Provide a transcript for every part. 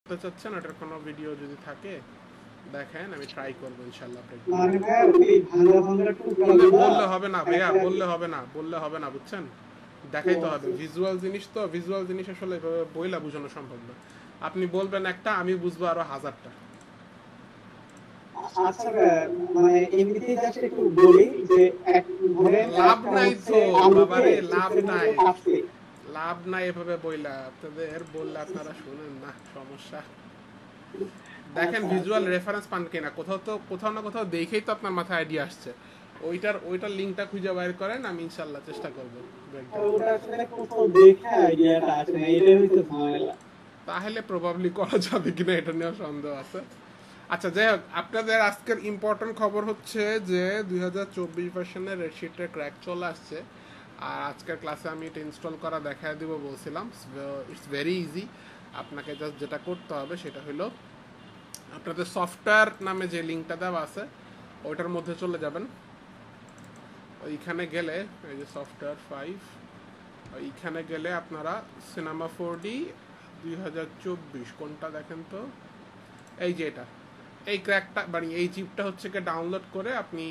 করতে চাচ্ছেন ওটার কোনো ভিডিও যদি থাকে দেখেন, আমি ট্রাই করবো ইনশাল্লাহ। মানে ভাইয়া ওই ভাঙা ভাঙা টুকরাগুলা বললে হবে না ভাইয়া, একটা বললে হবে না বুঝছেন, দেখাইতে হবে। ভিজুয়াল জিনিস তো, ভিজুয়াল জিনিস আসলে এভাবে বইলা বোঝানো সম্ভব না। আপনি বলবেন একটা, আমি বুঝবো আরো হাজারটা। আচ্ছা ভাইয়া, মানে এমনিতেই জাস্ট একটু বলি যে এক ধরেন লাভ একটা নাই হচ্ছে তো আলুকে বাবারে, লাভ চিপসের মতো নাই, কাটছে। লাভ নাই এভাবে বইলা। আপনাদের বললে আপনারা শুনেন না, সমস্যা। দেখেন আচ্ছা তো ভিজুয়াল রেফারেন্স পান কিনা, কোথাও তো কোথাও না কোথাও দেখেই তো আপনার মাথায় আইডিয়া আসছে। ওইটার লিঙ্কটা খুঁজে বাইর করেন, আমি ইনশাল্লাহ চেষ্টা করবো ব্রেকডাউন ওটা করার। আসলে কোথাও দেখে আইডিয়াটা আসে না, এটাই হচ্ছে ঝামেলা। তাহলে প্রবাবলি করা যাবে কিনা এটা নিয়েও সন্দেহ আছে। আচ্ছা যাই হোক, আপনাদের আজকের ইম্পর্টেন্ট খবর হচ্ছে যে 2024 ভার্সনের রেডশিটের ক্র্যাক চলে আসছে। আর আজকের ক্লাসে আমি এটা ইনস্টল করা দেখায় দিব বলছিলাম। It's very easy. আপনাকে জাস্ট যেটা করতে হবে সেটা হলো, আপনাদের সফটওয়্যার নামে যে লিঙ্কটা দেওয়া আছে ওইটার মধ্যে চলে যাবেন। ওইখানে গেলে এই যে সফটওয়্যার 5, ওইখানে গেলে আপনারা সিনেমা 4D 2024 কোনটা দেখেন তো, এই যে এটা, এই ক্র্যাকটা মানে এই জিপটা হচ্ছে কি ডাউনলোড করে আপনি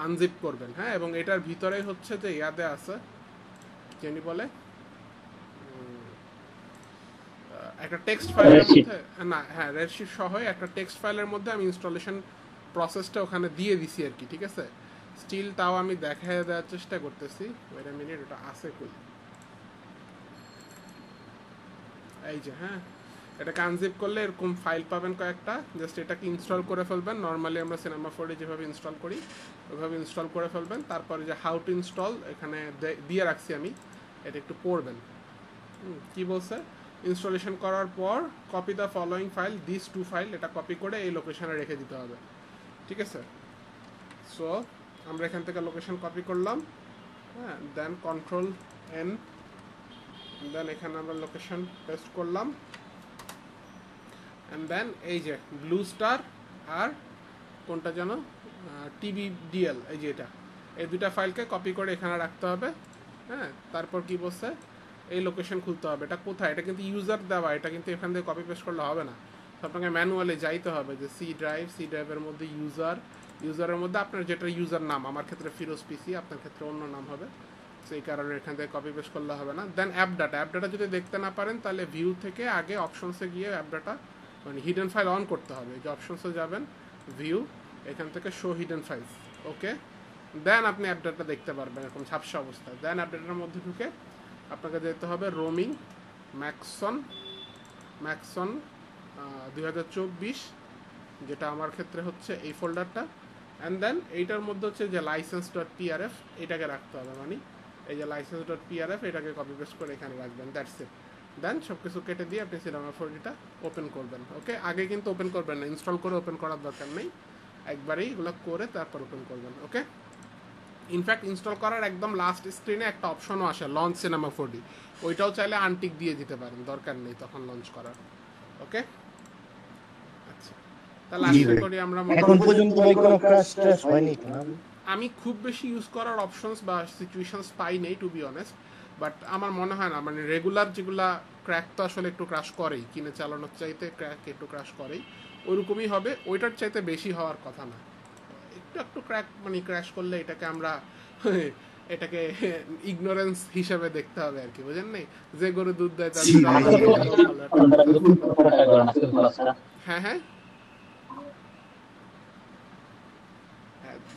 আনজিপ করবেন। হ্যাঁ, এবং এটার ভিতরে হচ্ছে যে ইয়াদে আছে, জানি বলে একটা টেক্সট ফাইলের মধ্যে, না হ্যাঁ রেডশিট সহ একটা টেক্সট ফাইলের মধ্যে আমি ইনস্টলেশন প্রসেসটা ওখানে দিয়ে দিছি আর কি। ঠিক আছে, স্টিল তাও আমি দেখায় দেওয়ার চেষ্টা করতেছি। ওয়েট আ মিনিট, ওটা আছে কই, এই যে হ্যাঁ, এটাকে আনজিপ করলে এরকম ফাইল পাবেন কয়েকটা। জাস্ট এটাকে ইনস্টল করে ফেলবেন। নর্মালি আমরা সিনেমা 4 যেভাবে ইনস্টল করি ওইভাবে ইনস্টল করে ফেলবেন। তারপরে যে হাউ টু ইনস্টল এখানে দিয়ে রাখছি আমি, এটা একটু পড়বেন। কি বলছে, ইনস্টলেশন করার পর copy the following file, this two file, এটা কপি করে এই লোকেশনে রেখে দিতে হবে। ঠিক আছে, সো আমরা এখান থেকে লোকেশন কপি করলাম। হ্যাঁ, দেন কন্ট্রোল এন, দেন এখানে আমরা লোকেশন পেস্ট করলাম। অ্যান্ড দেন এই যে ব্লু স্টার আর কোনটা যেন TBDL, এই যে এটা, এই দুইটা ফাইলকে কপি করে এখানে রাখতে হবে। হ্যাঁ, তারপর কি বলছে, এই লোকেশন খুলতে হবে। এটা কোথায়, এটা কিন্তু ইউজার দেওয়া, এটা কিন্তু এখান থেকে কপি পেস্ট করলে হবে না। তো আপনাকে ম্যানুয়ালি যাইতে হবে যে সি ড্রাইভের মধ্যে ইউজারের মধ্যে আপনার যেটা ইউজার নাম, আমার ক্ষেত্রে ফিরোজ পিসি, আপনার ক্ষেত্রে অন্য নাম হবে। সেই কারণে এখান থেকে কপি পেস্ট করলে হবে না। দেন অ্যাপ ডাটা যদি দেখতে না পারেন তাহলে ভিউ থেকে আগে অপশনসে গিয়ে অ্যাপ ডাটা মানে হিডেন ফাইল অন করতে হবে। যে অপশনসে যাবেন, ভিউ, এখান থেকে শো হিডেন ফাইলস, ওকে। দেন আপনি অ্যাপ ডাটা দেখতে পারবেন এরকম ঝাপসা অবস্থায়। দেন অ্যাপ ডাটার মধ্যে ঢুকে আপনাকে যেতে হবে রোমিং ম্যাক্সন ম্যাক্সন 2024, যেটা আমার ক্ষেত্রে হচ্ছে এই ফোল্ডারটা। অ্যান্ড দেন এইটার মধ্যে হচ্ছে যে license.prf, এটাকে রাখতে হবে। মানে এই যে license.prf, এটাকে কপি পেস্ট করে এখানে রাখবেন, দ্যাটস ইট। দেন সব কিছু কেটে দিয়ে আপনি সিনেমা 4Dটা ওপেন করবেন। ওকে, আগে কিন্তু ওপেন করবেন না, ইনস্টল করে ওপেন করার দরকার নেই, একবারেই এগুলো করে তারপর ওপেন করবেন। ওকে, ইনফ্যাক্ট ইনস্টল করার একদম লাস্ট স্ক্রিনে একটা অপশনও আসে লঞ্চ সিনেমা 4D, ওইটাও চাইলে আনটিক দিয়ে দিতে পারেন, দরকার নেই তখন লঞ্চ করার। ওকে, আচ্ছা, তাহলে আশা করি আমরা এখন পর্যন্ত ভাই কোনো ক্র্যাশ ট্র্যাশ হয়নি তো না? আমি খুব বেশি ইউজ করার অপশনস বা সিচুয়েশনস পাই নেই টু বি অনেস্ট। বাট আমার মনে হয় না, মানে রেগুলার যেগুলা ক্র্যাক তো আসলে একটু ক্র্যাশ করেই, কিনে চালানোর চাইতে ক্র্যাক একটু ক্র্যাশ করেই, ওইরকমই হবে, ওইটার চাইতে বেশি হওয়ার কথা না। একটু একটু ক্র্যাক মানে ক্র্যাশ করলে এটাকে আমরা এটাকে ইগনোরেন্স হিসেবে দেখতে হবে আর কি, বুঝেন নাই? যে গরু দুধ দেয় তার হ্যাঁ হ্যাঁ,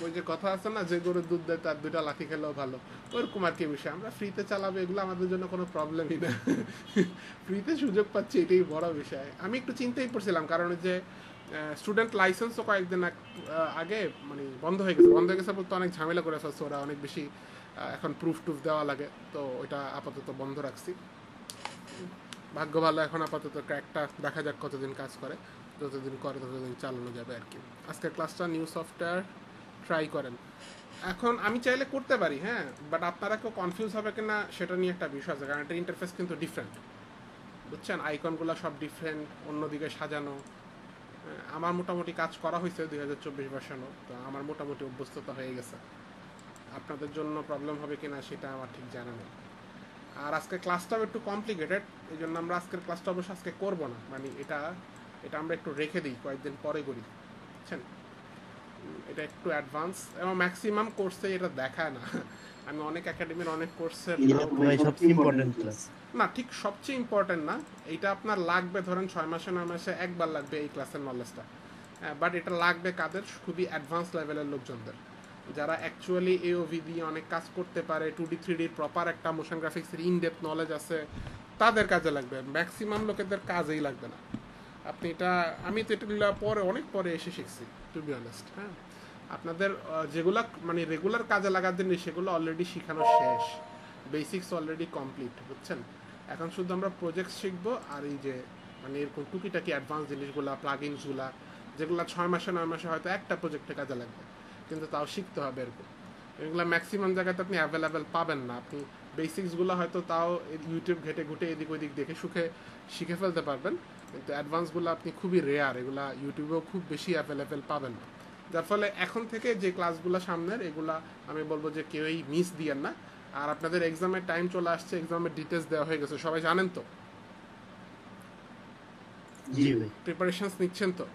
ওই যে কথা আছে না, যে গরুর দুধ দেয় তার দুইটা লাঠি খেলেও ভালো, ওরকম আর কি বিষয়। আমরা ফ্রিতে চালাবো, এগুলো আমাদের জন্য কোনো প্রবলেমই না। ফ্রিতে সুযোগ পাচ্ছি, এটাই বড় বিষয়। আমি একটু চিন্তাই করছিলাম, কারণ যে স্টুডেন্ট লাইসেন্সও কয়েকদিন আগে মানে বন্ধ হয়ে গেছে বলতে অনেক ঝামেলা করে ফেলছে ওরা, অনেক বেশি এখন প্রুফ টুফ দেওয়া লাগে, তো ওইটা আপাতত বন্ধ রাখছি। ভাগ্য ভালো, এখন আপাতত ক্র্যাকটা দেখা যাক কতদিন কাজ করে, যতদিন করে ততদিন চালানো যাবে আর কি। আজকের ক্লাসটা নিউ সফটওয়্যার ট্রাই করেন। এখন আমি চাইলে করতে পারি, হ্যাঁ, বাট আপনারা কেউ কনফিউজ হবে কিনা সেটা নিয়ে একটা বিষয় আছে, কারণ এটা ইন্টারফেস কিন্তু ডিফারেন্ট, বুঝছেন? আইকনগুলো সব ডিফারেন্ট, অন্যদিকে সাজানো। আমার মোটামুটি কাজ করা হয়েছে 2024 ভার্সনও, তো আমার মোটামুটি অভ্যস্ততা হয়ে গেছে। আপনাদের জন্য প্রবলেম হবে কিনা সেটা আমার ঠিক জানা নেই। আর আজকের ক্লাসটাও একটু কমপ্লিকেটেড, এই জন্য আমরা আজকের ক্লাসটা অবশ্য আজকে করবো না, মানে এটা এটা আমরা একটু রেখে দিই, কয়েকদিন পরে করি, বুঝছেন? এটা একটু অ্যাডভান্স এবং ম্যাক্সিমাম কোর্সে এটা দেখায় না। আমি অনেক একাডেমির অনেক কোর্সের এটা তো ভাই সবচেয়ে ইম্পর্টেন্ট ক্লাস। না, ঠিক সবচেয়ে ইম্পর্টেন্ট না, এটা আপনার লাগবে ধরেন 6 মাসে 9 মাসে একবার লাগবে এই ক্লাসের নলেজটা, বাট এটা লাগবে কাদের? খুবই অ্যাডভান্স লেভেলের লোকজনদের, যারা অ্যাকচুয়ালি এওভি দিয়ে অনেক কাজ করতে পারে, 2D 3D প্রপার একটা মোশন গ্রাফিক্সের ইনডেপথ নলেজ আছে, তাদের কাজে লাগবে। ম্যাক্সিমাম লোকেদের কাজেই লাগবে না। আপনি এটা, আমি তো এটা পরে অনেক পরে এসে শিখছি, টু বি অনেস্ট। হ্যাঁ, আপনাদের যেগুলা মানে রেগুলার কাজে লাগার জন্য সেগুলো অলরেডি শেখানো শেষ, বেসিক্স অলরেডি কমপ্লিট, বুঝছেন? এখন শুধু আমরা প্রজেক্ট শিখবো, আর এই যে মানে এরকম টুকিটাকি অ্যাডভান্স জিনিসগুলা, প্লাগইনসগুলা, যেগুলো 6 মাসে 9 মাসে হয়তো একটা প্রজেক্টে কাজে লাগবে, কিন্তু তাও শিখতে হবে এরকম। এগুলো ম্যাক্সিমাম জায়গাতে আপনি অ্যাভেলেবেল পাবেন না। আপনি বেসিক্সগুলো হয়তো তাও ইউটিউব ঘেটে ঘুটে এদিক ওদিক দেখে শিখে ফেলতে পারবেন, কিন্তু অ্যাডভান্সগুলো আপনি খুবই রেয়ার, এগুলা ইউটিউবেও খুব বেশি অ্যাভেলেবেল পাবেন না। যার ফলে এখন থেকে যে ক্লাসগুলো সামনের, এগুলা আমি বলবো যে কেউই মিস দিয়েন না। আর আপনাদের এক্সামের টাইম চলে আসছে, এক্সামের ডিটেলস দেওয়া হয়ে গেছে, সবাই জানেন তো? জি ভাই। প্রিপারেশনস নিচ্ছেন তো?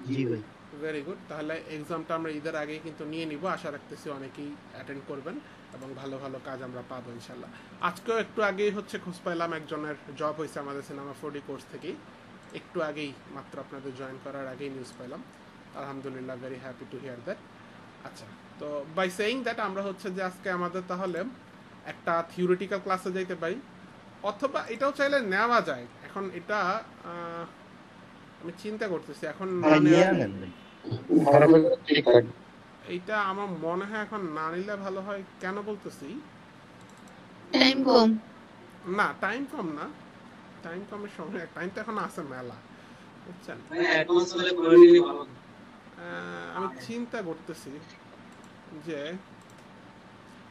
জি ভাই। Very good. তাহলে এক্সামটা আমরা ঈদের আগেই কিন্তু নিয়ে নিব, আশা রাখতেছি অনেকেই অ্যাটেন্ড করবেন এবং ভালো ভালো কাজ আমরা পাবো ইনশাল্লাহ। আজকেও একটু আগেই হচ্ছে খোঁজ পাইলাম, একজনের জব হয়েছে আমাদের সিনেমা 4D কোর্স থেকেই, একটু আগেই মাত্র আপনাদের জয়েন করার আগেই নিউজ পাইলাম। আলহামদুলিল্লাহ, very happy to here that. আচ্ছা, তো বাই সেইং দ্যাট আমরা হচ্ছে যে আজকে আমাদের তাহলে একটা থিওরিটিক্যাল ক্লাসে যাইতে পারি, অথবা এটাও চাইলে নেওয়া যায়। এখন এটা আমি চিন্তা করতেছি এখন ভাই নিয়ে নেন ভাই। এইটা আমার মনে হয় এখন না নিলে ভালো হয়। কেন বলতেছি? টাইম কম। না, টাইম কম না, টাইম কমের সময়, টাইম তো এখন আছে মেলা, বুঝছেন? আমি চিন্তা করতেছি যে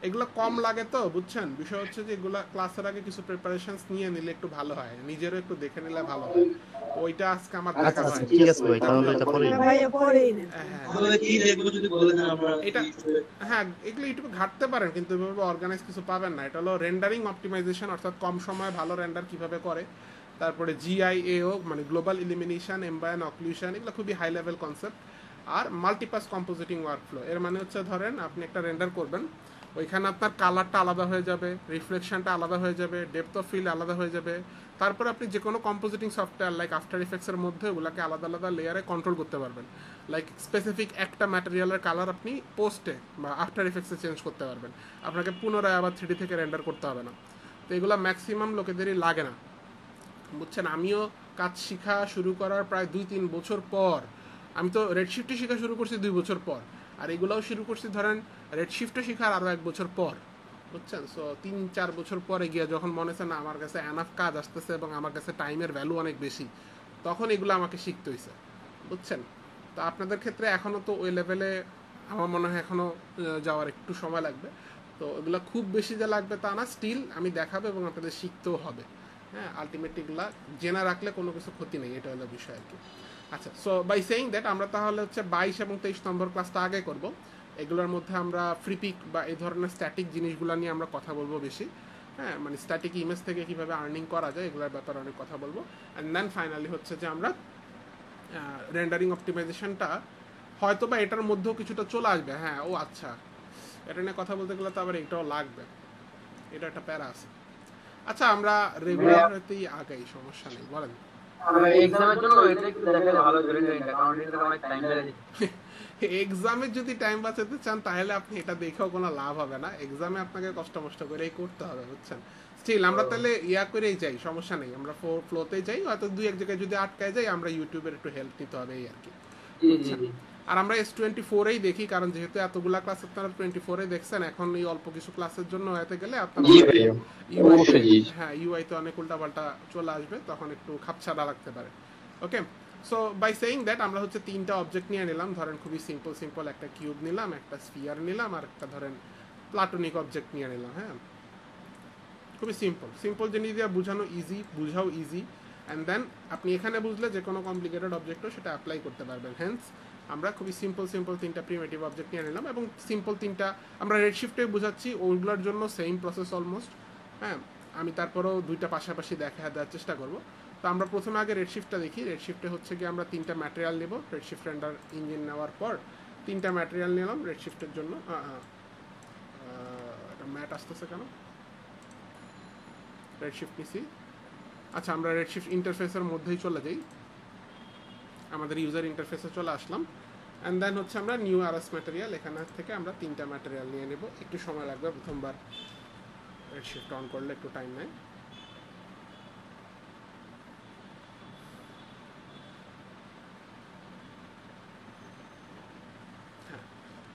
এগুলো কম লাগে তো, বুঝছেন? বিষয় হচ্ছে যে এগুলা ক্লাসের আগে কিছু প্রিপারেশনস নিয়ে নিলে একটু ভালো হয়, নিজেরও একটু দেখে নিলে ভালো হয়। ওইটা আজকে আমার দেখা আচ্ছা হয়। ঠিক আছে ভাই, তাহলে এটা পরে এটা হ্যাঁ, এগুলো ইউটিউবে ঘাটতে পারেন, কিন্তু এভাবে অর্গানাইজ কিছু পাবেন না। এটা হলো রেন্ডারিং অপটিমাইজেশন, অর্থাৎ কম সময়ে ভালো রেন্ডার কিভাবে করে, তারপরে GIAO মানে গ্লোবাল ইলিমিনেশন, এমবায়ান অক্লুশন, এগুলো খুবই হাই লেভেল কনসেপ্ট। আর মাল্টিপাস কম্পোজিটিং ওয়ার্কফ্লো, এর মানে হচ্ছে ধরেন আপনি একটা রেন্ডার করবেন, ওইখানে আপনার কালারটা আলাদা হয়ে যাবে, রিফ্লেকশনটা আলাদা হয়ে যাবে, ডেপথ অফ ফিল্ড আলাদা হয়ে যাবে। তারপর আপনি যে কোনো কম্পোজিটিং সফটওয়্যার লাইক আফটার ইফেক্টসের মধ্যে ওগুলোকে আলাদা আলাদা লেয়ারে কন্ট্রোল করতে পারবেন। লাইক স্পেসিফিক একটা ম্যাটেরিয়ালের কালার আপনি পোস্টে বা আফটার ইফেক্টসে চেঞ্জ করতে পারবেন, আপনাকে পুনরায় আবার 3D থেকে রেন্ডার করতে হবে না। তো এগুলো ম্যাক্সিমাম লোকেদেরই লাগে না, বুঝছেন? আমিও কাজ শেখা শুরু করার প্রায় 2-3 বছর পর, আমি তো রেডশিফটে শেখা শুরু করছি 2 বছর পর, আর এগুলোও শুরু করছি ধরেন রেডশিফটে শেখার আরও 1 বছর পর, বুঝছেন? সো 3-4 বছর পরে গিয়ে যখন মনে হচ্ছে না আমার কাছে এনাফ কাজ আসতেছে এবং আমার কাছে টাইমের ভ্যালু অনেক বেশি, তখন এগুলো আমাকে শিখতে হয়েছে, বুঝছেন? তো আপনাদের ক্ষেত্রে এখনও তো ওই লেভেলে আমার মনে হয় এখনও যাওয়ার একটু সময় লাগবে। তো এগুলো খুব বেশি যে লাগবে তা না, স্টিল আমি দেখাবো এবং আপনাদের শিখতেও হবে। হ্যাঁ, আলটিমেটলি এগুলা জেনে রাখলে কোনো কিছু ক্ষতি নেই, এটা হলো বিষয় আর কি। আচ্ছা, সো বাই সেইং দ্যাট আমরা তাহলে হচ্ছে 22 এবং 23 নম্বর ক্লাসটা আগে করব। এগুলোর মধ্যে আমরা ফ্রি পিক বা এই ধরনের স্ট্যাটিক জিনিসগুলো নিয়ে আমরা কথা বলবো বেশি। হ্যাঁ, মানে স্ট্যাটিক ইমেজ থেকে কীভাবে আর্নিং করা যায় এগুলোর ব্যাপারে অনেক কথা বলবো। অ্যান্ড দেন ফাইনালি হচ্ছে যে আমরা রেন্ডারিং অপটিমাইজেশনটা হয়তো বা এটার মধ্যেও কিছুটা চলে আসবে। হ্যাঁ, ও আচ্ছা, এটা নিয়ে কথা বলতে গেলে তো আবার এটাও লাগবে, এটা একটা প্যারা আছে। আচ্ছা, আমরা রেগুলার হতেই আগাই, সমস্যা নেই, বলেন। এক্সামে যদি টাইম বাঁচাতে চান তাহলে আপনি এটা দেখেও কোনো লাভ হবে না, এক্সামে আপনাকে কষ্ট মষ্ট করেই করতে হবে, বুঝছেন? স্টিল আমরা তাহলে করেই যাই, সমস্যা নেই, আমরা ফ্লোতেই যাই, হয়তো 2-1 জায়গায় যদি আটকায় যাই আমরা ইউটিউবের একটু হেল্প নিতে হবে এই আর কি, বুঝছেন? আর আমরা S24-এই দেখি, কারণ যেহেতু এতগুলা ক্লাস আপনারা 24-এ দেখছেন, এখন এই অল্প কিছু ক্লাসের জন্য হতে গেলে আপনার হ্যাঁ ইউআইতে অনেক উল্টাপাল্টা চলে আসবে, তখন একটু খাপছাড়া লাগতে পারে। ওকে, সো বাই সেইং দ্যাট আমরা হচ্ছে 3টা অবজেক্ট নিয়ে নিলাম, ধরেন খুবই সিম্পল একটা কিউব নিলাম, একটা স্ফিয়ার নিলাম, আর একটা ধরেন প্লাটোনিক অবজেক্ট নিয়ে নিলাম। হ্যাঁ, খুবই সিম্পল জিনিস দিয়ে বোঝানো ইজি, বুঝাও ইজি, অ্যান্ড দেন আপনি এখানে বুঝলে যে কোনো কমপ্লিকেটেড অবজেক্টও সেটা অ্যাপ্লাই করতে পারবেন। হেন্স আমরা খুবই সিম্পল 3টা প্রিমিটিভ অবজেক্ট নিয়ে নিলাম, এবং সিম্পল 3টা আমরা রেডশিফটে বোঝাচ্ছি, ওইগুলোর জন্য সেম প্রসেস অলমোস্ট। হ্যাঁ, আমি তারপরেও 2টা পাশাপাশি দেখা দেওয়ার চেষ্টা করব। তো আমরা প্রথমে আগে রেডশিফটটা দেখি। রেডশিফটে হচ্ছে কি আমরা তিনটা ম্যাটেরিয়াল নেব। রেডশিফট রেন্ডার ইঞ্জিন নেওয়ার পর তিনটা ম্যাটেরিয়াল নিলাম রেডশিফটের জন্য। এটা ম্যাট আসতেছে কেন? রেডশিফট নিছি। আচ্ছা, আমরা রেডশিফট ইন্টারফেসের মধ্যেই চলে যাই, আমাদের ইউজার ইন্টারফেসে চলে আসলাম। অ্যান্ড দেন হচ্ছে আমরা নিউ আরএস ম্যাটেরিয়াল, এখানে থেকে আমরা তিনটা ম্যাটেরিয়াল নিয়ে নেব। একটু সময় লাগবে, প্রথমবার রেডশিফট অন করলে একটু টাইম নেয়।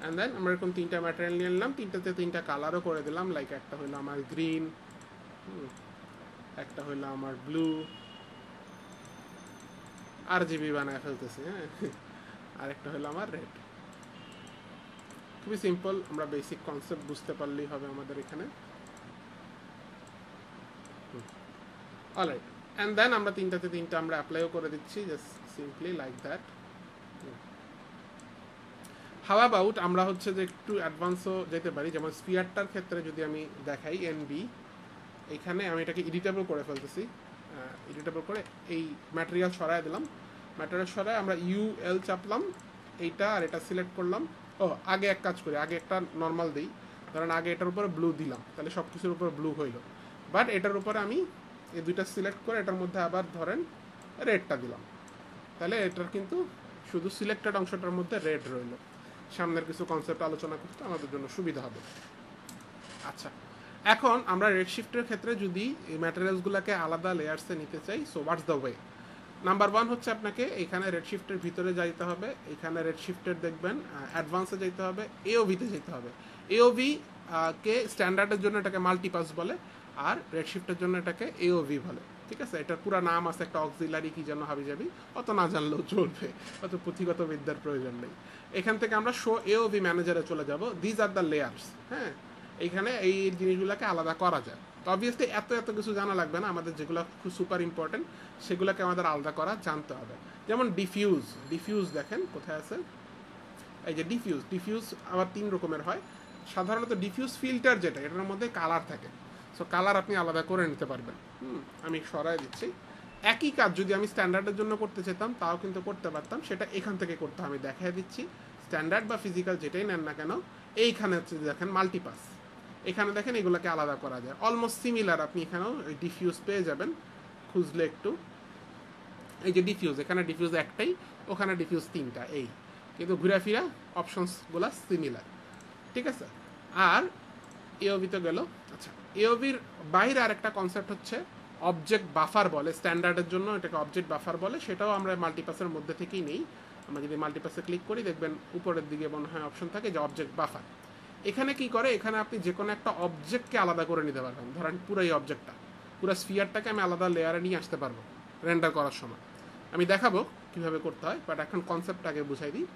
অ্যান্ড দেন আমরা এরকম তিনটা ম্যাটেরিয়াল নিয়ে নিলাম, তিনটাতে তিনটা কালারও করে দিলাম। লাইক একটা হলো আমার গ্রিন, একটা হলো আমার ব্লু, RGB বানায় ফেলতেছি, হ্যাঁ, আর একটা হলো আমার রেড। খুবই সিম্পল, আমরা বেসিক কনসেপ্ট বুঝতে পারলেই হবে আমাদের এখানে। অলরাইট, অ্যান্ড দেন আমরা তিনটাতে তিনটা আমরা অ্যাপ্লাইও করে দিচ্ছি, just simply like that. How about আমরা হচ্ছে যে একটু অ্যাডভান্সও যেতে পারি, যেমন স্পিয়ারটার ক্ষেত্রে যদি আমি দেখাই NB, এইখানে আমি এটাকে এডিটেবল করে ফেলতেছি। এডিটেবল করে এই ম্যাটেরিয়াল সরায় দিলাম, ম্যাটেরিয়াল সরায় আমরা UL চাপলাম, এইটা আর এটা সিলেক্ট করলাম। আগে এক কাজ করি, আগে একটা নর্মাল দিই, কারণ আগে এটার উপরে ব্লু দিলাম, তাহলে সব কিছুর উপরে ব্লু হইল। বাট এটার উপরে আমি এই দুইটা সিলেক্ট করে এটার মধ্যে আবার ধরেন রেডটা দিলাম, তাহলে এটার কিন্তু শুধু সিলেক্টেড অংশটার মধ্যে রেড রইল। সামনের কিছু কনসেপ্ট আলোচনা করতে আমাদের জন্য সুবিধা হবে। আচ্ছা, এখন আমরা রেডশিফটের ক্ষেত্রে যদি এই ম্যাটেরিয়ালসগুলোকে আলাদা লেয়ার্সে নিতে চাই, so what's the way? Number 1 হচ্ছে আপনাকে এখানে রেডশিফটের ভিতরে যাইতে হবে, এখানে রেডশিফটের দেখবেন অ্যাডভান্সে যেতে হবে, AOV-তে যেতে হবে। AOV কে স্ট্যান্ডার্ডের জন্য এটাকে মাল্টিপাস বলে, আর রেডশিফটের জন্য এটাকে AOV বলে, ঠিক আছে? এটার পুরো নাম আছে একটা অক্সিলারি কি যেন হাবিজাবি, অত না জানলেও চলবে, অত পুঁথিগত বিদ্যার প্রয়োজন নেই। এখান থেকে আমরা শো AOV ম্যানেজারে চলে যাব। দিজ আর দ্য লেয়ার্স, হ্যাঁ, এইখানে এই জিনিসগুলোকে আলাদা করা যায়। তো অবভিয়াসলি এত কিছু জানা লাগবে না, আমাদের যেগুলো খুব সুপার ইম্পর্টেন্ট সেগুলোকে আমাদের আলাদা করা জানতে হবে। যেমন ডিফিউজ দেখেন কোথায় আছে, এই যে ডিফিউজ আবার 3 রকমের হয়। সাধারণত ডিফিউজ ফিল্টার যেটা, এটার মধ্যে কালার থাকে, সো কালার আপনি আলাদা করে নিতে পারবেন। আমি সরাই দিচ্ছি। একই কাজ যদি আমি স্ট্যান্ডার্ডের জন্য করতে চাইতাম তাও কিন্তু করতে পারতাম, সেটা এখান থেকে করতে আমি দেখাই দিচ্ছি। স্ট্যান্ডার্ড বা ফিজিক্যাল যেটাই নেন না কেন, এইখানে হচ্ছে দেখেন মাল্টিপাস, এখানে দেখেন এগুলোকে আলাদা করা যায়। অলমোস্ট সিমিলার, আপনি এখানেও ডিফিউজ পেয়ে যাবেন খুঁজলে একটু। এই যে ডিফিউজ, এখানে ডিফিউজ একটাই, ওখানে ডিফিউজ 3টা, এই কিন্তু ঘুরাফিরা অপশনসগুলো সিমিলার, ঠিক আছে? আর AOV তো গেল। আচ্ছা, AOV-র বাইরে আরেকটা কনসেপ্ট হচ্ছে অবজেক্ট বাফার বলে, স্ট্যান্ডার্ডের জন্য এটাকে অবজেক্ট বাফার বলে, সেটাও আমরা মাল্টিপাসের মধ্যে থেকেই নেই। আমরা যদি মাল্টিপাসে ক্লিক করি দেখবেন উপরের দিকে মনে হয় অপশন থাকে যে অবজেক্ট বাফার। এখানে কি করে, এখানে আপনি যে কোনো একটা অবজেক্টকে আলাদা করে নিতে পারবেন। ধরেন পুরো এই অবজেক্টটা, পুরো স্ফিয়ারটাকে আমি আলাদা লেয়ারে নিয়ে আসতে পারবো রেন্ডার করার সময়। আমি দেখাবো কিভাবে করতে হয়, বাট এখন কনসেপ্টটাকে বুঝাই দিই।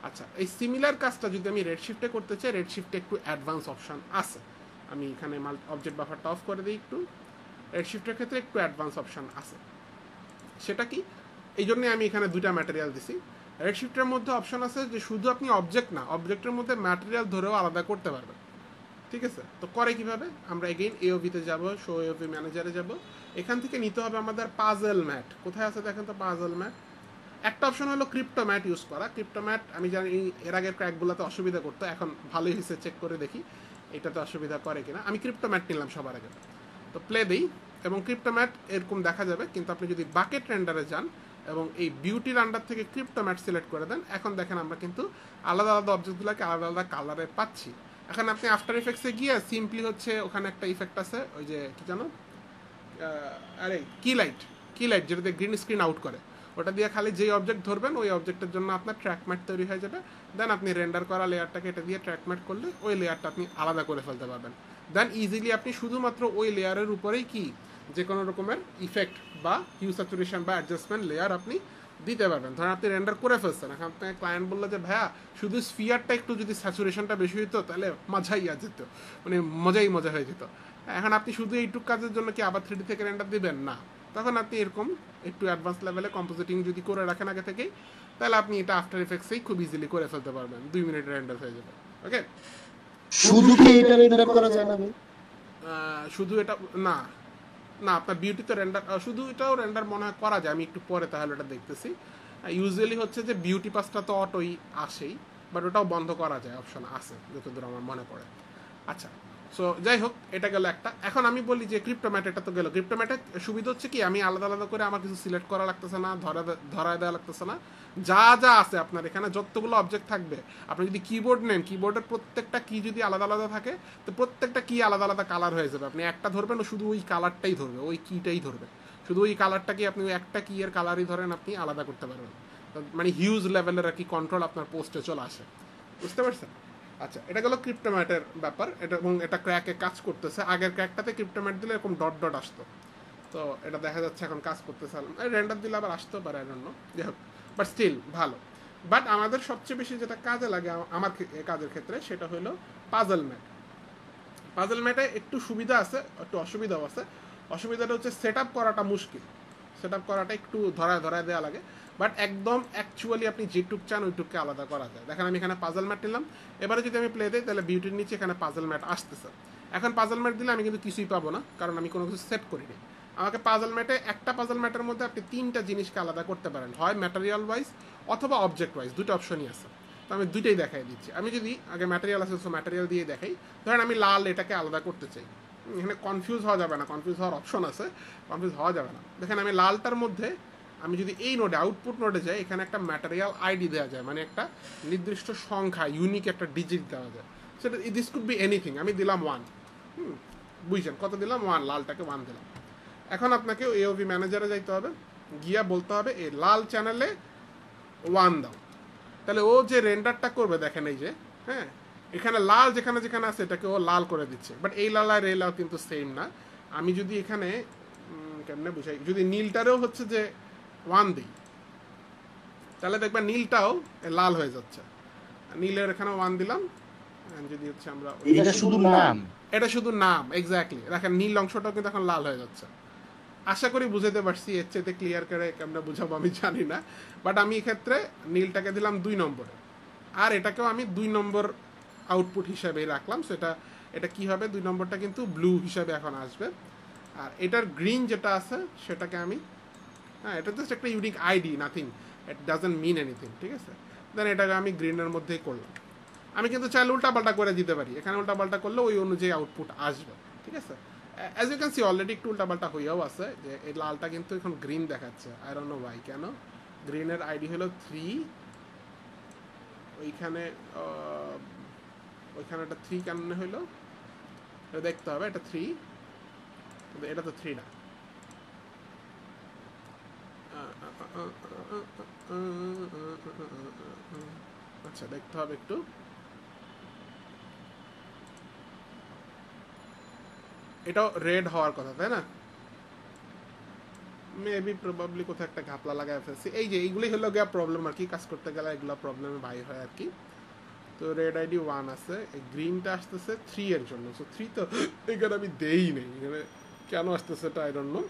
আচ্ছা, এই সিমিলার কাজটা যদি আমি রেডশিফটে করতে চাই, রেডশিফটে একটু অ্যাডভান্স অপশন আছে। আমি এখানে অবজেক্ট বাফারটা অফ করে দিই একটু। রেডশিফটের ক্ষেত্রে একটু অ্যাডভান্স অপশন আছে, সেটা কি? এই জন্যই আমি এখানে 2টা ম্যাটেরিয়াল দিছি। রেডশিফটের মধ্যে অপশন আছে যে শুধু আপনি অবজেক্ট না, অবজেক্টের মধ্যে ম্যাটেরিয়াল ধরেও আলাদা করতে পারবেন, ঠিক আছে? তো করে কিভাবে? আমরা এগেইন AOV-তে যাব, শো AOV ম্যানেজারে যাব। এখান থেকে নিতে হবে আমাদের পাজল ম্যাট। কোথায় আছে দেখেন তো পাজল ম্যাট? একটা অপশন হলো ক্রিপ্টো ম্যাট ইউজ করা। ক্রিপ্টো ম্যাট আমি জানি এর আগের ক্র্যাকগুলোতে অসুবিধা করতো, এখন ভালোই হয়েছে, চেক করে দেখি এটাতে অসুবিধা করে কিনা। আমি ক্রিপ্টো ম্যাট নিলাম সবার আগে, তো প্লে দিই, এবং ক্রিপ্টো ম্যাট এরকম দেখা যাবে। কিন্তু আপনি যদি বাকেট রেন্ডারে যান এবং এই বিউটির আন্ডার থেকে ক্রিপ্টো ম্যাট সিলেক্ট করে দেন, এখন দেখেন আমরা কিন্তু আলাদা আলাদা অবজেক্টগুলোকে আলাদা আলাদা কালারে পাচ্ছি। এখন আপনি আফটার ইফেক্টসে গিয়ে সিম্পলি হচ্ছে ওখানে একটা ইফেক্ট আছে, ওই যে কি জানো, আরে কি লাইট যেটাতে গ্রিন স্ক্রিন আউট করে, ওটা দিয়ে খালি যেই অবজেক্ট ধরবেন ওই অবজেক্টের জন্য আপনার ট্র্যাক ম্যাট তৈরি হয়ে যাবে। দেন আপনি রেন্ডার করা লেয়ারটাকে এটা দিয়ে ট্র্যাক ম্যাট করলে ওই লেয়ারটা আপনি আলাদা করে ফেলতে পারবেন। দেন ইজিলি আপনি শুধুমাত্র ওই লেয়ারের উপরেই কি যে কোনো রকমের ইফেক্ট বা হিউ স্যাচুরেশন বা অ্যাডজাস্টমেন্ট লেয়ার আপনি দিতে পারবেন। ধরেন আপনি রেন্ডার করে ফেলছেন, এখন আপনাকে ক্লায়েন্ট বললো যে ভাইয়া শুধু স্ফিয়ারটা একটু যদি স্যাচুরেশনটা বেশি হতো তাহলে মজাই যেত, মানে মজা হয়ে যেত। এখন আপনি শুধু এইটুক কাজের জন্য কি আবার 3D থেকে রেন্ডার দিবেন না, তখন আপনি এরকম একটু অ্যাডভান্স লেভেলে কম্পোজিটিং যদি করে রাখেন আগে থেকেই, তাহলে আপনি এটা আফটার ইফেক্টসেই খুব ইজিলি করে ফেলতে পারবেন, 2 মিনিটে রেন্ডার হয়ে যাবে। ওকে, শুধু কি এটা রেন্ডার করা যায় না? শুধু এটা না, না, আপনার বিউটি তো রেন্ডার, শুধু এটাও রেন্ডার মনে হয় করা যায়, আমি একটু পরে তাহলে ওটা দেখতেছি। ইউজুয়ালি হচ্ছে যে বিউটি পাসটা তো অটোই আসেই, বাট ওটাও বন্ধ করা যায়, অপশন আছে যতদূর আমার মনে পড়ে। আচ্ছা, সো যাই হোক, এটা গেল একটা। এখন আমি বলি যে ক্রিপ্টোম্যাট, এটা তো গেল। ক্রিপ্টোম্যাটের সুবিধা হচ্ছে কি, আমি আলাদা আলাদা করে আমার কিছু সিলেক্ট করা লাগতেছে না, ধরায় দেওয়া লাগতেছে না। যা যা আছে আপনার এখানে যতগুলো অবজেক্ট থাকবে, আপনি যদি কিবোর্ড নেন, কিবোর্ডের প্রত্যেকটা কি যদি আলাদা আলাদা থাকে, তো প্রত্যেকটা কি আলাদা আলাদা কালার হয়ে যাবে। আপনি একটা ধরবেন, শুধু ওই কালারটাই ধরবে, ওই কিটাই ধরবে, শুধু ওই কালারটাকে আপনি ওই একটা কি এর কালারই ধরেন, আপনি আলাদা করতে পারবেন। মানে হিউজ লেভেলের আর কি কন্ট্রোল আপনার পোস্টে চলে আসে, বুঝতে পারছেন? আচ্ছা, এটা গেল ক্রিপ্টোম্যাটের ব্যাপার। এটা এবং এটা ক্র্যাকে কাজ করতেছে। আগের ক্র্যাকটাতে ক্রিপ্টোম্যাট দিলে এরকম ডট ডট আসতো, তো এটা দেখা যাচ্ছে এখন কাজ করতেছে। রেন্ডার দিলে আবার আসতেও পারে, আই ডোন্ট নো, যাই হোক, বাট স্টিল ভালো। বাট আমাদের সবচেয়ে বেশি যেটা কাজে লাগে আমার কাজের ক্ষেত্রে, সেটা হলো পাজল ম্যাট। পাজল ম্যাটে একটু সুবিধা আছে, একটু অসুবিধাও আছে। অসুবিধাটা হচ্ছে সেট আপ করাটা মুশকিল, সেট আপ করাটা একটু ধরায় ধরায় দেওয়া লাগে। বাট একদম অ্যাকচুয়ালি আপনি যেটুক চান ওইটুককে আলাদা করা যায়। দেখেন আমি এখানে পাজল ম্যাট নিলাম, এবারে যদি আমি প্লে দিই তাহলে বিউটির নিচে এখানে পাজল ম্যাট আসতেছে। এখন পাজল ম্যাট দিলে আমি কিন্তু কিছুই পাবো না, কারণ আমি কোনো কিছু সেট করিনি। আমাকে পাজল ম্যাটে, একটা পাজল ম্যাটের মধ্যে আপনি তিনটা জিনিসকে আলাদা করতে পারেন, হয় ম্যাটেরিয়াল ওয়াইজ অথবা অবজেক্ট ওয়াইজ, দুটো অপশনই আছে। তো আমি দুইটাই দেখাই দিচ্ছি। আমি যদি আগে ম্যাটেরিয়াল আছে, ম্যাটেরিয়াল দিয়ে দেখাই। ধরেন আমি লাল এটাকে আলাদা করতে চাই, এখানে কনফিউজ হওয়া যাবে না, কনফিউজ হওয়ার অপশন আছে, কনফিউজ হওয়া যাবে না। দেখেন আমি লালটার মধ্যে, আমি যদি এই নোডে, আউটপুট নোডে যাই, এখানে একটা ম্যাটেরিয়াল আইডি দেওয়া যায়, মানে একটা নির্দিষ্ট সংখ্যা, ইউনিক একটা ডিজিট দেওয়া যায়। সেটা দিস কুড বি এনিথিং। আমি দিলাম 1, বুঝছেন কত দিলাম? 1, লালটাকে 1 দিলাম। এখন আপনাকে এওভি ম্যানেজারে যাইতে হবে, গিয়া বলতে হবে এই লাল চ্যানেলে 1 দাও। তাহলে ও যে রেন্ডারটা করবে, দেখেন এই যে, হ্যাঁ, এখানে লাল যেখানে যেখানে আছে এটাকে ও লাল করে দিচ্ছে। বাট এই লাল আর এই লাল কিন্তু সেম না। আমি যদি এখানে কেমনে বুঝাই, যদি নীলটারেও হচ্ছে যে 1 দিই, তাহলে দেখবেন নীলটাও লাল হয়ে যাচ্ছে। নীলের এখানে 1 দিলাম, যদি হচ্ছে আমরা, এটা শুধু নাম, এটা শুধু নাম, এক্স্যাক্টলি। দেখেন নীল অংশটাও কিন্তু এখন লাল হয়ে যাচ্ছে। আশা করি বুঝাতে পারছি, এর চাইতে ক্লিয়ার করে কেমন বুঝাবো আমি জানি না। বাট আমি এক্ষেত্রে নীলটাকে দিলাম 2 নম্বরে, আর এটাকেও আমি 2 নম্বর আউটপুট হিসাবে রাখলাম। সেটা এটা কি হবে, 2 নম্বরটা কিন্তু ব্লু হিসাবে এখন আসবে। আর এটার গ্রিন যেটা আছে সেটাকে আমি, হ্যাঁ, এটা জাস্ট একটা unique ID, nothing, it doesn't mean anything, ঠিক আছে। দেন এটাকে আমি গ্রিনের মধ্যেই করলাম। আমি কিন্তু চাইলে উল্টাপাল্টা করে দিতে পারি, এখানে উল্টাপাল্টা করলে ওই অনুযায়ী আউটপুট আসবে, ঠিক আছে। As you can see already একটু উল্টাপাল্টা হইয়াও আছে, যে এই লালটা কিন্তু এখন গ্রিন দেখাচ্ছে, আই ডোন্ট নো ওয়াই। কেন? গ্রিনের আইডি হলো 3, ওইখানে একটা 3 কেন হইলো এটা দেখতে হবে। এটা 3, কিন্তু এটা তো 3 না। আচ্ছা, দেখতে হবে একটু। এটাও রেড হওয়ার কথা, তাই না? মেবি প্রবাবলি কোথাও একটা ঘাপলা লাগায় ফেলছি। এই যে এইগুলোই হলো গিয়া প্রবলেম আর কি, কাজ করতে গেলে এগুলো প্রবলেমে বাই হয় আর কি। তো রেড আইডি 1 আছে, এই গ্রিনটা আসতেছে 3 এর জন্য। সো 3 তো এখানে আমি দেই নেই, এখানে কেন আসতেছে এটা আই ডোন্ট নো।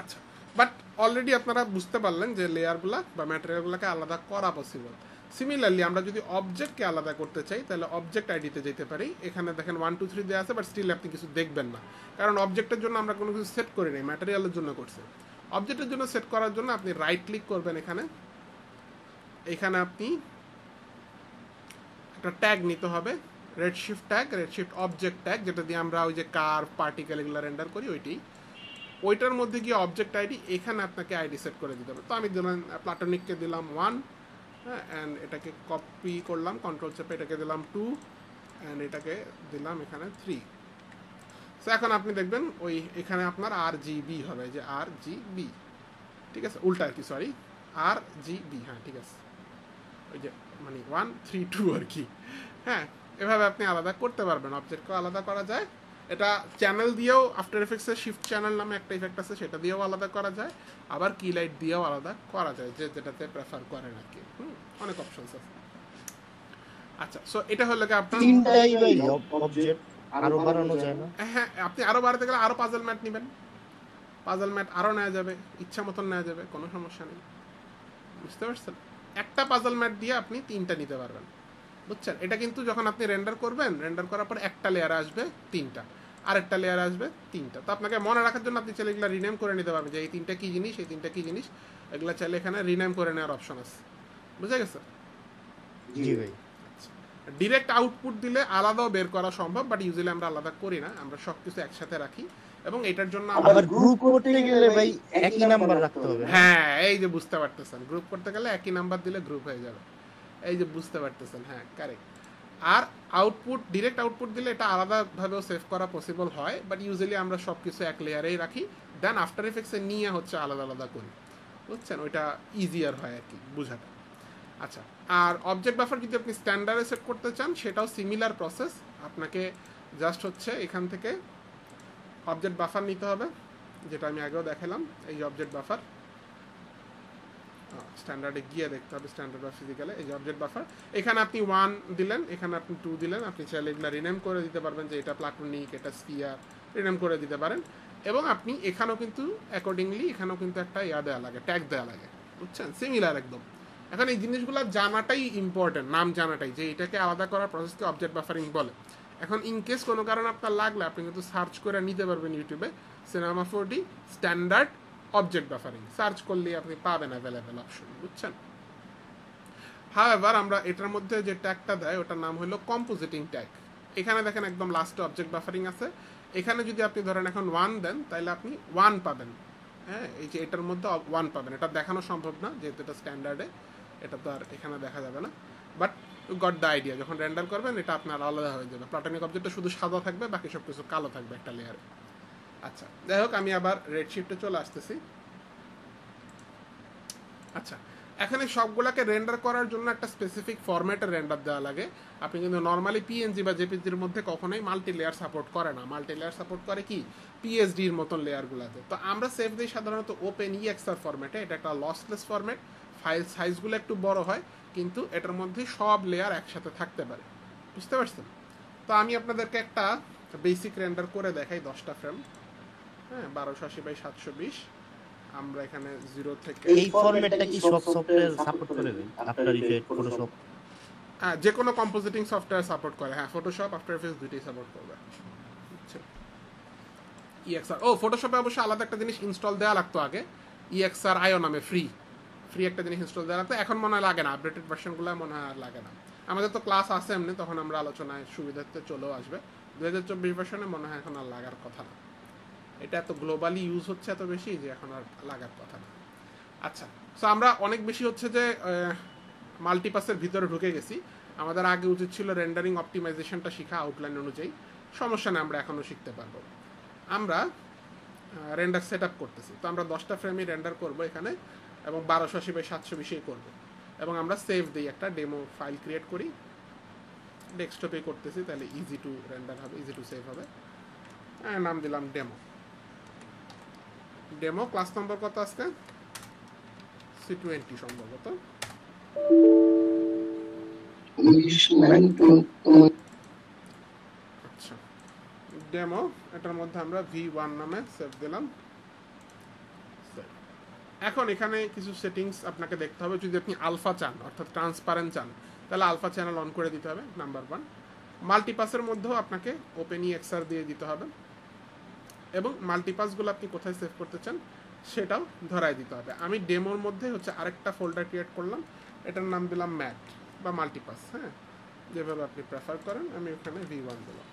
আচ্ছা, বাট অলরেডি আপনারা বুঝতে পারলেন যে লেয়ারগুলা বা ম্যাটেরিয়ালগুলোকে আলাদা করা পসিবল। সিমিলারলি আমরা যদি অবজেক্টকে আলাদা করতে চাই, তাহলে অবজেক্ট আইডিতে যেতে পারি। এখানে দেখেন 1 2 3 দেওয়া আছে, বাট স্টিল আপনি কিছু দেখবেন না, কারণ অবজেক্টের জন্য আমরা কোনো কিছু সেট করি নাই, ম্যাটেরিয়ালের জন্য করছি। অবজেক্টের জন্য সেট করার জন্য আপনি রাইট ক্লিক করবেন এখানে, এখানে আপনি একটা ট্যাগ নিতে হবে, redshift tag, redshift object tag, যেটা দিয়ে আমরা ওই যে কার, পার্টিকেল এগুলো রেন্ডার করি, ওইটার মধ্যে গিয়ে অবজেক্ট আইডি, এখানে আপনাকে আইডি সেট করে দিতে হবে। তো আমি দিলাম প্লাটোনিককে দিলাম 1, হ্যাঁ, অ্যান্ড এটাকে কপি করলাম, কন্ট্রোল চেপে এটাকে দিলাম 2, অ্যান্ড এটাকে দিলাম এখানে 3। সো এখন আপনি দেখবেন ওই এখানে আপনার RGB হবে, যে RGB, ঠিক আছে, উল্টা আর কি, সরি, RGB, হ্যাঁ ঠিক আছে, ওই যে মানে 1 3 2 আর কি। হ্যাঁ, এভাবে আপনি আলাদা করতে পারবেন, অবজেক্টকেও আলাদা করা যায়। এটা চ্যানেল দিয়েও, আফটার এফেক্টসের শিফট চ্যানেল নামে একটা ইফেক্ট আছে, সেটা দিয়েও আলাদা করা যায়, আবার কি লাইট দিয়েও আলাদা করা যায়, যে যেটাতে প্রেফার করেন আর কি। অনেক অপশনস আছে। আচ্ছা, সো এটা হলো কি আপনার তিনটাই ভাই অবজেক্ট, আরো বাড়ানো যায় না? হ্যাঁ, আপনি আরো বাড়াতে গেলে আরো পাজল ম্যাট নেবেন, পাজল ম্যাট আরো নেওয়া যাবে, ইচ্ছা মতন নেওয়া যাবে, কোনো সমস্যা নেই, বুঝতে পারছেন? একটা পাজল ম্যাট দিয়ে আপনি 3টা নিতে পারবেন, বুঝছেন? এটা কিন্তু যখন আপনি রেন্ডার করবেন, রেন্ডার করার পর একটা লেয়ার আসবে 3টা, আরেকটা লেয়ার আসবে 3টা। তো আপনাকে মনে রাখার জন্য আপনি চাইলে এগুলো রিনেম করে নিতে পারবেন যে এই 3টা কি জিনিস, এই 3টা কি জিনিস, এগুলো চাইলে এখানে রিনেম করে নেওয়ার অপশন আছে। বুঝা গেছে? জি ভাই। ডিরেক্ট আউটপুট দিলে আলাদাও বের করা সম্ভব, বাট ইউজুয়ালি আমরা আলাদা করি না, আমরা সবকিছু একসাথে রাখি। এবং এটার জন্য আবার গ্রুপ করতে গেলে ভাই একই নাম্বার রাখতে হবে। হ্যাঁ, এই যে বুঝতে পারতেছেন, গ্রুপ করতে গেলে একই নাম্বার দিলে গ্রুপ হয়ে যাবে। এই যে বুঝতে পারতেছেন, হ্যাঁ কারেক্ট। আর আউটপুট, ডিরেক্ট আউটপুট দিলে এটা আলাদাভাবেও সেভ করা পসিবল হয়, বাট ইউজুয়ালি আমরা সব কিছু এক লেয়ারেই রাখি, দেন আফটার এফেক্টসে নিয়ে হচ্ছে আলাদা আলাদা করি, বুঝছেন? ওইটা ইজিয়ার হয় আর কি বোঝাটা। আচ্ছা, আর অবজেক্ট বাফার যদি আপনি স্ট্যান্ডার্ডে সেট করতে চান সেটাও সিমিলার প্রসেস। আপনাকে জাস্ট হচ্ছে এখান থেকে অবজেক্ট বাফার নিতে হবে, যেটা আমি আগেও দেখালাম। এই যে অবজেক্ট বাফার, স্ট্যান্ডার্ডে গিয়ে দেখতে হবে স্ট্যান্ডার্ড বা ফিজিক্যালে। এই যে অবজেক্ট বাফার, এখানে আপনি 1 দিলেন, এখানে আপনি 2 দিলেন। আপনি চাইলে এগুলো রিনেম করে দিতে পারবেন যে এটা প্লাটনিক, এটা স্ফিয়ার, রিনেম করে দিতে পারেন। এবং আপনি এখানেও কিন্তু অ্যাকর্ডিংলি এখানেও কিন্তু একটা দেওয়া লাগে, ট্যাগ দেওয়া লাগে, বুঝছেন? সিমিলার একদম। এখন এই জিনিসগুলো জানাটাই ইম্পর্টেন্ট, নাম জানাটাই, যে এটাকে আলাদা করার প্রসেসকে অবজেক্ট বাফারিং বলে। এখন ইনকেস কোনো কারণে আপনার লাগলে আপনি কিন্তু সার্চ করে নিতে পারবেন ইউটিউবে cinema 4D standard object buffering, search করলে আপনি পাবেন অ্যাভেলেবেল অপশন, বুঝছেন? হাওয়েভার আমরা এটার মধ্যে যে ট্যাগটা দেয় ওটার নাম হলো কম্পোজিটিং ট্যাগ। এখানে দেখেন একদম লাস্টে অবজেক্ট বাফারিং আছে। এখানে যদি আপনি ধরেন এখন 1 দেন তাহলে আপনি 1 পাবেন। হ্যাঁ, এই যে এটার মধ্যে 1 পাবেন। এটা দেখানো সম্ভব না যেহেতু এটা স্ট্যান্ডার্ডে, এটা তো আর এখানে দেখা যাবে না, বাট গট দ্য আইডিয়া। যখন রেন্ডার করবেন এটা আপনার আলাদা হয়ে যাবে, প্লাটনিক অবজেক্টটা শুধু সাদা থাকবে, বাকি সব কিছু কালো থাকবে একটা লেয়ারে। আচ্ছা, যাই হোক, আমি আবার রেডশিফটে চলে আসতেছি। আচ্ছা, এখানে সবগুলোকে রেন্ডার করার জন্য একটা স্পেসিফিক ফরম্যাটে রেন্ডার দেওয়া লাগে। আপনি কিন্তু নর্মালি পিএনজি বা জেপিজির মধ্যে কখনোই মাল্টি লেয়ার সাপোর্ট করে না। মাল্টি লেয়ার সাপোর্ট করে কি পিএসডির মতন লেয়ারগুলোতে। তো আমরা সেভ দিই সাধারণত ওপেন ইএক্সআর ফরম্যাটে। এটা একটা লসলেস ফরম্যাট, ফাইল সাইজগুলো একটু বড় হয়, কিন্তু এটার মধ্যে সব লেয়ার একসাথে থাকতে পারে, বুঝতে পারছেন? তো আমি আপনাদেরকে একটা বেসিক রেন্ডার করে দেখাই 10টা ফ্রেম। হ্যাঁ, 1280x720। আমরা এখানে 0 থেকে এই ফরম্যাটটা কি সব সফটওয়্যার সাপোর্ট করে ভাই? After effect, Photoshop? যে কোনো কম্পোজিটিং সফটওয়্যার সাপোর্ট করে। হ্যাঁ, ফটোশপ, আফটার এফেক্টস দুইটাই সাপোর্ট করবে। ইএক্সআর, ও ফটোশপে অবশ্যই আলাদা একটা জিনিস ইনস্টল দেওয়া লাগতো আগে, ইএক্সআর আইও নামে ফ্রি একটা জিনিস ইনস্টল দেওয়া লাগতো। এখন মনে হয় লাগে না, আপডেটেড ভার্সনগুলো মনে হয় আর লাগে না। আমাদের তো ক্লাস আছে এমনি, তখন আমরা আলোচনায় সুবিধার্থে চলেও আসবে। 2024 ভার্সনে মনে হয় এখন আর লাগার কথা না। এটা এত গ্লোবালি ইউজ হচ্ছে এত বেশি যে এখন আর লাগার কথা না। আচ্ছা, সো আমরা অনেক বেশি হচ্ছে যে মাল্টিপাসের ভিতরে ঢুকে গেছি। আমাদের আগে উচিত ছিল রেন্ডারিং অপটিমাইজেশনটা শেখা আউটলাইন অনুযায়ী। সমস্যা নেই, আমরা এখনও শিখতে পারবো। আমরা রেন্ডার সেট আপ করতেছি। তো আমরা 10টা ফ্রেমই রেন্ডার করবো এখানে, এবং 1280x720 করবো। এবং আমরা সেভ দিই, একটা ডেমো ফাইল ক্রিয়েট করি, ডেস্কটপে করতেছি, তাহলে ইজি টু রেন্ডার হবে, ইজি টু সেভ হবে। নাম দিলাম ডেমো। ডেমো ক্লাস নম্বর কত আজকে? C20 সম্ভবত। আচ্ছা, ডেমো, এটার মধ্যে আমরা V1 নামে সেভ দিলাম। এখন এখানে কিছু সেটিংস আপনাকে দেখতে হবে। যদি আপনি আলফা চান, অর্থাৎ ট্রান্সপারেন্ট চান, তাহলে আলফা চ্যানেল অন করে দিতে হবে, নাম্বার 1। মাল্টিপাসের মধ্যেও আপনাকে ওপেন ইএক্সআর দিয়ে দিতে হবে, এবং মাল্টিপাসগুলো আপনি কোথায় সেভ করতে চান সেটাও ধরাই দিতে হবে। আমি ডেমোর মধ্যে হচ্ছে আরেকটা ফোল্ডার ক্রিয়েট করলাম, এটার নাম দিলাম ম্যাট বা মাল্টিপাস। হ্যাঁ, যেভাবে আপনি প্রেফার করেন। আমি ওখানে V1 দিলাম,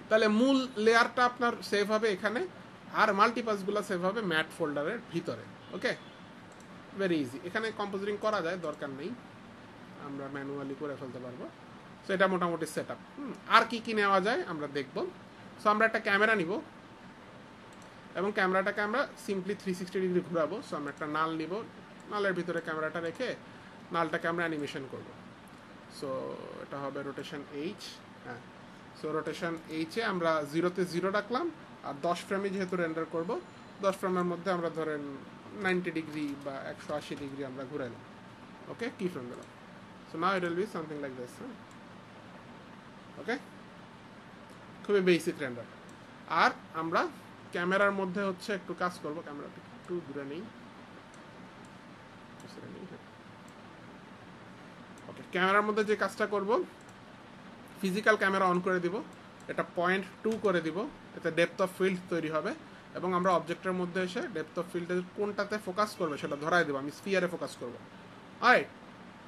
তাহলে মূল লেয়ারটা আপনার সেভ হবে এখানে, আর মাল্টিপাসগুলো সেভ হবে ম্যাট ফোল্ডারের ভিতরে। ওকে, ভেরি ইজি। এখানে কম্পোজিটিং করা যায়, দরকার নেই, আমরা ম্যানুয়ালি করে ফেলতে পারবো। সো এটা মোটামুটি সেট আপ। আর কি কি নেওয়া যায় আমরা দেখব। সো আমরা একটা ক্যামেরা নিব, এবং ক্যামেরাটাকে আমরা সিম্পলি 360 ডিগ্রি ঘোরাবো। সো আমরা একটা নাল নিব, নালের ভিতরে ক্যামেরাটা রেখে নালটাকে আমরা অ্যানিমেশন করব। সো এটা হবে রোটেশন H। হ্যাঁ, সো রোটেশন H-এ আমরা 0-তে 0 রাখলাম, আর 10 ফ্রেমে যেহেতু রেন্ডার করব, 10 ফ্রেমের মধ্যে আমরা ধরেন 90 ডিগ্রি বা 180 ডিগ্রি আমরা ঘুরাইলাম। ওকে, কি ফ্রেম দিলাম। So now it will be something like this. Okay, খুবই বেসিক রেন্ডার। আর আমরা ক্যামেরার মধ্যে হচ্ছে একটু কাজ করব। ক্যামেরাটা একটু দূরে নেই। ওকে, ক্যামেরার মধ্যে যে কাজটা করব, ফিজিক্যাল ক্যামেরা অন করে দিব। এটা 0.2 করে দিব, এতে ডেপথ অফ ফিল্ড তৈরি হবে এবং আমরা অবজেক্টের মধ্যে এসে ডেপথ অফ ফিল্ডের কোনটাতে ফোকাস করবে সেটা ধরাই দেবো। আমি স্ফিয়ারে ফোকাস করবো। অলরাইট,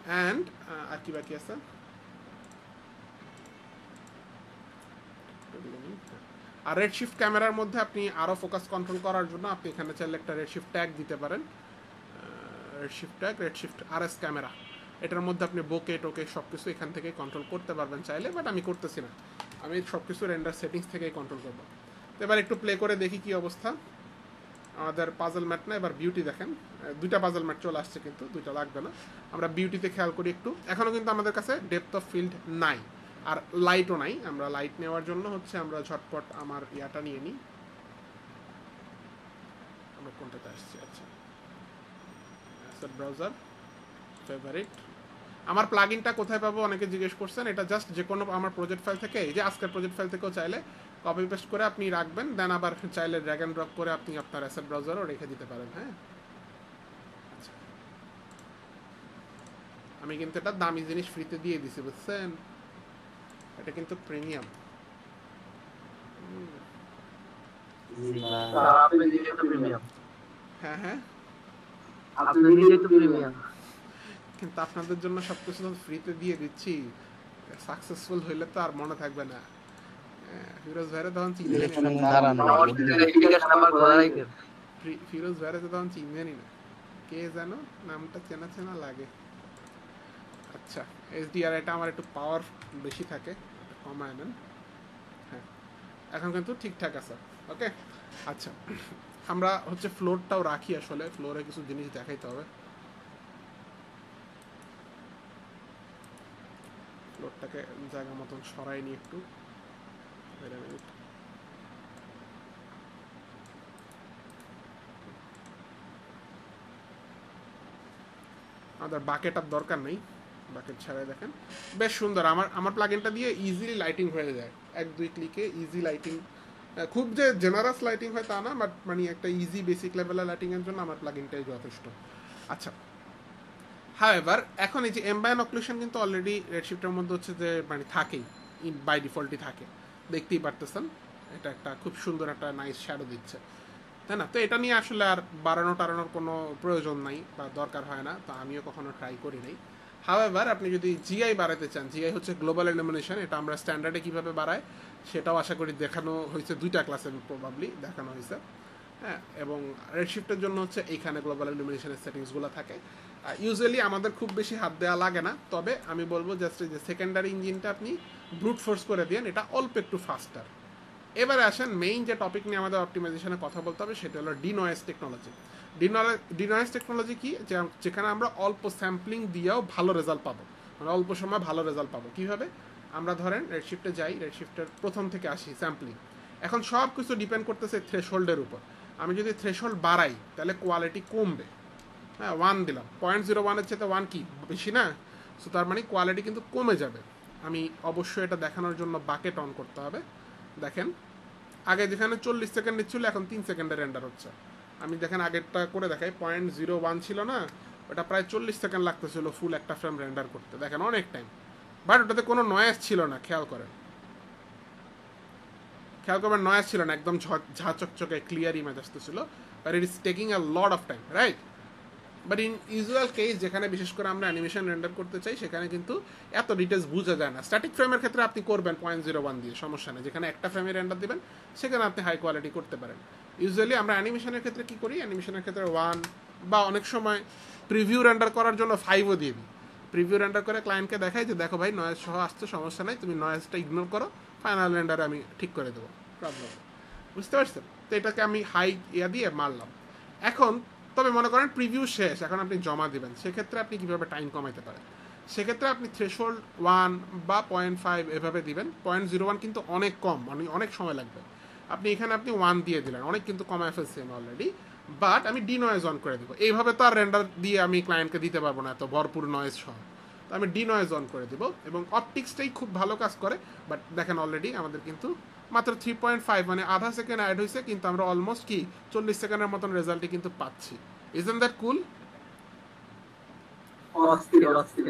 অ্যান্ড আর কি বাকি আছে? আর রেড শিফট ক্যামেরার মধ্যে আপনি আরও ফোকাস কন্ট্রোল করার জন্য আপনি এখানে চাইলে একটা রেড শিফট ট্যাগ দিতে পারেন। Red shift tag, red shift RS camera, এটার মধ্যে আপনি বোকে টোকে সব কিছু এখান থেকে কন্ট্রোল করতে পারবেন চাইলে, বাট আমি করতেছি না, আমি সব কিছু রেন্ডার সেটিংস থেকেই কন্ট্রোল করবো। তো এবার একটু প্লে করে দেখি কি অবস্থা। আমাদের পাজল ম্যাট না, এবার বিউটি দেখেন, দুইটা পাজল ম্যাট চলে আসছে, কিন্তু দুইটা লাগবে না। আমরা বিউটিতে খেয়াল করি একটু, এখনও কিন্তু আমাদের কাছে ডেপথ অফ ফিল্ড নাই আর লাইটও নাই। আমরা লাইট নেওয়ার জন্য হচ্ছে আমরা ঝটপট আমার ইয়াটা নিয়ে নিই। আমরা কোনটাতে আসছি? আচ্ছা, অ্যাসেট ব্রাউজার, ফেভারিট। আমার প্লাগইনটা কোথায় পাবো অনেকে জিজ্ঞেস করছেন। এটা জাস্ট যে কোনো আমার প্রজেক্ট ফাইল থেকে, এই যে আজকের প্রজেক্ট ফাইল থেকেও চাইলে কপি পেস্ট করে আপনি রাখবেন, দেন আবার চাইলে ড্র্যাগ অ্যান্ড ড্রপ করে আপনি আপনার অ্যাসেট ব্রাউজারও রেখে দিতে পারেন। হ্যাঁ, আচ্ছা, আমি কিন্তু এটা দামি জিনিস ফ্রিতে দিয়ে দিছি, বুঝছেন? এটা কিন্তু প্রিমিয়াম। হ্যাঁ হ্যাঁ, কিন্তু আপনাদের জন্য সবকিছু ফ্রিতে দিয়ে দিচ্ছি, সাকসেসফুল হইলে তো আর মনে থাকবে না। ফিরোজ ভাইরা তখন ফিরোজ ভাইরা তো তখন চিনবেনই না, কে জানো নামটা চেনা চেনা লাগে। আচ্ছা, HDR এটা আমার একটু পাওয়ার বেশি থাকে, কমায় নেন। হ্যাঁ, এখন কিন্তু ঠিকঠাক আছে। ওকে, আচ্ছা, আমরা হচ্ছে ফ্লোরটাও রাখি, আসলে ফ্লোরে কিছু জিনিস দেখাইতে হবে। ফ্লোরটাকে জায়গা মতন সরাই নি একটু। আমাদের বাকেট আর দরকার নেই, বাকেট ছাড়াই দেখেন বেশ সুন্দর। আমার প্লাগইনটা দিয়ে ইজিলি লাইটিং হয়ে যায়, 1-2 ক্লিকে ইজি লাইটিং। খুব যে জেনারাস লাইটিং হয় তা না, বাট মানে একটা ইজি বেসিক লেভেলের লাইটিংয়ের জন্য আমার প্লাগইনটাই যথেষ্ট। আচ্ছা, হাউএভার এখন এই যে এমবায়ান অক্লুশন কিন্তু অলরেডি রেডশিফটের মধ্যে হচ্ছে যে মানে থাকেই, বাই ডিফল্টই থাকে, দেখতেই পারতেছেন। এটা একটা খুব সুন্দর একটা নাইস শ্যাডো দিচ্ছে, তাই না? তো এটা নিয়ে আসলে আর বাড়ানো টাড়ানোর কোনো প্রয়োজন নাই বা দরকার হয় না, তো আমিও কখনো ট্রাই করি নাই। হাউএভার আপনি যদি জিআই বাড়াতে চান, জিআই হচ্ছে গ্লোবাল ইলুমিনেশন, এটা আমরা স্ট্যান্ডার্ডে কীভাবে বাড়ায় সেটাও আশা করি দেখানো হয়েছে, 2টা ক্লাসে প্রবাবলি দেখানো হয়েছে। হ্যাঁ, এবং রেডশিফটের জন্য হচ্ছে এইখানে গ্লোবাল ইলুমিনেশনের সেটিংসগুলো থাকে। ইউজুয়ালি আমাদের খুব বেশি হাত দেওয়া লাগে না, তবে আমি বলবো জাস্ট যে সেকেন্ডারি ইঞ্জিনটা আপনি ব্রুট ফোর্স করে দিন, এটা অল্প একটু ফাস্টার। এবারে আসেন মেইন যে টপিক নিয়ে আমাদের অপটিমাইজেশনে কথা বলতে হবে, সেটা হলো ডিনয়েজ টেকনোলজি। ডিনয়েজ টেকনোলজি কি? যেখানে আমরা অল্প স্যাম্পলিং দিয়েও ভালো রেজাল্ট পাবো, মানে অল্প সময় ভালো রেজাল্ট পাবো। কীভাবে? আমরা ধরেন রেডশিফটে যাই, রেডশিফটের প্রথম থেকে আসি স্যাম্পলিং। এখন সব কিছু ডিপেন্ড করতেছে থ্রেশহোল্ডের উপর। আমি যদি থ্রেশহোল্ড বাড়াই তাহলে কোয়ালিটি কমবে। হ্যাঁ, 1 দিলাম, 0.01-এর চেয়ে 1 কি বেশি না? সো তার মানে কোয়ালিটি কিন্তু কমে যাবে। আমি অবশ্যই এটা দেখানোর জন্য বাকেট অন করতে হবে। দেখেন, আগে যেখানে 40 সেকেন্ড নিচ্ছিল এখন 3 সেকেন্ডে রেন্ডার হচ্ছে। আমি দেখেন আগেরটা করে দেখাই, 0.01 ছিল না, ওটা প্রায় 40 সেকেন্ড লাগতেছিল ফুল একটা ফ্রেম রেন্ডার করতে, দেখেন অনেক টাইম। বাট ওটাতে কোনো নয়েজ ছিল না, খেয়াল করবেন নয়েজ ছিল না, একদম ঝা চকচকে ক্লিয়ার ইমেজ আসতেছিল, but it is taking a lot of time, right? But in usual case যেখানে বিশেষ করে আমরা অ্যানিমেশন রেন্ডার করতে চাই, সেখানে কিন্তু এত ডিটেলস বোঝা যায় না। স্ট্যাটিক ফ্রেমের ক্ষেত্রে আপনি করবেন 0.01 দিয়ে, সমস্যা নেই। যেখানে একটা ফ্রেমে রেন্ডার দিবেন সেখানে আপনি হাই কোয়ালিটি করতে পারেন। ইউজুয়ালি আমরা অ্যানিমেশনের ক্ষেত্রে কী করি, অ্যানিমেশনের ক্ষেত্রে 1 বা অনেক সময় প্রিভিউ রেন্ডার করার জন্য 5ও দিয়ে দিই। প্রিভিউ রেন্ডার করে ক্লায়েন্টকে দেখাই যে দেখো ভাই নয়েজ সহ আসছে, সমস্যা নাই, তুমি নয়েজটা ইগনোর করো, ফাইনাল রেন্ডারে আমি ঠিক করে দেবো, প্রবলেম। বুঝতে পারছেন? তো এটাকে আমি হাই ইয়া দিয়ে মারলাম। এখন তবে মনে করেন প্রিভিউ শেষ, এখন আপনি জমা দেবেন, সেক্ষেত্রে আপনি কীভাবে টাইম কমাইতে পারেন? সেক্ষেত্রে আপনি থ্রেশহোল্ড 1 বা 0.5 এভাবে দিবেন। 0.01 কিন্তু অনেক কম, মানে অনেক সময় লাগবে। আপনি এখানে আপনি 1 দিয়ে দিলেন, অনেক কিন্তু কমায় ফেলছি আমি অলরেডি, বাট আমি ডিনয়েজ অন করে দেবো। এইভাবে তো আর রেন্ডার দিয়ে আমি ক্লায়েন্টকে দিতে পারবো না এত ভরপুর নয়েজ সহ, তো আমি ডিনয়েজ অন করে দেবো। এবং অপটিক্সটাই খুব ভালো কাজ করে, বাট দেখেন অলরেডি আমাদের কিন্তু মাত্র 3.5 মানে আধা সেকেন্ড অ্যাড হয়েছে, কিন্তু আমরা অলমোস্ট কি 40 সেকেন্ডের মতন রেজাল্টই কিন্তু পাচ্ছি। ইজন্ট দ্যাট কুল? অস্থির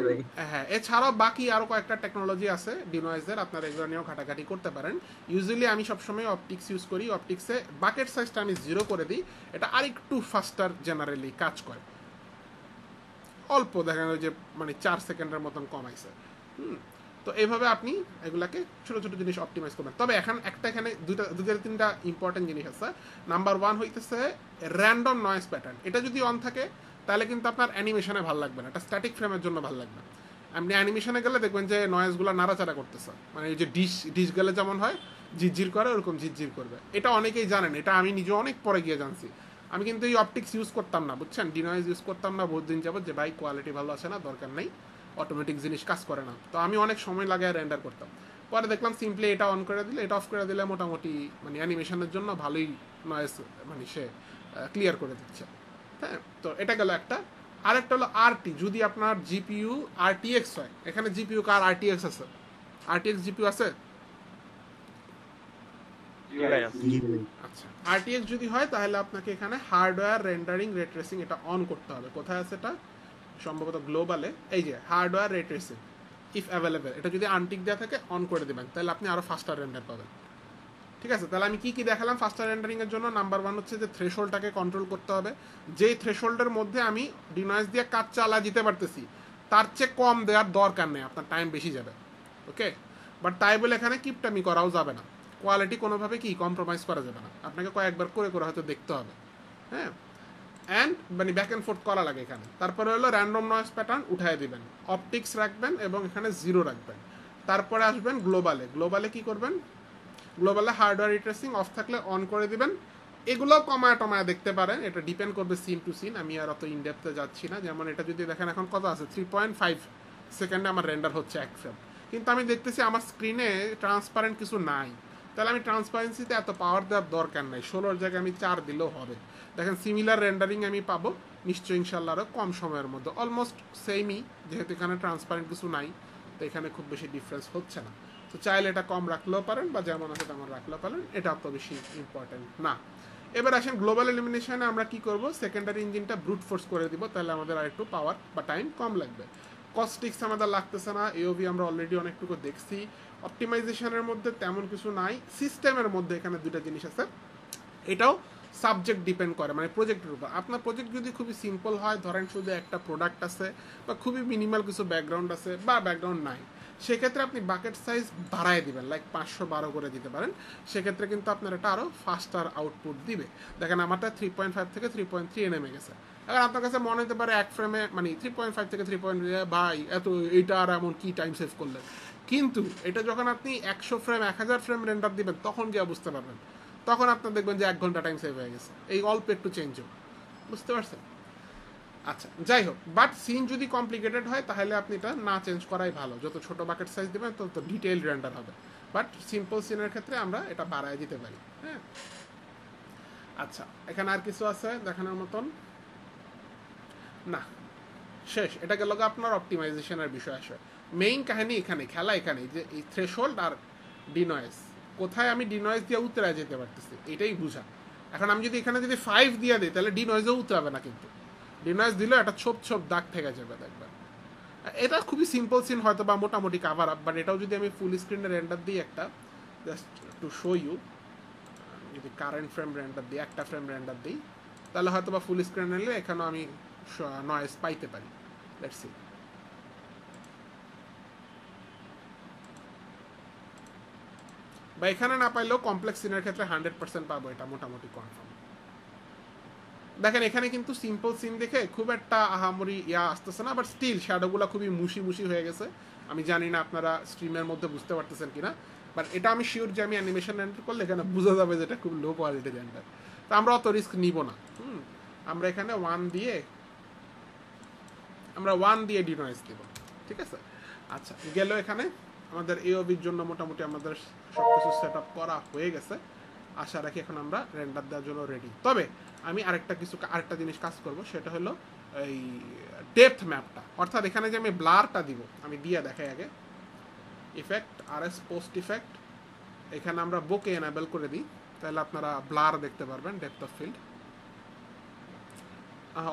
ভাই। হ্যাঁ, এছাড়াও বাকি আরো কয়েকটা টেকনোলজি আছে ডিনয়েজের, আপনারা এগুলো নিয়েও ঘাটাঘাটি করতে পারেন। ইউজুয়ালি আমি সবসময় অপটিক্স ইউজ করি। অপটিক্সে বাকেট সাইজটা আমি 0 করে দিই, এটা আরেকটু ফাস্টার জেনারেলি কাজ করে, অল্প দেখা গেল যে মানে 4 সেকেন্ডের মতন কমাইছে। তো এইভাবে আপনি এগুলাকে ছোট ছোট জিনিস অপটিমাইজ করবেন। তবে এখানে দুইটা তিনটা ইম্পর্টেন্ট জিনিস আছে। নাম্বার 1 হইতেছে র্যান্ডম নয়েজ প্যাটার্ন। এটা যদি অন থাকে তাহলে কিন্তু আপনার অ্যানিমেশনে ভালো লাগবে না, এটা স্ট্যাটিক ফ্রেমের জন্য ভালো লাগবে। আপনি অ্যানিমেশনে গেলে দেখবেন যে নয়েজগুলো নাড়াচাড়া করতেছে, মানে এই যে ডিশ গেলে যেমন হয় ঝিরঝির করে, ওরকম ঝিরঝির করবে। এটা অনেকেই জানেন, এটা আমি নিজে অনেক পরে গিয়ে জানছি। আমি কিন্তু এই অপটিক্স ইউজ করতাম না, বুঝছেন, ডিনয়েজ ইউজ করতাম না বহুত দিন যাবত, যে ভাই কোয়ালিটি ভালো আসে না, দরকার নেই, অটোমেটিক জিনিস কাজ করে না। তো আমি অনেক সময় লাগায় রেন্ডার করতাম। পরে দেখলাম সিম্পলি এটা অন করে দিলে, এটা অফ করে দিলে মোটামুটি মানে অ্যানিমেশনের জন্য ভালোই নয়েজ মানে সে ক্লিয়ার করে দিচ্ছে। হ্যাঁ, তো এটা গেল একটা। আরেকটা হলো আরটি। যদি আপনার জিপিইউ আরটিএক্স হয়, এখানে জিপিইউ কার আরটিএক্স আছে? আরটিএক্স জিপিইউ আছে? আচ্ছা, আরটিএক্স যদি হয় তাহলে আপনাকে এখানে হার্ডওয়্যার রেন্ডারিং রে ট্রেসিং এটা অন করতে হবে। কোথায় আছে এটা? সম্ভবত গ্লোবালে। এই যে হার্ডওয়্যার রে ট্রেসিং ইফ অ্যাভেলেবেল, এটা যদি আনটিক দেওয়া থাকে অন করে দেবেন, তাহলে আপনি আরো ফাস্টার রেন্ডার পাবেন। ঠিক আছে, তাহলে আমি কি দেখালাম ফাস্টার রেন্ডারিং এর জন্য? নাম্বার 1 হচ্ছে যে থ্রেশহোল্ডটাকে কন্ট্রোল করতে হবে। যেই থ্রেশহোল্ডের মধ্যে আমি ডিনয়েজ দিয়ে কাজ চালা দিতে পারতেছি, তার চেয়ে কম দেওয়ার দরকার নেই, আপনার টাইম বেশি যাবে। ওকে, বাট তাই বলে এখানে কিপটামি করাও যাবে না, কোয়ালিটি কোনোভাবে কি কম্প্রোমাইজ করা যাবে না, আপনাকে কয়েকবার করে করে হয়তো দেখতে হবে। হ্যাঁ, অ্যান্ড মানে ব্যাক অ্যান্ড ফোর্থ করা লাগে এখানে। তারপরে হলো র্যান্ডম নয়েজ প্যাটার্ন উঠাই দিবেন, অপটিক্স রাখবেন এবং এখানে 0 রাখবেন। তারপরে আসবেন গ্লোবালে। গ্লোবালে কি করবেন? গ্লোবালে হার্ডওয়্যার রিট্রেসিং অফ থাকলে অন করে দিবেন। এগুলো কমায় টমায় দেখতে পারেন, এটা ডিপেন্ড করবে সিন টু সিন, আমি আর অত ইনডেপথে যাচ্ছি না। যেমন এটা যদি দেখেন এখন কত আছে, 3.5 সেকেন্ডে আমার রেন্ডার হচ্ছে এক ফ্রেম, কিন্তু আমি দেখতেছি আমার স্ক্রিনে ট্রান্সপারেন্ট কিছু নাই। তাহলে আমি ট্রান্সপারেন্সিতে এত পাওয়ার দেওয়ার দরকার নাই, 16 জায়গায় আমি 4 দিলেও হবে। দেখেন সিমিলার রেন্ডারিং আমি পাবো নিশ্চয়ই ইনশাল্লাহ আরও কম সময়ের মধ্যে, অলমোস্ট সেমই, যেহেতু এখানে ট্রান্সপারেন্ট কিছু নাই, তো এখানে খুব বেশি ডিফারেন্স হচ্ছে না। তো চাইলে এটা কম রাখলেও পারেন বা যেমন আছে তেমন রাখলেও পারেন, এটা অত বেশি ইম্পর্টেন্ট না। এবার আসেন গ্লোবাল এলিমিনেশনে আমরা কি করব? সেকেন্ডারি ইঞ্জিনটা ব্রুট ফোর্স করে দিব, তাহলে আমাদের আরেকটু পাওয়ার বা টাইম কম লাগবে। কস্টিক্স আমাদের লাগতেছে না, এওভি আমরা অলরেডি অনেকটুকু দেখছি। অপটিমাইজেশনের মধ্যে তেমন কিছু নাই। সিস্টেমের মধ্যে এখানে দুটো জিনিস আছে, এটাও সাবজেক্ট ডিপেন্ড করে, মানে প্রজেক্টের উপর। আপনার প্রজেক্ট যদি খুবই সিম্পল হয়, ধরেন শুধু একটা প্রোডাক্ট আছে বা খুবই মিনিমাল কিছু ব্যাকগ্রাউন্ড আছে বা ব্যাকগ্রাউন্ড নাই, সেক্ষেত্রে আপনি বাকেট সাইজ বাড়ায় দিবেন, লাইক 512 করে দিতে পারেন। সেক্ষেত্রে কিন্তু আপনার এটা আরও ফাস্টার আউটপুট দিবে। দেখেন আমারটা 3.5 থেকে 3.3 নেমে গেছে। এবার আপনার কাছে মনে হতে পারে এক ফ্রেমে মানে 3.5 থেকে 3.3 ভাই এত এইটা আর এমন কি টাইম সেভ করলেন, কিন্তু এটা যখন আপনি 100 ফ্রেম 1000 ফ্রেম রেন্ডার দিবেন তখন গিয়ে বুঝতে পারবেন, তখন আপনার দেখবেন যে 1 ঘন্টা টাইম সেভ হয়ে গেছে, এই অল্প একটু চেঞ্জ হোক, বুঝতে পারছেন? আচ্ছা, যাই হোক, বাট সিন যদি কমপ্লিকেটেড হয় তাহলে আপনি এটা না চেঞ্জ করাই ভালো। যত ছোট বাকেট সাইজ দেবেন তত ডিটেইল রেন্ডার হবে, বাট সিম্পল সিনের ক্ষেত্রে আমরা এটা বাড়ায় দিতে পারি। হ্যাঁ, আচ্ছা, এখানে আর কিছু আছে দেখানোর মতন? না, শেষ। এটা গেল আপনার অপটিমাইজেশনের বিষয় আসে। মেইন কাহিনী এখানে, খেলা এখানে, যে এই থ্রেশহোল্ড আর ডিনয়েজ, কোথায় আমি ডিনয়েজ দিয়ে উতরায় যেতে পারতেছি এটাই বুঝা। এখন আমি যদি এখানে যদি 5 দিয়ে দিই তাহলে ডিনয়েজও উতরাবে না, কিন্তু ডিনয়েজ দিলে একটা ছোপ ছোপ দাগ থেকে যাবে দেখবেন। এটা খুবই সিম্পল সিন হয়তো বা মোটামুটি কাভার আপ, বাট এটাও যদি আমি ফুল স্ক্রিনে রেন্ডার দিই একটা, জাস্ট টু শো ইউ, যদি কারেন্ট ফ্রেম রেন্ডার দিই, একটা ফ্রেম রেন্ডার দিই, তাহলে হয়তো বা ফুল স্ক্রিন নিলে এখানেও আমি নয়েজ পাইতে পারি। Let's see. বা এখানে না পাইলেও কমপ্লেক্স সিনের ক্ষেত্রে 100% পাবো, এটা মোটামুটি কনফার্ম। দেখেন এখানে কিন্তু সিম্পল সিন দেখে খুব একটা আহামরি আসতেছে না, বাট স্টিল শ্যাডোগুলো খুবই মুশি মুশি হয়ে গেছে। আমি জানি না আপনারা স্ট্রিমের মধ্যে বুঝতে পারতেছেন কিনা, বাট এটা আমি শিওর যে আমি অ্যানিমেশন রেন্ডার করলে এখানে বোঝা যাবে যে এটা খুব লো কোয়ালিটি রেন্ডার। তো আমরা অত রিস্ক নিব না। আমরা এখানে 1 দিয়ে ডিনয়েজ দিব, ঠিক আছে? আচ্ছা, গেল এখানে আমাদের এওভির জন্য মোটামুটি আমাদের সবকিছু সেট আপ করা হয়ে গেছে। আশা রাখি এখন আমরা রেন্ডার দেওয়ার জন্য রেডি। তবে আমি আরেকটা জিনিস কাজ করব, সেটা হলো এই ডেপথ ম্যাপটা, অর্থাৎ এখানে যে আমি ব্লারটা দিব, আমি দিয়ে দেখাই আগে। ইফেক্ট, আরএস পোস্ট ইফেক্ট, এখানে আমরা বোকে এনাবেল করে দিই, তাহলে আপনারা ব্লার দেখতে পারবেন, ডেপথ অফ ফিল্ড।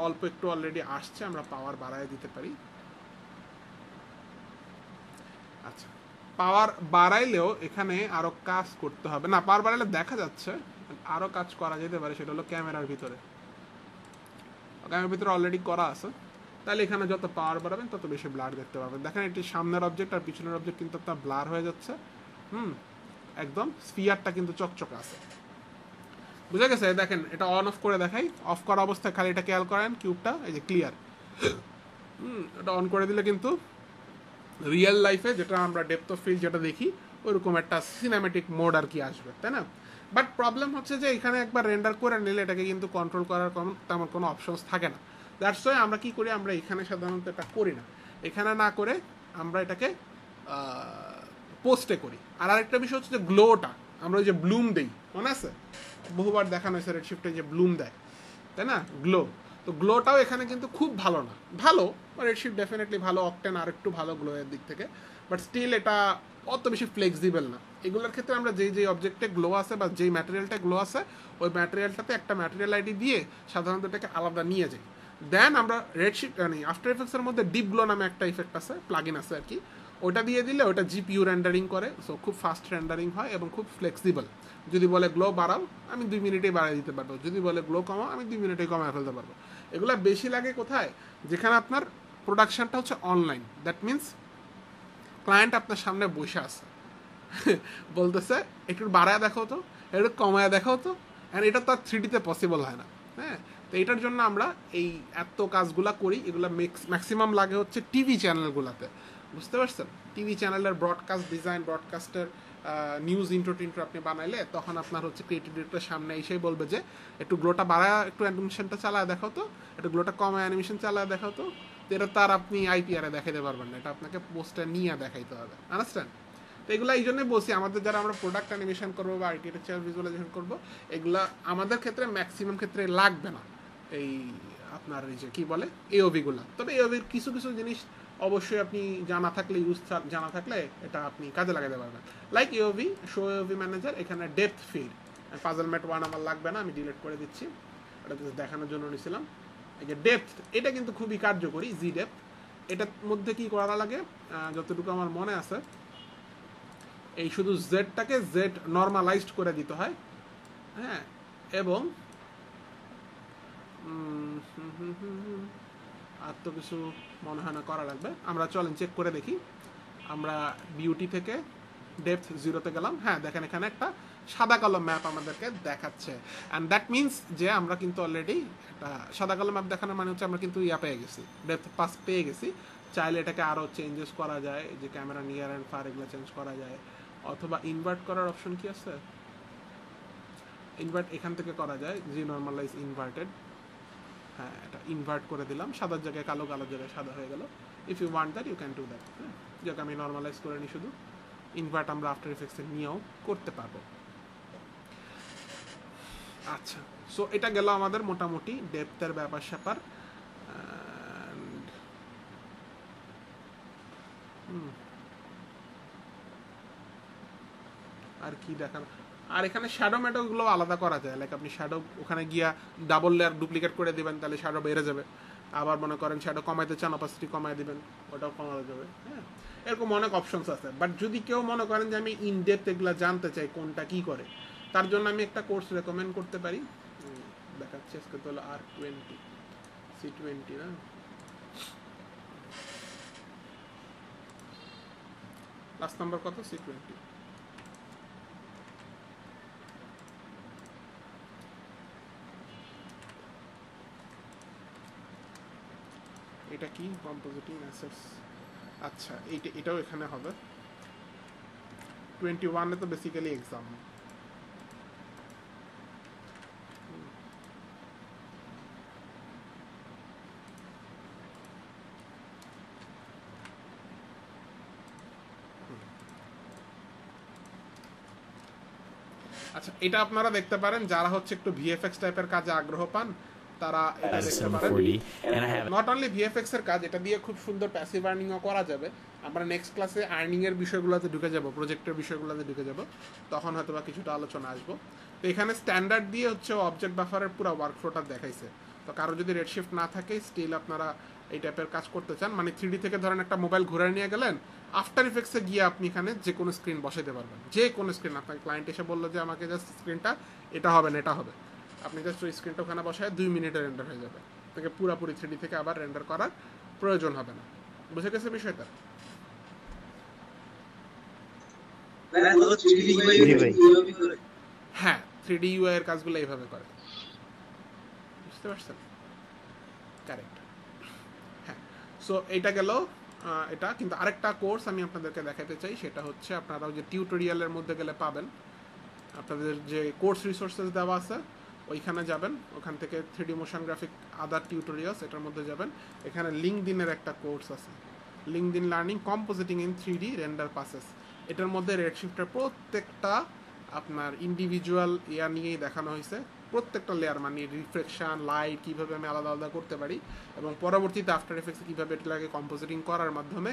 অল্প একটু অলরেডি আসছে, আমরা পাওয়ার বাড়ায় দিতে পারি। আচ্ছা, পাওয়ার বাড়াইলেও এখানে আরো কাজ করতে হবে না। পাওয়ার বাড়াইলে দেখা যাচ্ছে, আরো কাজ করা যেতে পারে, সেটা হলো ক্যামেরার ভিতরে। ক্যামেরার ভিতরে অলরেডি করা আছে, তাহলে এখানে যত পাওয়ার বাড়াবেন তত বেশি ব্লার দেখতে পাবেন। দেখেন এটি সামনের অবজেক্ট আর পিছনের অবজেক্ট কিন্তু আপনার ব্লার হয়ে যাচ্ছে। একদম স্ফিয়ারটা কিন্তু চকচকে আছে, বুঝা গেছে? দেখেন এটা অন অফ করে দেখাই। অফ করা অবস্থায় খালি এটা খেয়াল করেন, কিউবটা এই যে ক্লিয়ার। এটা অন করে দিলে কিন্তু রিয়েল লাইফে যেটা আমরা ডেপথ অফ ফিল্ড যেটা দেখি ওইরকম একটা সিনেমেটিক মোড আর কি আসবে, তাই না? বাট প্রবলেম হচ্ছে যে এখানে একবার রেন্ডার করে নিলে এটাকে কিন্তু কন্ট্রোল করার তেমন কোনো অপশনস থাকে না। দ্যাটস ওয়াই আমরা কি করি, আমরা এখানে সাধারণত এটা করি না। এখানে না করে আমরা এটাকে পোস্টে করি। আর আরেকটা বিষয় হচ্ছে যে গ্লোটা আমরা ওই যে ব্লুম দেই, মনে আছে? বহুবার দেখানো হয়েছে রেডশিফটে যে ব্লুম দেয়, তাই না? গ্লো। তো গ্লোটাও এখানে কিন্তু খুব ভালো না, ভালো রেডশিফট ডেফিনেটলি ভালো, অকটেন আর একটু ভালো গ্লো এর দিক থেকে, বাট স্টিল এটা অত বেশি ফ্লেক্সিবল না। এগুলোর ক্ষেত্রে আমরা যেই অবজেক্টে গ্লো আছে বা যেই ম্যাটেরিয়ালটা গ্লো আছে ওই ম্যাটেরিয়ালটাতে একটা ম্যাটেরিয়াল আইডি দিয়ে সাধারণত এটাকে আলাদা নিয়ে যাই। দেন আমরা রেডশিফট মানে আফটার এফেক্টসের মধ্যে ডিপ গ্লো নামে একটা ইফেক্ট আছে, প্লাগইন আছে আর কি, ওটা দিয়ে দিলে ওটা জিপিইউ রেন্ডারিং করে, সো খুব ফাস্ট রেন্ডারিং হয় এবং খুব ফ্লেক্সিবল। যদি বলে গ্লো বাড়াও আমি 2 মিনিটেই বাড়িয়ে দিতে পারবো, যদি বলে গ্লো কমাও আমি 2 মিনিটেই কমায় ফেলতে পারবো। এগুলো বেশি লাগে কোথায়? যেখানে আপনার প্রোডাকশনটা হচ্ছে অনলাইন, দ্যাট মিনস ক্লায়েন্ট আপনার সামনে বসে আছে, বলতেছে একটু বাড়ায় দেখাও তো, একটু কমায় দেখাও তো, অ্যান্ড এটা তো আর 3D-তে পসিবল হয় না। হ্যাঁ, তো এটার জন্য আমরা এই এত কাজগুলা করি। এগুলো ম্যাক্সিমাম লাগে হচ্ছে টিভি চ্যানেলগুলোতে, বুঝতে পারছেন? টিভি চ্যানেলের ব্রডকাস্ট ডিজাইন, ব্রডকাস্টের নিউজ ইন্ট্রো টিন্ট্রো আপনি বানাইলে তখন আপনার হচ্ছে ক্রিয়েটিভ ডিরেক্টর সামনে এসেই বলবে যে একটু গ্লোটা বাড়ায়, একটু অ্যানিমেশনটা চালায় দেখাও তো, একটু গ্লোটা কমায় অ্যানিমেশন চালায় দেখাও তো। এটা তার আপনি আইপিআরে দেখাইতে পারবেন না, এটা আপনাকে পোস্টে নিয়ে দেখাইতে হবে, আন্ডারস্ট্যান্ড? তো এগুলো এই জন্যই বলছি, আমাদের যারা আমরা প্রোডাক্ট অ্যানিমেশন করবো বা আর্কিটেকচার ভিজুয়ালাইজেশন করবো, এগুলা আমাদের ক্ষেত্রে ম্যাক্সিমাম ক্ষেত্রে লাগবে না এই আপনার এই যে কী বলে এওভিগুলো। তবে এওভির কিছু কিছু জিনিস অবশ্যই আপনি জানা থাকলে, জানা থাকলে এটা আপনি কাজে লাগাতে পারবেন। লাইক এওভি, শো এওভি ম্যানেজার, এখানে ডেপথ ফিড, পাজল ম্যাট 1 আমার লাগবে না, আমি ডিলিট করে দিচ্ছি, এটা জাস্ট দেখানোর জন্য নিয়েছিলাম। এই যে ডেপথ, এটা কিন্তু খুবই কার্যকরী, জি ডেপথ। এটার মধ্যে কি করা লাগে যতটুকু আমার মনে আছে, এই শুধু জেডটাকে জেড নর্মালাইজড করে দিতে হয়, হ্যাঁ, এবং আর তো কিছু মনে হয় না করা লাগবে। আমরা চলেন চেক করে দেখি। আমরা বিউটি থেকে ডেপথ 0-তে গেলাম। হ্যাঁ, দেখেন এখানে একটা সাদা কালো ম্যাপ আমাদেরকে দেখাচ্ছে, অ্যান্ড দ্যাট মিনস যে আমরা কিন্তু অলরেডি একটা সাদা কালো ম্যাপ দেখানোর মানে হচ্ছে আমরা কিন্তু পেয়ে গেছি, ডেপথ পাস পেয়ে গেছি। চাইলে এটাকে আরও চেঞ্জেস করা যায়, যে ক্যামেরা নিয়ার অ্যান্ড ফার এগুলো চেঞ্জ করা যায়, অথবা ইনভার্ট করার অপশন কি আছে? ইনভার্ট এখান থেকে করা যায়, জি নর্মালাইজ ইনভার্টেড। হ্যাঁ, এটা ইনভার্ট করে দিলাম, সাদার জায়গায় কালো, কালোর জায়গায় সাদা হয়ে গেল। If you want that you can do that. হ্যাঁ, যাকে আমি নর্মালাইজ করে নিই, শুধু ইনভার্ট আমরা আফটার ইফেক্টসে নিয়েও করতে পারবো। আচ্ছা, সো এটা গেল আমাদের মোটামুটি ডেপথের ব্যাপার স্যাপার। আর কি দেখানো, আর এখানে শ্যাডো ম্যাডোগুলো আলাদা করা যায়। লাইক আপনি শ্যাডো ওখানে গিয়া ডাবল লেয়ার ডুপ্লিকেট করে দেবেন, তাহলে শ্যাডো বেড়ে যাবে। আবার মনে করেন শ্যাডো কমাইতে চান, অপাসিটি কমাই দিবেন, ওটাও কমানো যাবে। হ্যাঁ, এরকম অনেক অপশনস আছে। বাট যদি কেউ মনে করেন যে আমি ইন ডেপথ এগুলো জানতে চাই কোনটা কি করে, তার জন্য আমি একটা কোর্স রেকমেন্ড করতে পারি। দেখাচ্ছি, আজকে তো হলো R20 C20 না, লাস্ট নাম্বার কত? C20। এটা কি? Compositing assets. আচ্ছা, এটাও এখানে হবে। 21-এ তো বেসিক্যালি এক্সাম। আচ্ছা, এটা আপনারা দেখতে পারেন যারা হচ্ছে একটু ভিএফএক্স টাইপের কাজে আগ্রহ পান, তারা এটা দেখতে পারেন। নট অনলি ভিএফএক্স এর কাজ, এটা দিয়ে খুব সুন্দর প্যাসিভ আর্নিংও করা যাবে। আমরা নেক্সট ক্লাসে আর্নিং এর বিষয়গুলোতে ঢুকে যাব, প্রজেক্টের বিষয়গুলোতে ঢুকে যাব, তখন হয়তো বা কিছুটা আলোচনা আসবো। তো এখানে স্ট্যান্ডার্ড দিয়ে হচ্ছে অবজেক্ট বাফারের পুরো ওয়ার্কফ্লোটা দেখাইছে। তো কারো যদি রেড শিফট না থাকে স্টিল আপনারা এই টাইপের কাজ করতে চান, মানে 3D থেকে ধরেন একটা মোবাইল ঘুরে নিয়ে গেলেন, আফটার ইফেক্টসে গিয়ে আপনি এখানে যে কোনো স্ক্রিন বসাইতে পারবেন, যে কোনো স্ক্রিন। আপনার ক্লায়েন্ট এসে বললো যে আমাকে জাস্ট স্ক্রিনটা এটা হবে না এটা হবে, আপনি জাস্ট ওই স্ক্রিনটা ওখানে বসায় 2 মিনিটে রেন্ডার হয়ে যাবে, আপনাকে পুরোপুরি 3D থেকে আবার রেন্ডার করার প্রয়োজন হবে না। বুঝে গেছে বিষয়টা? হ্যাঁ, 3D UI এর কাজগুলো এইভাবে করে, বুঝতে পারছেন? কারেক্ট। হ্যাঁ, সো এইটা গেল এটা। কিন্তু আরেকটা কোর্স আমি আপনাদেরকে দেখাতে চাই, সেটা হচ্ছে আপনারা ওই যে টিউটোরিয়ালের মধ্যে গেলে পাবেন, আপনাদের যে কোর্স রিসোর্সেস দেওয়া আছে ওইখানে যাবেন, ওখান থেকে 3D মোশন গ্রাফিক আদার টিউটোরিয়ালস এটার মধ্যে যাবেন, এখানে লিঙ্কডিনের একটা কোর্স আছে, LinkedIn learning compositing in 3D render passes. এটার মধ্যে রেডশিফটের প্রত্যেকটা আপনার ইন্ডিভিজুয়াল ইয়া নিয়েই দেখানো হয়েছে, প্রত্যেকটা লেয়ার মানে রিফ্লেকশন, লাইট কীভাবে আমি আলাদা আলাদা করতে পারি, এবং পরবর্তীতে আফটার এফেক্টসে কীভাবে এটাকে কম্পোজিটিং করার মাধ্যমে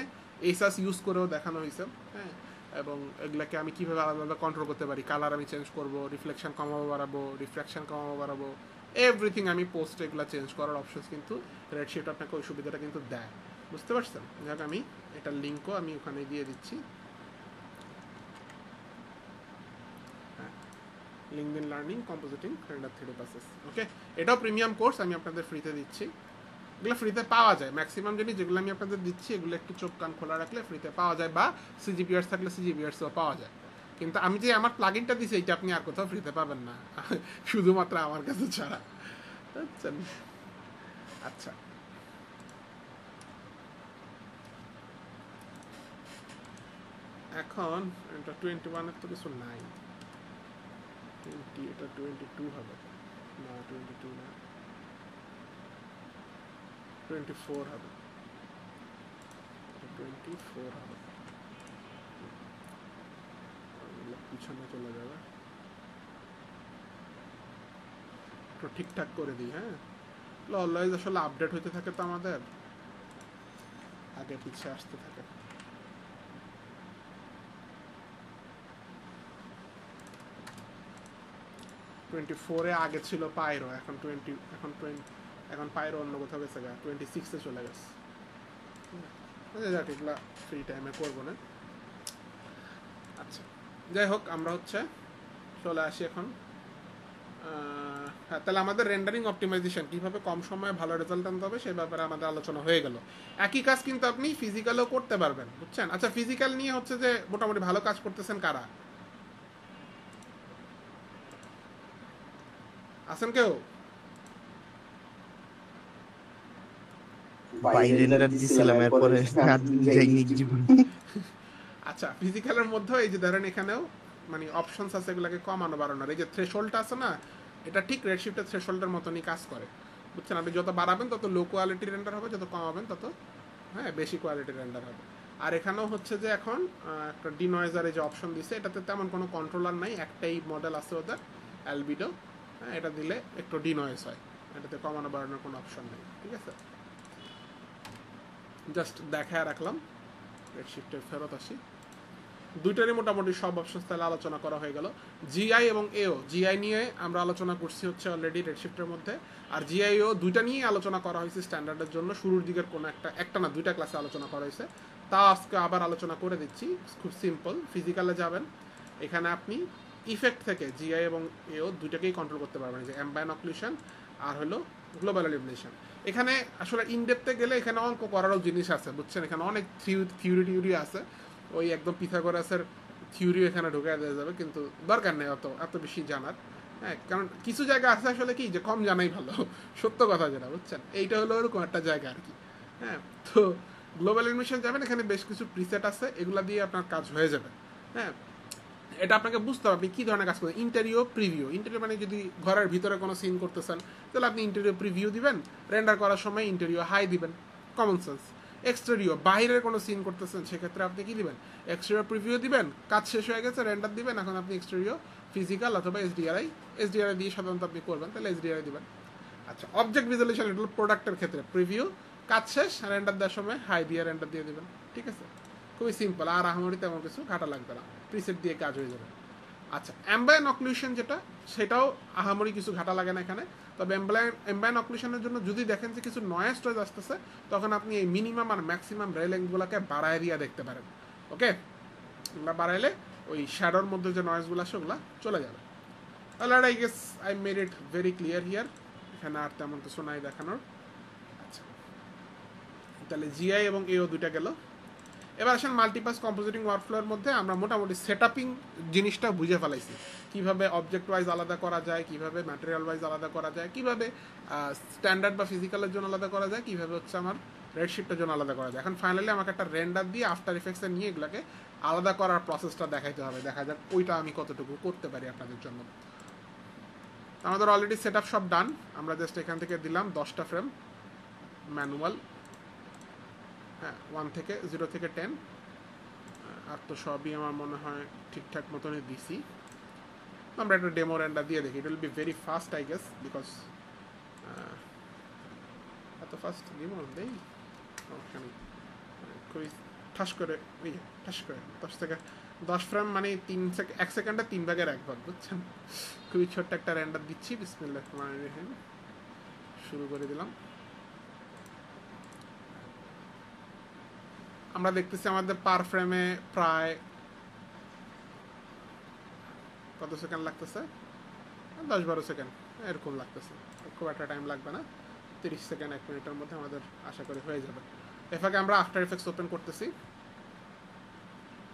এসাস ইউজ করেও দেখানো হয়েছে। হ্যাঁ, এবং এগুলাকে আমি কীভাবে আলাদা আলাদা কন্ট্রোল করতে পারি, কালার আমি চেঞ্জ করবো, রিফ্লেকশন কমাবো বাড়াবো, রিফ্র্যাকশন কমাবো বাড়াবো, এভরিথিং আমি পোস্ট এগুলো চেঞ্জ করার অপশনস কিন্তু রেডশিফট আপনাকে ওই সুবিধাটা কিন্তু দেয়, বুঝতে পারছেন? যাক আমি এটার লিঙ্কও আমি ওখানে দিয়ে দিচ্ছি, LinkedIn learning compositing render 3D passes. Okay, এটাও প্রিমিয়াম কোর্স, আমি আপনাদের ফ্রিতে দিচ্ছি। এগুলো ফ্রিতে পাওয়া যায়, ম্যাক্সিমাম জিনিস যেগুলো আমি আপনাদের দিচ্ছি এগুলো একটু চোখ কান খোলা রাখলে ফ্রিতে পাওয়া যায়, বা সিজিপিআরস থাকলে সিজিপিআরসও পাওয়া যায়। কিন্তু আমি যে আমার প্লাগইনটা দিচ্ছি এইটা আপনি আর কোথাও ফ্রিতে পাবেন না, শুধুমাত্র আমার কাছে ছাড়া, বুঝছেন? আচ্ছা, এখন এটা 21-এর তো কিছু নাই, 20 এটা 22 হবে না, 22 না 24 হবে, 24 হবে, পিছনে চলে যাবে, একটু ঠিকঠাক করে দিই। হ্যাঁ, অলওয়েজ আসলে আপডেট হইতে থাকে তো আমাদের, আগে পিছিয়ে আসতে থাকে। আগে ছিল পাইরো, এখন 20, এখন পাইরো অন্য কোথাও গেছে, 26-এ চলে গেছে। যাক, এগুলা ফ্রি টাইমে করবো না। আচ্ছা, যাই হোক, আমরা হচ্ছে চলে আসি এখন। হ্যাঁ, তাহলে আমাদের রেন্ডারিং অপটিমাইজেশন কীভাবে কম সময়ে ভালো রেজাল্ট আনতে হবে সেই ব্যাপারে আমাদের আলোচনা হয়ে গেল। একই কাজ কিন্তু আপনি ফিজিক্যালও করতে পারবেন, বুঝছেন? আচ্ছা, ফিজিক্যাল নিয়ে হচ্ছে যে মোটামুটি ভালো কাজ করতেছেন কারা আছেন কেউ? আচ্ছা, ফিজিক্যালের মধ্যে এই যে ধরেন এখানেও মানে অপশনস আছে এগুলোকে কমানো বাড়ানোর, এই যে থ্রেশহোল্ডটা আছে না, এটা ঠিক রেডশিফটের থ্রেশহোল্ডের মতনই কাজ করে, বুঝছেন? আপনি যত বাড়াবেন তত লো কোয়ালিটি রেন্ডার হবে, যত কমাবেন তত হ্যাঁ বেশি কোয়ালিটি রেন্ডার হবে। আর এখানেও হচ্ছে যে এখন একটা ডিনয়েজার এই যে অপশন দিছে, এটাতে তেমন কোনো কন্ট্রোলার নাই, একটাই মডেল আছে ওদের, অ্যালবিডো। হ্যাঁ, এটা দিলে একটু ডিনয়েজ হয়, এটাতে কমানো বাড়ানোর কোনো অপশন নেই, ঠিক আছে? জাস্ট দেখায় রাখলাম। রেডশিফটে ফেরত আসি, দুইটারই মোটামুটি সব অপশনস তাহলে আলোচনা করা হয়ে গেল। জিআই এবং এও, জিআই নিয়ে আমরা আলোচনা করছি হচ্ছে অলরেডি রেডশিফটের মধ্যে, আর জিআইও দুইটা নিয়েই আলোচনা করা হয়েছে স্ট্যান্ডার্ডের জন্য, শুরুর দিকের কোনো একটা না দুইটা ক্লাসে আলোচনা করা হয়েছে, তা আজকে আবার আলোচনা করে দিচ্ছি। খুব সিম্পল, ফিজিক্যালে যাবেন, এখানে আপনি ইফেক্ট থেকে জিআই এবং এও দুইটাকেই কন্ট্রোল করতে পারবেন, যে অ্যাম্বায়েন্ট অক্লুশন আর হলো গ্লোবাল ইলুমিনেশন। এখানে আসলে ইনডেপথে গেলে এখানে অঙ্ক করারও জিনিস আছে, বুঝছেন? এখানে অনেক থিওরি আছে, ওই একদম পিথাগোরাসের থিওরি এখানে ঢুকে দেওয়া যাবে, কিন্তু দরকার নেই অত বেশি জানার। হ্যাঁ, কারণ কিছু জায়গা আছে আসলে কি যে কম জানাই ভালো, সত্য কথা যেটা, বুঝছেন? এইটা হলো ওরকম একটা জায়গা আর কি। হ্যাঁ, তো গ্লোবাল ইলুমিনেশন যাবেন, এখানে বেশ কিছু প্রিসেট আছে, এগুলা দিয়ে আপনার কাজ হয়ে যাবে। হ্যাঁ, এটা আপনাকে বুঝতে হবে আপনি কী ধরনের কাজ করবেন। ইন্টেরিয়ো প্রিভিউ, ইন্টেরিয়ো মানে যদি ঘরের ভিতরে কোনো সিন করতেছেন তাহলে আপনি ইন্টেরিয়ো প্রিভিউ দিবেন, রেন্ডার করার সময় ইন্টেরিয়ো হাই দিবেন, কমন সেন্স। এক্সটেরিয়র, বাইরের কোনো সিন করতেছেন সেক্ষেত্রে আপনি কি দিবেন, এক্সটেরিয়র প্রিভিউ দিবেন, কাজ শেষ হয়ে গেছে রেন্ডার দিবেন, এখন আপনি এক্সটেরিয়র ফিজিক্যাল অথবা এসডিআরআই দিয়ে সাধারণত আপনি করবেন, তাহলে এসডিআরআই দিবেন। আচ্ছা, অবজেক্ট ভিজুয়ালাইজেশন, এটা হলো প্রোডাক্টের ক্ষেত্রে প্রিভিউ, কাজ শেষ রেন্ডার দেওয়ার সময় হাই দিয়ে রেন্ডার দিয়ে দিবেন, ঠিক আছে? খুবই সিম্পল, আর আহামরি তেমন কিছু ঘাটা লাগবে না, প্রিসেট দিয়ে কাজ হয়ে যাবে। আচ্ছা, অ্যাম্বায়েন্ট অক্লুশন যেটা, সেটাও আহামরি কিছু ঘাটা লাগে না এখানে, তবে এমবায়েন অক্লুশনের জন্য যদি দেখেন যে কিছু নয়েজ টয়েজ আসতেছে, তখন আপনি এই মিনিমাম আর ম্যাক্সিমাম রে লেন্থগুলোকে বাড়ায় দিয়ে দেখতে পারেন। ওকে, এগুলো বাড়াইলে ওই শ্যাডোর মধ্যে যে নয়েজগুলো আসে ওগুলো চলে যাবে। তাহলে I guess I made it very clear here, এখানে আর তেমন কিছু নাই দেখানোর। আচ্ছা, তাহলে জিআই এবং এও দুইটা গেল। এবার আসেন মাল্টিপাস কম্পোজিটিং ওয়ার্কফ্লোর মধ্যে আমরা মোটামুটি সেটআপিং জিনিসটা বুঝে ফেলাইছি, কিভাবে অবজেক্ট ওয়াইজ আলাদা করা যায়, কিভাবে ম্যাটেরিয়াল ওয়াইজ আলাদা করা যায়, কিভাবে স্ট্যান্ডার্ড বা ফিজিক্যালের জন্য আলাদা করা যায়, কিভাবে হচ্ছে আমার রেডশিফটের জন্য আলাদা করা যায়। এখন ফাইনালি আমাকে একটা রেন্ডার দিয়ে আফটার ইফেক্টসে নিয়ে এগুলোকে আলাদা করার প্রসেসটা দেখাইতে হবে, দেখা যাক ওইটা আমি কতটুকু করতে পারি আপনাদের জন্য। আমাদের অলরেডি সেট আপ সব ডান, আমরা জাস্ট এখান থেকে দিলাম 10টা ফ্রেম ম্যানুয়াল, হ্যাঁ 1 থেকে 0 থেকে 10, আর তো সবই আমার মনে হয় ঠিকঠাক মতনই দিছি। আমরা একটা ডেমো রেন্ডার দিয়ে দেখি, ইট will be very fast I guess, because এত ফাস্ট ডেমো দেই ওখানে খুবই ঠাস করে 10 থেকে 10 ফ্রেম মানে 1 সেকেন্ডে 3 ভাগের 1 ভাগ, বুঝছেন? খুবই ছোট্ট একটা রেন্ডার দিচ্ছি। বিসমিল্লাহির রহমানির রহিম, শুরু করে দিলাম। আমরা দেখতেছি আমাদের পার ফ্রেমে প্রায় কত সেকেন্ড লাগতেছে, 10-12 সেকেন্ড এরকম লাগতেছে, খুব একটা টাইম লাগবে না, 30 সেকেন্ড 1 মিনিটের মধ্যে আমাদের আশা করি হয়ে যাবে। এফাকে আমরা আফটার ইফেক্টস ওপেন করতেছি।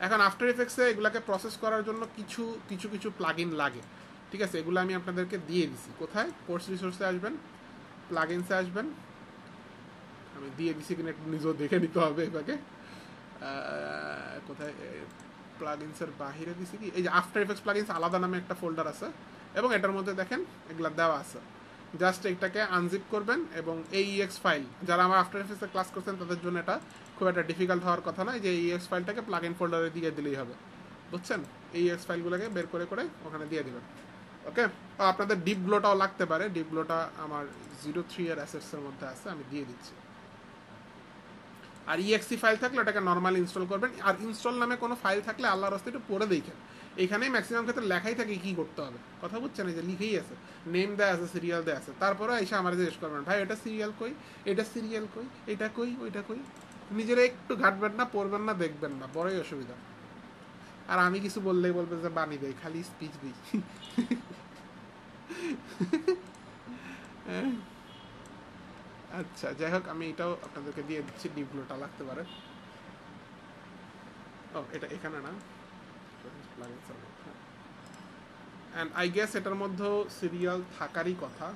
এখন আফটার ইফেক্টসে এগুলাকে প্রসেস করার জন্য কিছু প্লাগইন লাগে, ঠিক আছে? এগুলো আমি আপনাদেরকে দিয়ে দিছি। কোথায়? কোর্স রিসোর্সে আসবেন, প্লাগইনসে আসবেন, আমি দিয়ে দিছি কিনা একটু নিজেও দেখে নিতে হবে। এটাকে কোথায় প্লাগইনসের বাহিরে দিছি কি, এই যে আফটার ইফেক্টস প্লাগইনস আলাদা নামে একটা ফোল্ডার আছে, এবং এটার মধ্যে দেখেন এগুলা দেওয়া আছে। জাস্ট এটাকে আনজিপ করবেন এবং AEX ফাইল, যারা আমার আফটার ইফেক্টসে ক্লাস করছেন তাদের জন্য এটা খুব একটা ডিফিকাল্ট হওয়ার কথা নয়, যে AEX ফাইলটাকে প্লাগইন ফোল্ডারে দিয়ে দিলেই হবে, বুঝছেন? AEX ফাইলগুলোকে বের করে ওখানে দিয়ে দিবেন। ওকে, আপনাদের ডিপ গ্লোটাও লাগতে পারে, ডিপ গ্লোটা আমার 03 এর অ্যাসেটসের মধ্যে আছে, আমি দিয়ে দিচ্ছি। আর EXE ফাইল থাকলে ওটাকে নর্মালি ইনস্টল করবেন। আর ইনস্টল নামে কোনো ফাইল থাকলে আল্লাহর রাস্তায় একটু পড়ে দেখেন, এইখানেই ম্যাক্সিমাম ক্ষেত্রে লেখাই থাকে কি করতে হবে, কথা বুঝছেন? এই যে লিখেই আছে, নেম দেয়া আছে, সিরিয়াল দেয়া আছে, তারপরে এসে আমার জিজ্ঞেস করবেন ভাই এটা সিরিয়াল কই, এটা সিরিয়াল কই, এটা কই, ওইটা কই। নিজেরা একটু ঘাটবেন না, পড়বেন না, দেখবেন না, বড়ই অসুবিধা। আর আমি কিছু বললেই বলবে যে বানি দেয়, খালি স্পিচ দিই। আচ্ছা, যাই হোক, আমি এটাও আপনাদেরকে দিয়ে দিচ্ছি, ডিপগুলোটা লাগতে পারে। ও এটা এখানে না, অ্যান্ড আই গেস এটার মধ্যেও সিরিয়াল থাকারই কথা,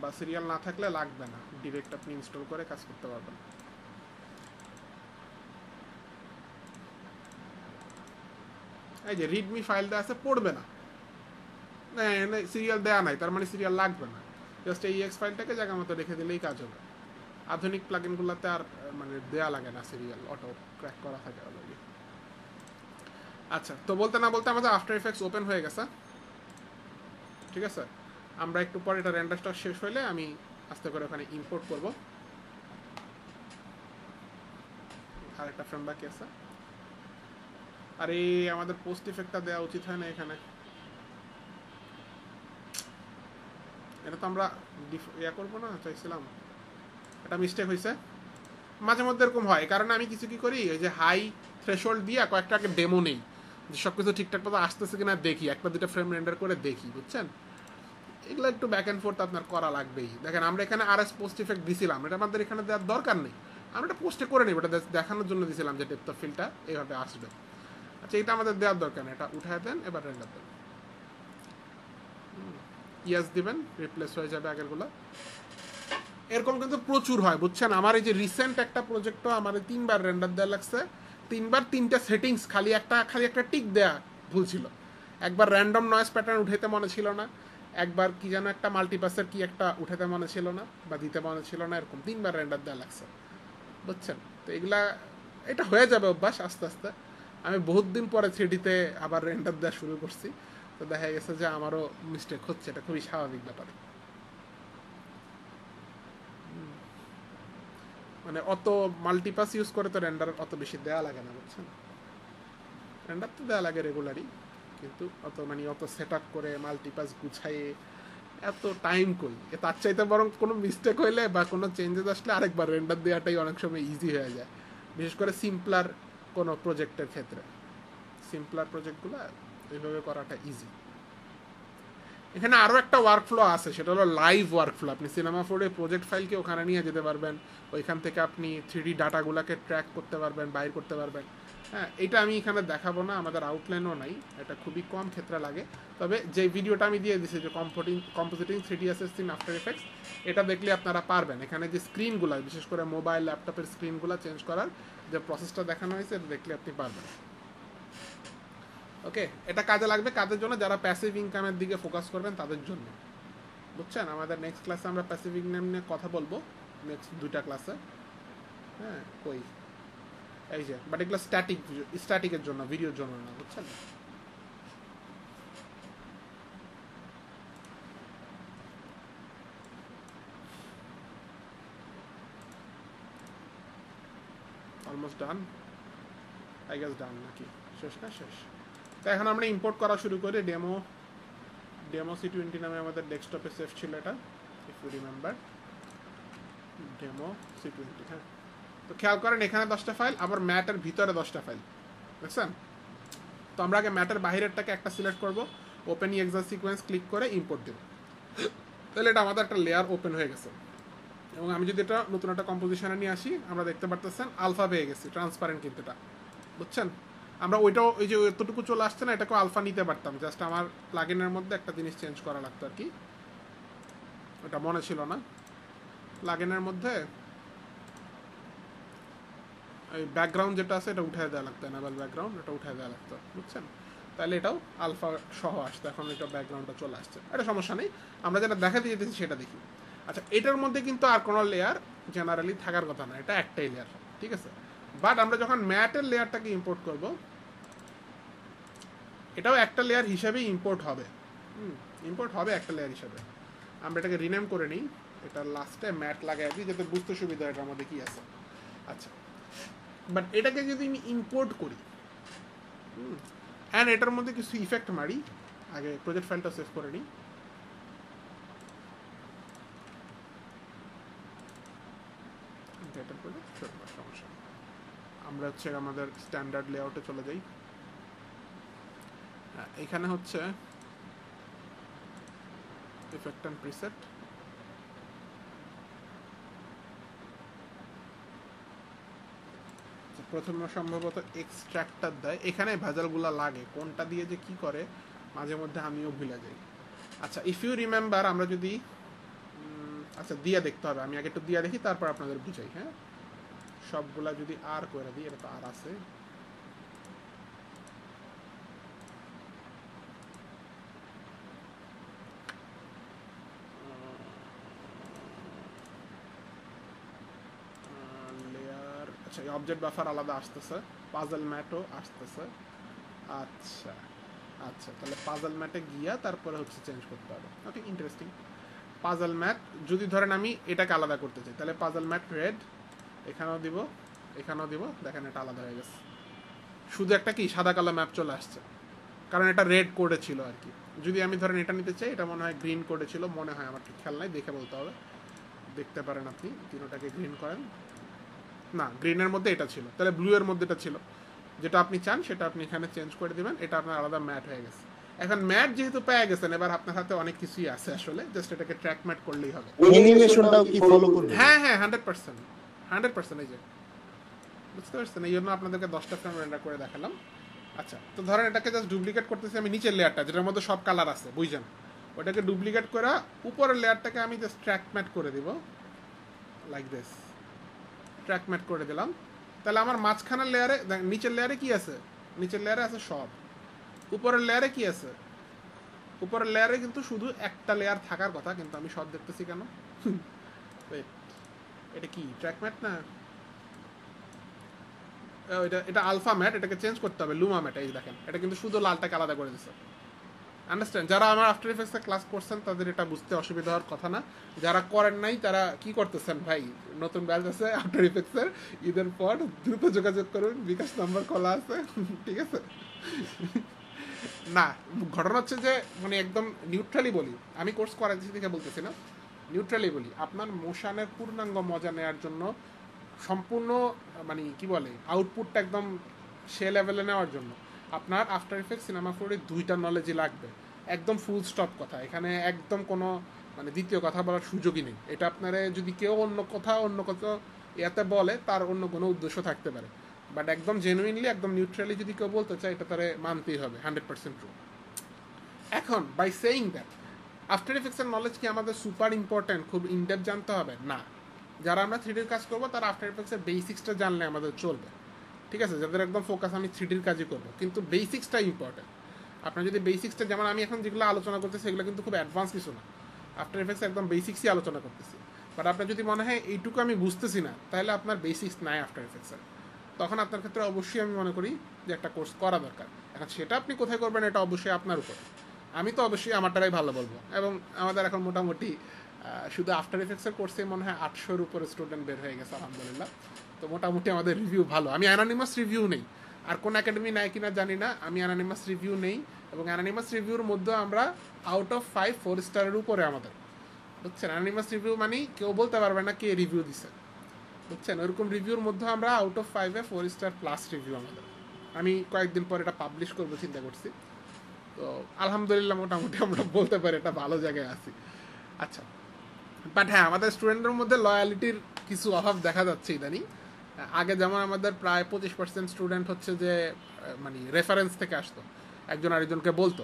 বা সিরিয়াল না থাকলে লাগবে না, ডিরেক্ট আপনি ইনস্টল করে কাজ করতে পারবেন। এই যে রিডমি ফাইল দেওয়া আছে, পড়বে না, সিরিয়াল দেওয়া নাই, তার মানে সিরিয়াল লাগবে না, জাস্ট AEX ফাইলটাকে জায়গা মতো রেখে দিলেই কাজ হবে। আধুনিক প্লাগইনগুলোতে আর মানে দেয়া লাগে না, সিরিয়াল অটো ক্র্যাক করা থাকে অলরেডি। আচ্ছা, তো বলতে না বলতে আমাদের আফটার ইফেক্টস ওপেন হয়ে গেছে, ঠিক আছে? আমরা একটু পরে এটা রেন্ডারটা শেষ হইলে আমি আস্তে করে ওখানে ইম্পোর্ট করব। আর একটা ফ্রেম বাকি আছে। আরে আমাদের পোস্ট ইফেক্টটা দেওয়া উচিত হয় না এখানে, এটা তো আমরা করবো না চাইছিলাম, এটা মিস্টেক হয়েছে। মাঝে মধ্যে এরকম হয়, কারণ আমি কিছু কি করি, ওই যে হাই থ্রেশহোল্ড দিয়ে কয়েকটা আগে ডেমো নেই, যে সব কিছু ঠিকঠাক মতো আসতেছে কিনা দেখি, একটা দুটো ফ্রেম রেন্ডার করে দেখি, বুঝছেন? এগুলো একটু ব্যাক অ্যান্ড ফোর্থ আপনার করা লাগবেই। দেখেন আমরা এখানে RS পোস্ট ইফেক্ট দিছিলাম, এটা আমাদের এখানে দেওয়ার দরকার নেই, আমরা এটা পোস্টে করে নিই, এটা দেখানোর জন্য দিছিলাম যে ডেপথ অফ ফিল্ডটা এইভাবে আসবে। আচ্ছা, এটা আমাদের দেওয়ার দরকার নেই, এটা উঠায় দেন, এবার রেন্ডার দেন, ইয়াস দিবেন, রিপ্লেস হয়ে যাবে আগেরগুলো। এরকম কিন্তু প্রচুর হয়, বুঝছেন? আমার এই যে রিসেন্ট একটা প্রজেক্টও আমার 3বার রেন্ডার দেওয়া লাগছে, 3বার 3টা সেটিংস, খালি একটা টিক দেয়া ভুল ছিল। একবার র্যান্ডম নয়েজ প্যাটার্ন উঠাইতে মনে ছিল না, একবার কি যেন একটা মাল্টিপাসের কি একটা উঠাতে মনে ছিল না বা দিতে মনে ছিল না, এরকম 3বার রেন্ডার দেওয়া লাগছে, বুঝছেন? তো এটা হয়ে যাবে অভ্যাস আস্তে আস্তে। আমি বহুত দিন পরে 3Dতে আবার রেন্ডার দেওয়া শুরু করছি, তো দেখা গেছে যে আমারও মিস্টেক হচ্ছে, এটা খুবই স্বাভাবিক ব্যাপার। মানে অত মাল্টিপাস ইউজ করে তো রেন্ডার অত বেশি দেওয়া লাগে না, বুঝছেন? রেন্ডার তো দেওয়া লাগে রেগুলারই, কিন্তু অত সেট আপ করে মাল্টিপাস গুছাইয়ে এত টাইম কই তার চাইতে বরং কোনো মিস্টেক হইলে বা কোনো চেঞ্জেস আসলে আরেকবার রেন্ডার দেওয়াটাই অনেক সময় ইজি হয়ে যায়, বিশেষ করে সিম্পলার কোনো প্রজেক্টের ক্ষেত্রে। সিম্পলার প্রজেক্টগুলো এইভাবে করাটা ইজি। এখানে আরও একটা ওয়ার্কফ্লো আছে, সেটা হলো লাইভ ওয়ার্কফ্লো। আপনি সিনেমা 4 প্রজেক্ট ফাইলকে ওখানে নিয়ে যেতে পারবেন, ওইখান থেকে আপনি 3D ডাটাগুলোকে ট্র্যাক করতে পারবেন, বাইর করতে পারবেন। হ্যাঁ, এটা আমি এখানে দেখাবো না, আমাদের আউটলাইনও নাই, এটা খুবই কম ক্ষেত্রে লাগে। তবে যে ভিডিওটা আমি দিয়ে দিচ্ছি যে compositing 3D assets in after effects, এটা দেখলে আপনারা পারবেন। এখানে যে স্ক্রিনগুলো, বিশেষ করে মোবাইল ল্যাপটপের স্ক্রিনগুলো চেঞ্জ করার যে প্রসেসটা দেখানো হয়েছে, এটা দেখলে আপনি পারবেন। ওকে, এটা কাজে লাগবে কাদের জন্য? যারা প্যাসিভ ইনকামের দিকে ফোকাস করবেন তাদের জন্য, বুঝছেন? আমাদের নেক্সট ক্লাসে আমরা প্যাসিভ ইনকাম নিয়ে কথা বলবো, নেক্সট 2টা ক্লাসে। হ্যাঁ, কই এই যে, বাট এগুলো স্ট্যাটিকের জন্য, ভিডিওর জন্য না, বুঝছেন? অলমোস্ট ডান, আই গেস ডান নাকি? শেষ না? শেষ। তো এখন আমরা ইম্পোর্ট করা শুরু করি। ডেমো C20 নামে আমাদের ডেস্কটপে সেভ ছিল এটা, if you remember, demo C20। হ্যাঁ, তো খেয়াল করেন এখানে 10টা ফাইল, আবার ম্যাটের ভিতরে 10টা ফাইল, বুঝছেন? তো আমরা আগে ম্যাটের বাহিরেরটাকে একটা সিলেক্ট করব, ওপেন এক্সার সিকোয়েন্স ক্লিক করে ইম্পোর্ট দেব, তাহলে এটা আমাদের একটা লেয়ার ওপেন হয়ে গেছে। এবং আমি যদি এটা নতুন একটা কম্পোজিশনে নিয়ে আসি, আমরা দেখতে পারতেছেন আলফা পেয়ে গেছি, ট্রান্সপারেন্ট কিন্তু এটা, বুঝছেন? আমরা ওইটাও, ওই যে এতটুকু চলে আসছে না, এটাকেও আলফা নিতে পারতাম, জাস্ট আমার প্লাগইনের মধ্যে একটা জিনিস চেঞ্জ করা লাগতো আর কি, ওটা মনে ছিল না। প্লাগইনের মধ্যে এই ব্যাকগ্রাউন্ড যেটা আছে এটা উঠায় দেওয়া লাগতো, এনাবেল ব্যাকগ্রাউন্ড, এটা উঠায় দেওয়া লাগতো, বুঝছেন? তাহলে এটাও আলফা সহ আসতো, এখন এটা ব্যাকগ্রাউন্ডটা চলে আসছে, এটা সমস্যা নেই। আমরা যেটা দেখা দিয়ে দিচ্ছি সেটা দেখি। আচ্ছা, এটার মধ্যে কিন্তু আর কোনো লেয়ার জেনারেলি থাকার কথা না, এটা একটাই লেয়ার, ঠিক আছে? বাট আমরা যখন ম্যাটের লেয়ারটাকে ইম্পোর্ট করব, এটাও একটা লেয়ার হিসাবেই ইম্পোর্ট হবে, ইম্পোর্ট হবে একটা লেয়ার হিসাবে। আমরা এটাকে রিনেম করে নিই, এটা লাস্টে ম্যাট লাগাই দিই যাতে বুঝতে সুবিধা হয় এটার মধ্যে কী আছে। আচ্ছা, বাট এটাকে যদি আমি ইম্পোর্ট করি অ্যান্ড এটার মধ্যে কিছু ইফেক্ট মারি, আগে প্রজেক্ট ফাইলটা সেভ করে নিই। সমস্যা, আমরা হচ্ছে আমাদের স্ট্যান্ডার্ড লেআউটে চলে যাই। এখানে হচ্ছে ইফেক্ট অ্যান্ড প্রিসেট, প্রথমে সম্ভবত এক্সট্রাক্টর দেয়, এখানে ভেজালগুলো লাগে, কোনটা দিয়ে যে কি করে মাঝে মধ্যে আমিও ভুলে যাই। আচ্ছা, ইফ ইউ রিমেম্বার, আমরা যদি আচ্ছা দিয়া দেখতে হবে, আমি আগে একটু দিয়া দেখি, তারপর আপনাদের বুঝাই। হ্যাঁ, সবগুলা যদি আর করে দিই, এটা তো আর আছে, লেয়ার, আচ্ছা এই অবজেক্ট বাফার আলাদা আসতেছে, পাজল ম্যাটও আসতেছে। আচ্ছা আচ্ছা, তাহলে পাজল ম্যাটে গিয়া তারপরে হচ্ছে চেঞ্জ করতে হবে। ওকে, ইন্টারেস্টিং। পাজল ম্যাট যদি ধরেন আমি এটাকে আলাদা করতে চাই, তাহলে পাজল ম্যাট রেড, এখানেও দিব, এখানেও দিব, দেখেন এটা আলাদা হয়ে গেছে, শুধু একটা কি সাদা কালো ম্যাপ চলে আসছে, কারণ এটা রেড কোডে ছিল আর কি। যদি আমি ধরেন এটা নিতে চাই, এটা মনে হয় গ্রিন কোডে ছিল, মনে হয়, আমার ঠিক খেয়াল নাই, দেখে বলতে হবে। দেখতে পারেন আপনি, তিনোটাকে গ্রিন করেন, না গ্রিনের মধ্যে এটা ছিল, তাহলে ব্লু এর মধ্যে এটা ছিল, যেটা আপনি চান সেটা আপনি এখানে চেঞ্জ করে দিবেন, এটা আপনার আলাদা ম্যাট হয়ে গেছে। এখন ম্যাট যেহেতু পেয়ে গেছেন, এবার আপনার হাতে অনেক কিছুই আছে আসলে, জাস্ট এটাকে ট্র্যাক ম্যাট করলেই হবে। অ্যানিমেশনটাও কি ফলো করবে? হ্যাঁ হ্যাঁ, 100%, এই যে বুঝতে পারছেন, এই জন্য আপনাদেরকে 10টা ফ্রেম রেন্ডার করে দেখালাম। আচ্ছা, তো ধরেন এটাকে জাস্ট ডুপ্লিকেট করতেছি আমি, নিচের লেয়ারটা যেটার মধ্যে সব কালার আছে, বুঝছেন, ওটাকে ডুপ্লিকেট করে উপরের লেয়ারটাকে আমি জাস্ট ট্র্যাক ম্যাট করে দিব, লাইক দিস, ট্র্যাক ম্যাট করে দিলাম। তাহলে আমার মাঝখানের লেয়ারে, নিচের লেয়ারে কি আছে, নিচের লেয়ারে আছে সব, উপরের লেয়ারে কি আছে, উপরের লেয়ারে কিন্তু শুধু একটা লেয়ার থাকার কথা, কিন্তু আমি সব দেখতেছি কেন? এটা কি ট্র্যাক ম্যাট না, এটা আলফা ম্যাট, এটাকে চেঞ্জ করতে হবে লুমা ম্যাট। এই দেখেন, এটা কিন্তু শুধু লালটাকে আলাদা করে দিচ্ছে, আন্ডারস্ট্যান্ড? যারা আমার আফটার এফেক্টসে ক্লাস করছেন তাদের এটা বুঝতে অসুবিধা হওয়ার কথা না, যারা করেন নাই তারা কি করতেছেন ভাই, নতুন ব্যাচ আছে আফটার এফেক্টসের, ঈদের পর দ্রুত যোগাযোগ করুন, বিকাশ নাম্বার খোলা আছে, ঠিক আছে? না, ঘটনা হচ্ছে যে মানে একদম নিউট্রালি বলি, আমি কোর্স করাচ্ছি দেখে বলতেছি না, নিউট্রালি বলি, আপনার মোশনের পূর্ণাঙ্গ মজা নেওয়ার জন্য সম্পূর্ণ মানে কি বলে আউটপুটটা একদম সে লেভেলে নেওয়ার জন্য আপনার আফটার ইফেক্ট সিনেমা ফোরে 2টা নলেজই লাগবে, একদম ফুল স্টপ কথা, এখানে একদম কোনো মানে দ্বিতীয় কথা বলার সুযোগই নেই। এটা আপনারা যদি কেউ অন্য কথা ইয়াতে বলে তার অন্য কোনো উদ্দেশ্য থাকতে পারে, বাট একদম জেনুইনলি একদম নিউট্রালি যদি কেউ বলতে চায় এটা তারে মানতেই হবে 100% ট্রু। এখন বাই সেইং দ্যাট আফটার ইফেক্টসের নলেজ কি আমাদের সুপার ইম্পর্ট্যান্ট, খুব ইনডেপ জানতে হবে না। যারা আমরা 3Dর কাজ করবো তারা আফটার ইফেক্টসের বেসিক্সটা জানলে আমাদের চলবে, ঠিক আছে? যাদের একদম ফোকাস আমি 3Dর কাজই করবো, কিন্তু বেসিক্সটা ইম্পর্ট্যান্ট। আপনার যদি বেসিক্সটা, যেমন আমি এখন যেগুলো আলোচনা করতেছি সেগুলো কিন্তু খুব অ্যাডভান্স কিছু না, আফটার ইফেক্টস একদম বেসিক্সই আলোচনা করতেছি। বাট আপনার যদি মনে হয় এইটুকু আমি বুঝতেছি না, তাহলে আপনার বেসিক্স নাই আফটার ইফেক্টসের, তখন আপনার ক্ষেত্রে অবশ্যই আমি মনে করি যে একটা কোর্স করা দরকার। এখন সেটা আপনি কোথায় করবেন এটা অবশ্যই আপনার উপর, আমি তো অবশ্যই আমারটারাই ভালো বলবো। এবং আমাদের এখন মোটামুটি শুধু আফটার ইফেক্টসের কোর্সে মনে হয় 800-র উপরে স্টুডেন্ট বের হয়ে গেছে আলহামদুলিল্লাহ। তো মোটামুটি আমাদের রিভিউ ভালো। আমি অ্যানোনিমাস রিভিউ নেই, আর কোন একাডেমি নেয় কিনা জানি না, আমি অ্যানোনিমাস রিভিউ নেই, এবং অ্যানোনিমাস রিভিউর মধ্যে আমরা আউট অফ 5 4 স্টারের উপরে আমাদের, বুঝছেন? অ্যানোনিমাস রিভিউ মানে কেউ বলতে পারবে না কে রিভিউ দিছে, বুঝছেন? ওইরকম রিভিউর মধ্যে আমরা আউট অফ 5-এ 4 স্টার প্লাস রিভিউ আমাদের। আমি কয়েকদিন পর এটা পাবলিশ করবো চিন্তা করছি, তো আলহামদুলিল্লাহ মোটামুটি আমরা বলতে পারি এটা ভালো জায়গায় আছি। আচ্ছা, বাট হ্যাঁ, আমাদের স্টুডেন্টের মধ্যে লয়ালিটির কিছু অভাব দেখা যাচ্ছে ইদানিং। আগে যেমন আমাদের প্রায় 25% স্টুডেন্ট হচ্ছে যে মানে রেফারেন্স থেকে আসতো, একজন আরেকজনকে বলতো,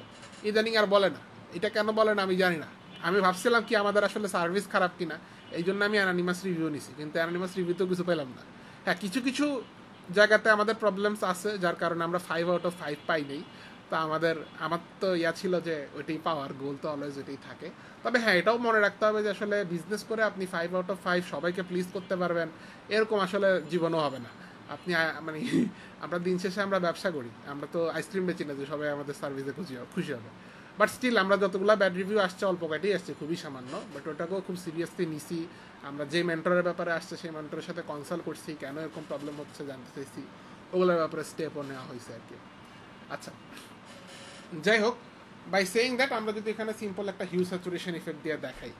ইদানিং আর বলে না। এটা কেন বলে না আমি জানি না। আমি ভাবছিলাম কি আমাদের আসলে সার্ভিস খারাপ কিনা, এই জন্য আমি অ্যানোনিমাস রিভিউ নিছি, কিন্তু অ্যানোনিমাস রিভিউতেও কিছু পেলাম না। হ্যাঁ, কিছু কিছু জায়গাতে আমাদের প্রবলেমস আছে যার কারণে আমরা 5 আউট অফ 5 পাই নেই। তো আমার তো ইয়া ছিল যে ওইটাই পাওয়ার, গোল তো অলওয়েজ ওইটাই থাকে। তবে হ্যাঁ, এটাও মনে রাখতে হবে যে আসলে বিজনেস করে আপনি 5 আউট অফ 5 সবাইকে প্লিজ করতে পারবেন এরকম আসলে জীবনও হবে না। আপনি মানে আমরা দিন শেষে আমরা ব্যবসা করি, আমরা তো আইসক্রিম বেচি না যে সবাই আমাদের সার্ভিসে খুশি হবে। বাট স্টিল আমরা যতগুলো ব্যাড রিভিউ আসছে অল্প কয়টাই আসছে, খুবই সামান্য, বাট ওটাকেও খুব সিরিয়াসলি নিছি। আমরা যে মেন্টরের ব্যাপারে আসছে সেই মেন্টরের সাথে কনসাল্ট করছি, কেন এরকম প্রবলেম হচ্ছে জানতে চাইছি, ওগুলোর ব্যাপারে স্টেপও নেওয়া হয়েছে আর কি। আচ্ছা, যাই হোক, বাই সেইং দ্যাট আমরা যদি এখানে সিম্পল একটা হিউ স্যাচুরেশন ইফেক্ট দিয়ে দেখাই,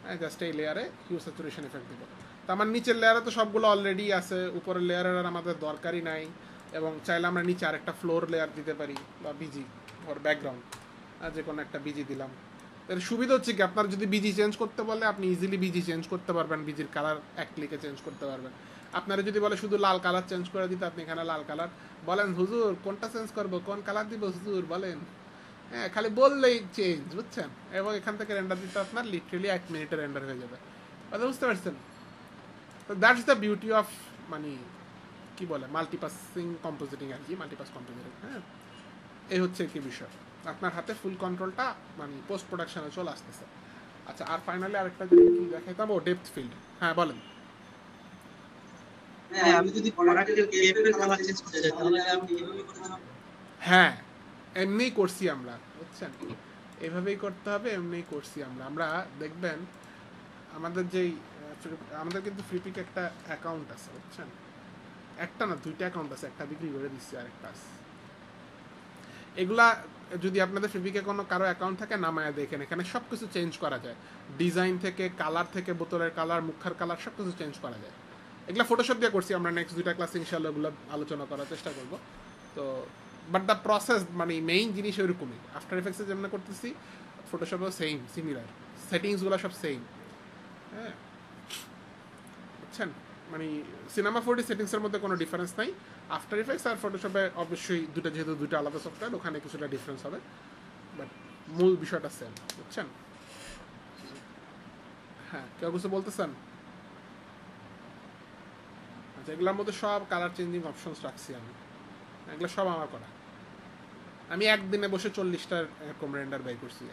হ্যাঁ, জাস্ট এই লেয়ারে হিউ স্যাচুরেশন ইফেক্ট দিব, তো আমার নিচের লেয়ারে তো সবগুলো অলরেডি আছে, উপরের লেয়ারের আর আমাদের দরকারই নাই। এবং চাইলে আমরা নিচে আরেকটা ফ্লোর লেয়ার দিতে পারি, বা বিজি ফর ব্যাকগ্রাউন্ড, যে কোনো একটা বিজি দিলাম। এর সুবিধা হচ্ছে কি, আপনার যদি বিজি চেঞ্জ করতে বলে আপনি ইজিলি বিজি চেঞ্জ করতে পারবেন, বিজির কালার এক ক্লিকে চেঞ্জ করতে পারবেন। আপনারা যদি বলে শুধু লাল কালার চেঞ্জ করে দিতে, আপনি এখানে লাল কালার বলেন, হুজুর কোনটা চেঞ্জ করবো, কোন কালার দিব হুজুর বলেন, হ্যাঁ, খালি বললেই চেঞ্জ, বুঝছেন? এবং এখান থেকে রেন্ডার দিতে আপনার লিটারেলি 1 মিনিটে রেন্ডার হয়ে যাবে, কথা বুঝতে পারছেন? তো দ্যাটস দ্য বিউটি অফ মানে কি বলে মাল্টিপাসিং কম্পোজিটিং আর কি, মাল্টিপাস কম্পোজিটিং। হ্যাঁ, এই হচ্ছে কি বিষয়, আপনার হাতে ফুল কন্ট্রোলটা মানে পোস্ট প্রোডাকশনে চলে আসতেছে। আচ্ছা, আর ফাইনালি আরেকটা যদি কি দেখাইতাম, ও ডেপথ ফিল্ড। হ্যাঁ বলেন। হ্যাঁ, আমি যদি প্রোডাক্টের কেএফ এর কালার চেঞ্জ করতে চাই তাহলে আমি কিভাবে করতে হবে? হ্যাঁ, এমনিই করছি আমরা, বুঝছেন? এভাবেই করতে হবে, এমনিই করছি আমরা। আমরা দেখবেন আমাদের যেই আমাদের কিন্তু ফ্রিপিক একটা অ্যাকাউন্ট আছে, বুঝছেন? একটা না, 2টা অ্যাকাউন্ট আছে, একটা বিক্রি করে দিচ্ছি আর একটা আছে। এগুলা যদি আপনাদের ফ্রিপিকে কোনো কারো অ্যাকাউন্ট থাকে নামায়া দেখেন, এখানে সব কিছু চেঞ্জ করা যায়, ডিজাইন থেকে কালার থেকে বোতলের কালার, মুখার কালার, সব কিছু চেঞ্জ করা যায়। এগুলো ফটোশপ দিয়ে করছি আমরা, নেক্সট 2টা ক্লাসে ইনশাআল্লাহ এগুলো আলোচনা করার চেষ্টা করব। তো বাট দ্য প্রসেস মানে মেইন জিনিস ওইরকমই, আফটার এফেক্টসে যেমন করতেছি ফটোশপেও সেম, সিমিলার, সেটিংসগুলো সব সেম। হ্যাঁ, বুঝছেন? মানে সিনেমা 4D সেটিংসের মধ্যে কোনো ডিফারেন্স নাই। আফটার ইফেক্টস আর ফটোশপে অবশ্যই যেহেতু 2টা আলাদা সফটওয়্যার, ওখানে কিছুটা ডিফারেন্স হবে, বাট মূল বিষয়টা সেম, বুঝছেন? হ্যাঁ, কেউ কিছু বলতেছেন? আচ্ছা, এগুলোর মধ্যে সব কালার চেঞ্জিং অপশনস রাখছি আমি, এগুলো সব আমার করা। আমি একদিনে বসে 40টা এরকম রেন্ডার বাই করছি,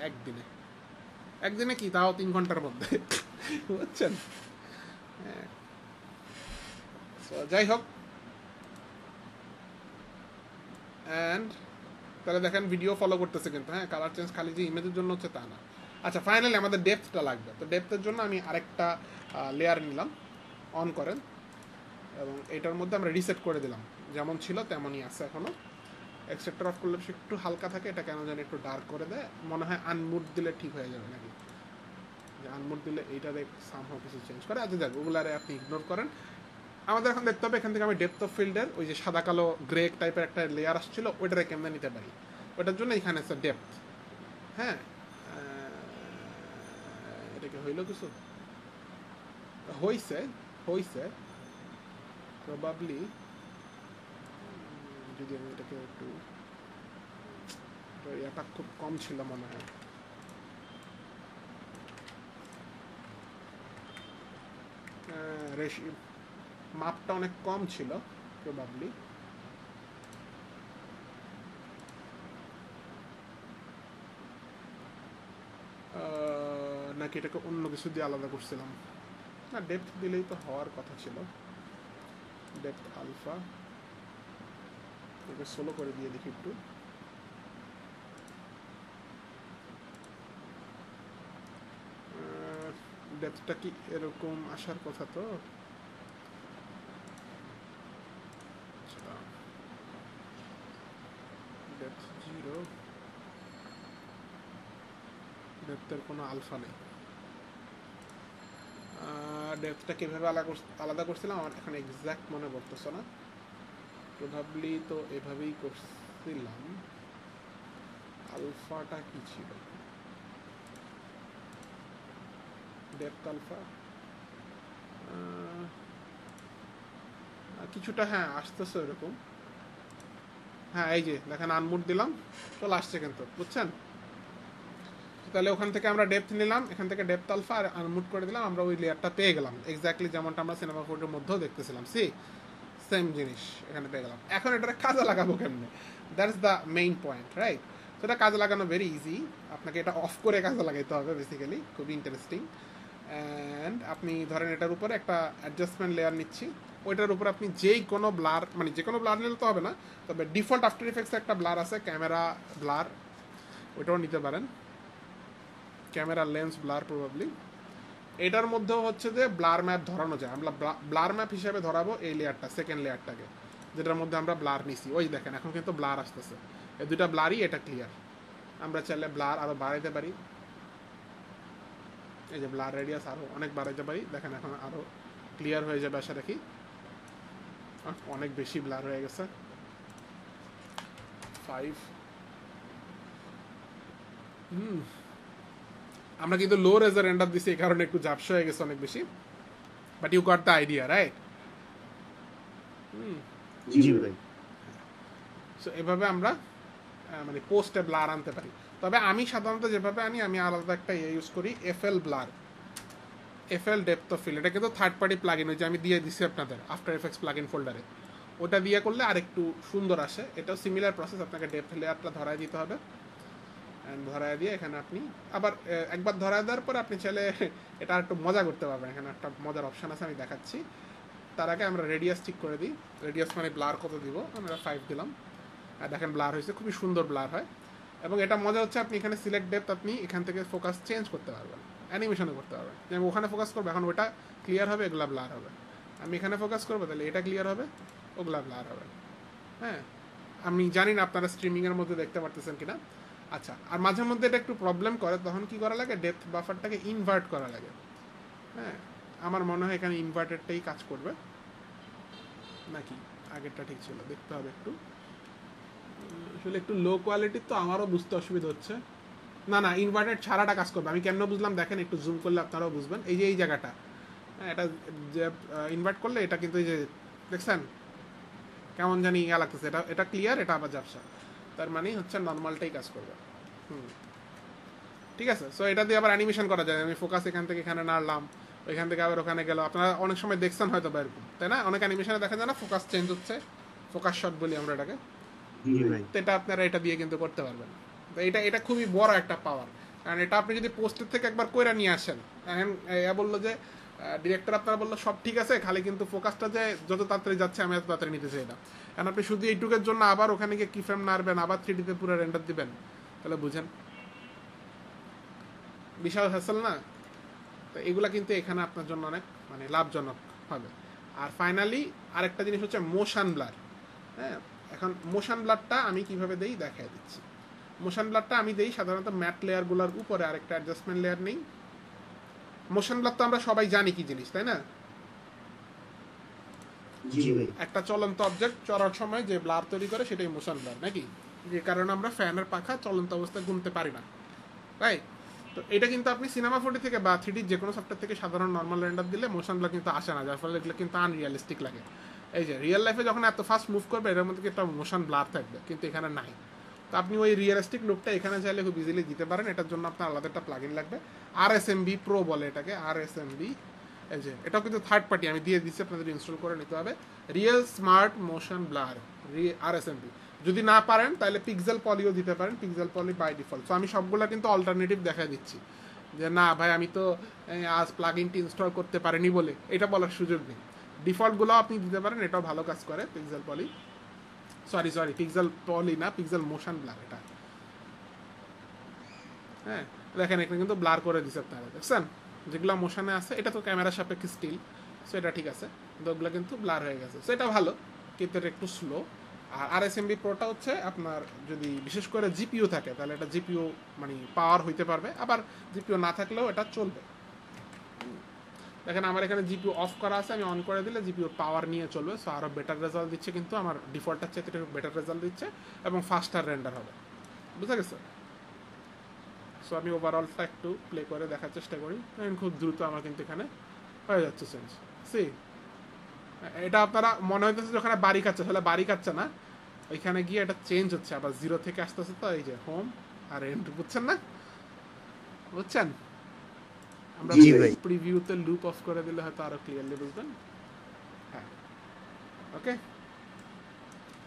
একদিনে কি, তাও 3 ঘন্টার মধ্যে, বুঝছেন? হ্যাঁ, যাই হোক, অ্যান্ড তাহলে দেখেন ভিডিও ফলো করতেছে কিন্তু, হ্যাঁ, কালার চেঞ্জ খালি যে ইমেজের জন্য হচ্ছে তা না। আচ্ছা, ফাইনালি আমাদের ডেপথটা লাগবে, তো ডেপথের জন্য আমি আরেকটা লেয়ার নিলাম, অন করেন, এবং এটার মধ্যে আমরা রিসেট করে দিলাম, যেমন ছিল তেমনই আছে এখনও। এক্সট্রাক্টর অফ করলে একটু হালকা থাকে, এটা কেন জানি একটু ডার্ক করে দেয়, মনে হয় আনমুড দিলে ঠিক হয়ে যাবে নাকি, যে আনমুড দিলে এইটারে সামহাও কিছু চেঞ্জ করে। আচ্ছা দেখ, ওগুলারে আপনি ইগনোর করেন। আমাদের এখন দেখতে হবে এখান থেকে আমি ডেপথ অফ ফিল্ডের ওই যে সাদা কালো গ্রে টাইপের একটা লেয়ার আসছিল, ওইটারে কেমনে নিতে পারি, ওটার জন্য এখানে আছে ডেপথ। হ্যাঁ, এটাকে হইলো কিছু হইছে হইছে প্রবাবলি, যদি আমি এটাকে একটু, এটা খুব কম ছিল মনে হয়। মাপটা অনেক কম ছিল প্রবাবলি। নাকি এটাকে অন্য কিছু দিয়ে আলাদা করছিলাম? না, ডেপথ দিলেই তো হওয়ার কথা ছিল। ডেপথ আলফা, এটাকে সোলো করে দিয়ে দেখি একটু। ডেপথটা কি এরকম আসার কথা? তো ডেপথ 0, ডেপথের কোনো আলফা নেই। ডেপথটা কিভাবে আলাদা করছিলাম আমার এখন এক্সাক্ট মনে পড়তেছে না, প্রবাবলি তো এভাবেই করছিলাম। আলফাটা কি ছিল? ডেপথ আলফা কিছুটা, হ্যাঁ আসতেছে এরকম। হ্যাঁ এই যে দেখেন আনমুড দিলাম, চলে আসছে কিন্তু, বুঝছেন? তাহলে ওখান থেকে আমরা ডেপথ নিলাম, এখান থেকে ডেপথ আলফা আর আনমুড করে দিলাম, আমরা ওই লেয়ারটা পেয়ে গেলাম এক্স্যাক্টলি যেমনটা আমরা সিনেমা কোডের মধ্যেও দেখতেছিলাম। সেম জিনিস এখানে পেয়ে গেলাম। এখন এটাকে কাজে লাগাবো কেমনে? That's the main point, right? তো এটা কাজে লাগানো ভেরি ইজি। আপনাকে এটা অফ করে কাজে লাগাইতে হবে বেসিক্যালি, খুবই ইন্টারেস্টিং। অ্যান্ড আপনি ধরেন এটার উপরে একটা অ্যাডজাস্টমেন্ট লেয়ার নিচ্ছি, ওইটার উপর আপনি যেই কোনো ব্লার, মানে যে কোনো ব্লার নিলে তো হবে না, তবে ডিফল্ট আফটার ইফেক্টসে একটা ব্লার আছে, ক্যামেরা ব্লার, ওইটাও নিতে পারেন, ক্যামেরা লেন্স ব্লার প্রবাবলি। এটার মধ্যেও হচ্ছে যে ব্লার ম্যাপ ধরানো যায়। আমরা ব্লার ম্যাপ হিসেবে ধরাবো এই লেয়ারটা, সেকেন্ড লেয়ারটাকে, যেটার মধ্যে আমরা ব্লার নিছি। ওই দেখেন এখন কিন্তু ব্লার আসতেছে, এই দুইটা ব্লারই, এটা ক্লিয়ার। আমরা চাইলে ব্লার আরও বাড়াইতে পারি, এই যে ব্লার রেডিয়াস আরও অনেক বাড়াইতে পারি। দেখেন এখন আরও ক্লিয়ার হয়ে যাবে আশা রাখি। অনেক বেশি ব্লার হয়ে গেছে, 5। আমরা কিন্তু লো রেজার রেন্ডার দিছি, এই কারণে একটু ঝাপসা হয়ে গেছে অনেক বেশি, but you got the idea, right? জি ভাই। সো এভাবে আমরা মানে পোস্টে ব্লার আনতে পারি। তবে আমি সাধারণত যেভাবে আনি, আমি আলাদা একটা ইউজ করি, FL blur, FL depth of field. এটা কিন্তু থার্ড পার্টি প্লাগইন, ওই যে আমি দিয়ে দিছি আপনাদের আফটার এফেক্টস প্লাগইন ফোল্ডারে, ওটা দিয়ে করলে আরেকটু সুন্দর আসে। এটাও সিমিলার প্রসেস, আপনাকে ডেপথ লেয়ারটা ধরাই দিতে হবে, ধরায় দিয়ে এখানে আপনি আবার একবার ধরায় দেওয়ার পর আপনি চাইলে এটা একটু মজা করতে পারবেন। এখানে একটা মজার অপশান আছে, আমি দেখাচ্ছি। তার আগে আমরা রেডিয়াস ঠিক করে দিই। রেডিয়াস মানে ব্লার কত দিব, আমরা 5 দিলাম, আর দেখেন ব্লার হয়েছে, খুবই সুন্দর ব্লার হয়। এবং এটা মজা হচ্ছে, আপনি এখানে সিলেক্ট ডেপথ, আপনি এখান থেকে ফোকাস চেঞ্জ করতে পারবেন, অ্যানিমেশনে করতে পারবেন। আমি ওখানে ফোকাস করবো, এখন ওটা ক্লিয়ার হবে, এগুলা ব্লার হবে। আমি এখানে ফোকাস করবো, তাহলে এটা ক্লিয়ার হবে, ওগুলা ব্লার হবে। হ্যাঁ, আমি জানি না আপনারা স্ট্রিমিংয়ের মধ্যে দেখতে পারতেছেন কিনা। আচ্ছা, আর মাঝে মধ্যে এটা একটু প্রবলেম করে, তখন কি করা লাগে, ডেপথ বাফারটাকে ইনভার্ট করা লাগে। হ্যাঁ, আমার মনে হয় এখানে ইনভার্টেডটাই কাজ করবে, নাকি আগেরটা ঠিক ছিল, দেখতে হবে একটু। আসলে একটু লো কোয়ালিটির তো আমারও বুঝতে অসুবিধা হচ্ছে। না না, ইনভার্টেড ছাড়াটা কাজ করবে। আমি কেন বুঝলাম দেখেন, একটু জুম করলে আপনারাও বুঝবেন। এই যে এই জায়গাটা, হ্যাঁ, এটা যে ইনভার্ট করলে এটা কিন্তু এই যে দেখছেন কেমন জানি ইয়া লাগতেছে, এটা ক্লিয়ার, এটা আবার ঝাপসা, তার মানে হচ্ছে নর্মালটাই কাজ করবে। ঠিক আছে। সো এটা দিয়ে আবার অ্যানিমেশন করা যায়। আমি ফোকাস এখান থেকে এখানে নাড়লাম, ওইখান থেকে আবার ওখানে গেল। আপনারা অনেক সময় দেখছেন হয়তো বা এরকম, তাই না? অনেক অ্যানিমেশনে দেখা যায় না, ফোকাস চেঞ্জ হচ্ছে, ফোকাস শট বলি আমরা এটাকে। তো এটা আপনারা এটা দিয়ে কিন্তু করতে পারবেন। তো এটা খুবই বড় একটা পাওয়ার, কারণ এটা আপনি যদি পোস্টের থেকে একবার কইরা নিয়ে আসেন, এখন বললো যে ডিরেক্টর আপনারা বললো সব ঠিক আছে, খালি কিন্তু ফোকাসটা যে যত তাড়াতাড়ি যাচ্ছে আমি এত তাড়াতাড়ি নিতে চাই না। কারণ আপনি শুধু এইটুকের জন্য আবার ওখানে গিয়ে কি ফ্রেম নাড়বেন, আবার 3D-তে পুরো রেন্ডার দিবেন, তাহলে বুঝেন বিশাল হ্যাসেল না? তো এগুলা কিন্তু এখানে আপনার জন্য অনেক মানে লাভজনক হবে। আর ফাইনালি আরেকটা জিনিস হচ্ছে মোশন ব্লার। হ্যাঁ, এখন মোশন ব্লারটা আমি কিভাবে দেই দেখাই দিচ্ছি। মোশন ব্লারটা আমি দেই সাধারণত ম্যাট লেয়ারগুলোর উপরে আরেকটা অ্যাডজাস্টমেন্ট লেয়ার নেই। মোশন ব্লার তো আমরা সবাই জানি কি জিনিস, তাই না? জি ভাই। একটা চলন্ত অবজেক্ট চলার সময় যে ব্লার তৈরি করে সেটাই মোশন ব্লার, নাকি? যে কারণে আমরা ফ্যানের পাখা চলন্ত অবস্থায় গুনতে পারি না, তাই তো এটা কিন্তু আপনি সিনেমা 4D থেকে বা 3D যে কোনো সফটওয়্যার থেকে সাধারণ নর্মাল রেন্ডার দিলে মোশন ব্লার কিন্তু আসে না, যার ফলে এগুলো কিন্তু আনরিয়ালিস্টিক লাগে। এই যে রিয়েল লাইফে যখন এত ফাস্ট মুভ করবে এর মধ্যে একটা মোশন ব্লার থাকবে, কিন্তু এখানে নাই। তো আপনি ওই রিয়েলিস্টিক লুকটা এখানে চাইলে খুব ইজিলি দিতে পারেন। এটার জন্য আপনার আলাদা একটা প্লাগইন লাগবে, RSMB প্রো বলে এটাকে, RSMB। এই যে এটাও কিন্তু থার্ড পার্টি, আমি দিয়ে দিচ্ছি, আপনাদের ইনস্টল করে নিতে হবে। Real smart motion blur, RSMB। যদি না পারেন তাহলে পিক্সেল পলিও দিতে পারেন, pixel poly by default. So আমি সবগুলো কিন্তু অল্টারনেটিভ দেখাই দিচ্ছি, যে না ভাই আমি তো আজ প্লাগইনটি ইনস্টল করতে পারিনি বলে এটা বলার সুযোগ নেই। ডিফল্টগুলো আপনি দিতে পারেন, এটাও ভালো কাজ করে। পিক্সেল পলি, সরি পিক্সেল পলি না, পিক্সেল মোশন ব্লার এটা। হ্যাঁ দেখেন এখানে কিন্তু ব্লার করে দিচ্ছে আপনারা, দেখছেন? যেগুলো মোশনে আছে এটা তো ক্যামেরা সাপেক্ষে স্টিল, সো এটা ঠিক আছে, কিন্তু ওগুলো কিন্তু ব্লার হয়ে গেছে, সো এটা ভালো, কিন্তু এটা একটু স্লো। আর RSMB প্রোটা হচ্ছে আপনার যদি বিশেষ করে জিপিইউ থাকে তাহলে এটা জিপিইউ মানে পাওয়ার হইতে পারবে, আবার জিপিইউ না থাকলেও এটা চলবে। দেখেন আমার এখানে জিপিইউ অফ করা আছে, আমি অন করে দিলে জিপিইউ পাওয়ার নিয়ে চলবে, সো আরও বেটার রেজাল্ট দিচ্ছে, কিন্তু আমার ডিফল্টার চাইতে একটু বেটার রেজাল্ট দিচ্ছে এবং ফাস্টার রেন্ডার হবে, বুঝা গেছে? সো আমি ওভারঅলটা একটু প্লে করে দেখার চেষ্টা করি। খুব দ্রুত আমার কিন্তু এখানে হয়ে যাচ্ছে চেঞ্জ। সি এটা আপনারা মনে হইতেছে যখন বাড়ি কাটছে, তাহলে বাড়ি কাটছে না, ওইখানে গিয়ে এটা চেঞ্জ হচ্ছে, আবার জিরো থেকে আসতেছে। তো এই যে হোম আর এন্ড, বুঝছেন না? বুঝছেন? আমরা প্রিভিউতে লুপ অফ করে দিলে হয়তো আরো ক্লিয়ারলি বুঝবেন। হ্যাঁ ওকে,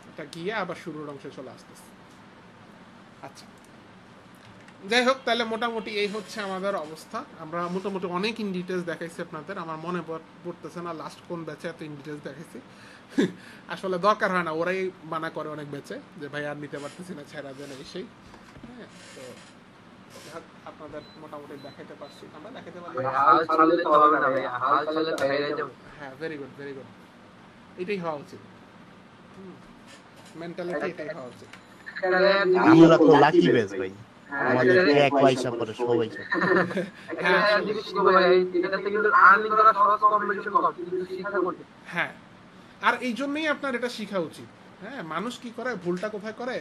এটা গিয়ে আবার শুরুর অংশে চলে আসতেছে। আচ্ছা যাই হোক, তাহলে মোটামুটি এই হচ্ছে আমাদের অবস্থা। আমরা মোটামুটি অনেক ইন ডিটেলস দেখাইছি আপনাদের, আমার মনে পড়তেছে না লাস্ট কোন ব্যাচে এত ইন ডিটেলস দেখাইছি। আসলে দরকার হয় না, ওরাই মানা করে অনেক ব্যাচে যে ভাই আর নিতে পারতেছি না, ছেড়া দেন এই সেই। হ্যাঁ তো আপনাদের মোটামুটি দেখাইতে পারছি, আমরা দেখাইতে পারছি। হ্যাঁ ভেরি গুড ভেরি গুড, এটাই হওয়া উচিত, মেন্টালিটি এটাই হওয়া উচিত। আমরা তো লাকি বেস ভাই, আমাদের এক পয়সা পরে সবাই হ্যাঁ, আর এই জন্যই আপনার এটা শেখা উচিত। হ্যাঁ মানুষ কি করে, ভুলটা কোথায় করে,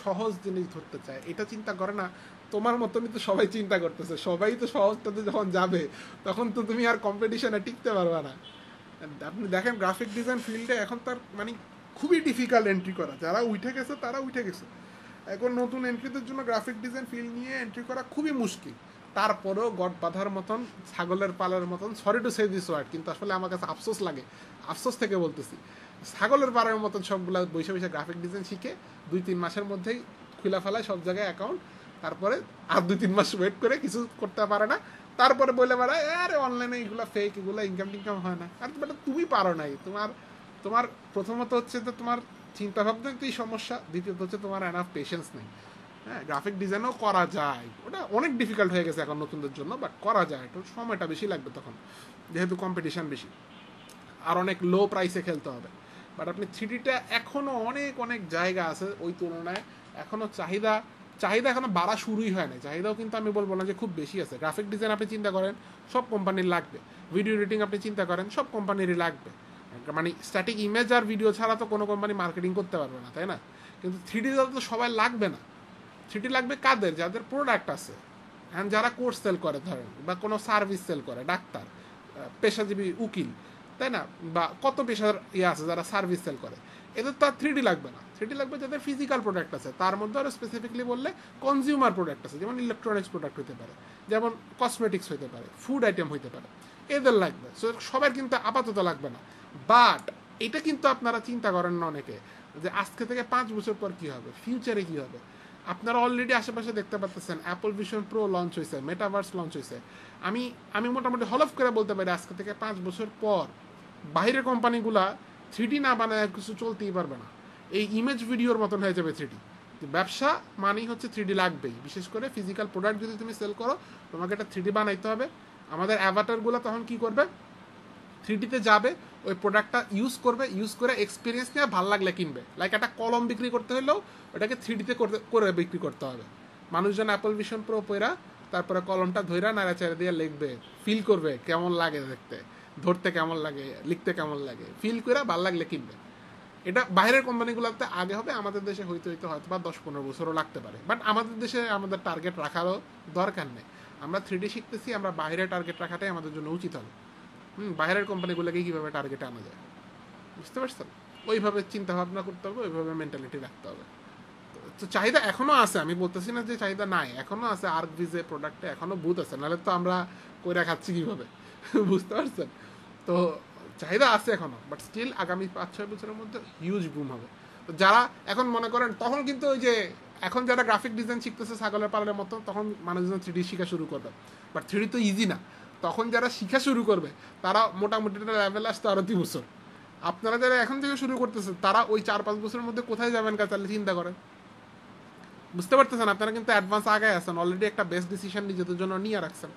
সহজ জিনিস ধরতে চায়, এটা চিন্তা করে না তোমার মতনই তো সবাই চিন্তা করতেছে, সবাই তো সহজটাতে যখন যাবে তখন তো তুমি আর কম্পিটিশনে টিকতে পারবে না। আপনি দেখেন গ্রাফিক ডিজাইন ফিল্ডে এখন তার মানে খুবই ডিফিকাল্ট এন্ট্রি করা, যারা উঠে গেছে তারা উঠে গেছে, এখন নতুন এন্ট্রিদের জন্য গ্রাফিক ডিজাইন ফিল্ড নিয়ে এন্ট্রি করা খুবই মুশকিল। তারপরেও গট বাঁধার মতন, ছাগলের পালের মতন, sorry to say this word, কিন্তু আসলে আমার কাছে আফসোস লাগে, আফসোস থেকে বলতেছি, ছাগলের পালের মতন সবগুলা বৈশা বৈশা গ্রাফিক ডিজাইন শিখে 2-3 মাসের মধ্যেই খুলে ফেলায় সব জায়গায় অ্যাকাউন্ট, তারপরে আর 2-3 মাস ওয়েট করে কিছু করতে পারে না, তারপরে বলে বেড়ায় আরে অনলাইনে এগুলো ফেক, এগুলো ইনকাম টিনকাম হয় না। আর তুমি পারো নাই, তোমার প্রথমত হচ্ছে যে তোমার চিন্তা ভাবনাতেই সমস্যা, দ্বিতীয়ত হচ্ছে তোমার এনাফ পেশেন্স নেই। হ্যাঁ গ্রাফিক ডিজাইনও করা যায়, ওটা অনেক ডিফিকাল্ট হয়ে গেছে এখন নতুনদের জন্য, বাট করা যায়, একটু সময়টা বেশি লাগবে তখন যেহেতু কম্পিটিশন বেশি, আর অনেক লো প্রাইসে খেলতে হবে। বাট আপনি 3Dটা এখনও অনেক অনেক জায়গা আছে ওই তুলনায়, এখনও চাহিদা এখনো বাড়া শুরুই হয় না, চাহিদাও কিন্তু আমি বলবো না যে খুব বেশি আছে। গ্রাফিক ডিজাইন আপনি চিন্তা করেন সব কোম্পানির লাগবে, ভিডিও এডিটিং আপনি চিন্তা করেন সব কোম্পানিরই লাগবে, মানে স্ট্যাটিক ইমেজ আর ভিডিও ছাড়া তো কোনো কোম্পানি মার্কেটিং করতে পারবে না, তাই না? কিন্তু 3D তো সবাই লাগবে না, 3D লাগবে কাদের, যাদের প্রোডাক্ট আছে, অ্যান্ড যারা কোর্স সেল করে ধরেন, বা কোনো সার্ভিস সেল করে, ডাক্তার, পেশাজীবী উকিল, তাই না, বা কত পেশার আছে যারা সার্ভিস সেল করে, এদের তো আর 3D লাগবে না। 3D লাগবে যাদের ফিজিক্যাল প্রোডাক্ট আছে, তার মধ্যে আরও স্পেসিফিকলি বললে কনজিউমার প্রোডাক্ট আছে, যেমন ইলেকট্রনিক্স প্রোডাক্ট হতে পারে, যেমন কসমেটিক্স হতে পারে, ফুড আইটেম হতে পারে, এদের লাগবে। সো সবার কিন্তু আপাতত লাগবে না। বাট এটা কিন্তু আপনারা চিন্তা করেন না অনেকে, যে আজকে থেকে 5 বছর পর কী হবে, ফিউচারে কী হবে। আপনারা অলরেডি আশেপাশে দেখতে পাচ্ছেন অ্যাপল ভিশন প্রো লঞ্চ হয়েছে, মেটাভার্স লঞ্চ হয়েছে। আমি মোটামুটি হলফ করে বলতে পারি আজকে থেকে 5 বছর পর বাইরের কোম্পানিগুলা 3D না বানায় কিছু চলতেই পারবে না, এই ইমেজ ভিডিওর মতন হয়ে যাবে 3D। ব্যবসা মানেই হচ্ছে 3D লাগবেই, বিশেষ করে ফিজিক্যাল প্রোডাক্ট যদি তুমি সেল করো তোমাকে এটা 3D বানাইতে হবে। আমাদের অ্যাভাটারগুলো তখন কি করবে, 3D-তে যাবে, ওই প্রোডাক্টটা ইউজ করবে, ইউজ করে এক্সপিরিয়েন্স নিয়ে ভালো লাগলে কিনবে। লাইক একটা কলম বিক্রি করতে হলেও ওটাকে 3D-তে করে বিক্রি করতে হবে। মানুষজন অ্যাপল ভিশন প্রো পইরা তারপরে কলমটা ধইরা নাড়াচাড়া দিয়ে লিখবে, ফিল করবে কেমন লাগে দেখতে, ধরতে কেমন লাগে, লিখতে কেমন লাগে, ফিল করে ভালো লাগলে কিনবে। এটা বাইরের কোম্পানিগুলোতে আগে হবে, আমাদের দেশে হইতে হয়তো বা 10-15 বছরও লাগতে পারে। বাট আমাদের দেশে আমাদের টার্গেট রাখারও দরকার নেই। আমরা 3D শিখতেছি, আমরা বাইরে টার্গেট রাখাটাই আমাদের জন্য উচিত হবে। বাইরের কোম্পানিগুলোকে কীভাবে টার্গেটে আনা যায়, বুঝতে পারছেন? ওইভাবে চিন্তা ভাবনা করতে হবে, ওইভাবে মেন্টালিটি রাখতে হবে। তো চাহিদা এখনো আছে, আমি বলতেছি না যে চাহিদা নাই, এখনো আছে। আর্কভিজে প্রোডাক্টে এখনো বুথ আছে, নাহলে তো আমরা কইরা খাচ্ছি কীভাবে, বুঝতে পারছেন? তো চাহিদা আছে এখনো, বাট স্টিল আগামী 5-6 বছরের মধ্যে হিউজ বুম হবে। তো যারা এখন মনে করেন, তখন কিন্তু ওই যে এখন যারা গ্রাফিক ডিজাইন শিখতেছে ছাগলের পালনের মতো, তখন মানুষজন 3D শিখা শুরু করবে। বাট 3D তো ইজি না। তখন যারা শিখা শুরু করবে তারা মোটামুটি একটা লেভেলে আসতে আরও 2 বছর। আপনারা যারা এখন থেকে শুরু করতেছে তারা ওই 4-5 বছরের মধ্যে কোথায় যাবেন তাহলে চিন্তা করেন, বুঝতে পারতেছেন? আপনারা কিন্তু অ্যাডভান্স আগে আছেন, অলরেডি একটা বেস্ট ডিসিশন নিজেদের জন্য নিয়ে রাখছেন।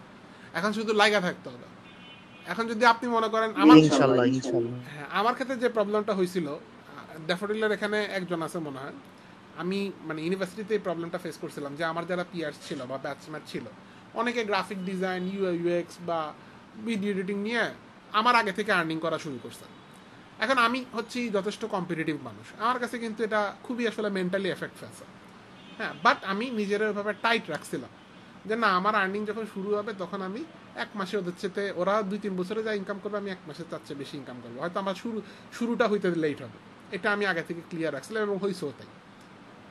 এখন শুধু লাইগা থাকতে হবে। এখন যদি আপনি মনে করেন ইনশাআল্লাহ হ্যাঁ, আমার ক্ষেত্রে যে প্রবলেমটা হয়েছিল, ড্যাফোডিলের এখানে একজন আছে মনে হয়, আমি মানে ইউনিভার্সিটিতে এই প্রবলেমটা ফেস করছিলাম যে আমার যারা পিয়ার্স ছিল বা ব্যাচমেট ছিল, অনেকে গ্রাফিক ডিজাইন, ইউএক্স বা ভিডিও এডিটিং নিয়ে আমার আগে থেকে আর্নিং করা শুরু করছে। এখন আমি হচ্ছি যথেষ্ট কম্পিটিটিভ মানুষ, আমার কাছে কিন্তু এটা খুবই আসলে মেন্টালি এফেক্ট ফেলছে। হ্যাঁ, বাট আমি নিজের ওইভাবে টাইট রাখছিলাম যে না, আমার আর্নিং যখন শুরু হবে তখন আমি 1 মাসে ওদের চেতে, ওরা 2-3 বছরে যা ইনকাম করবে আমি 1 মাসে তার চেয়ে বেশি ইনকাম করবো। হয়তো আমার শুরুটা হইতে লেট হবে, এটা আমি আগে থেকে ক্লিয়ার রাখছিলাম এবং হয়েছেও তাই।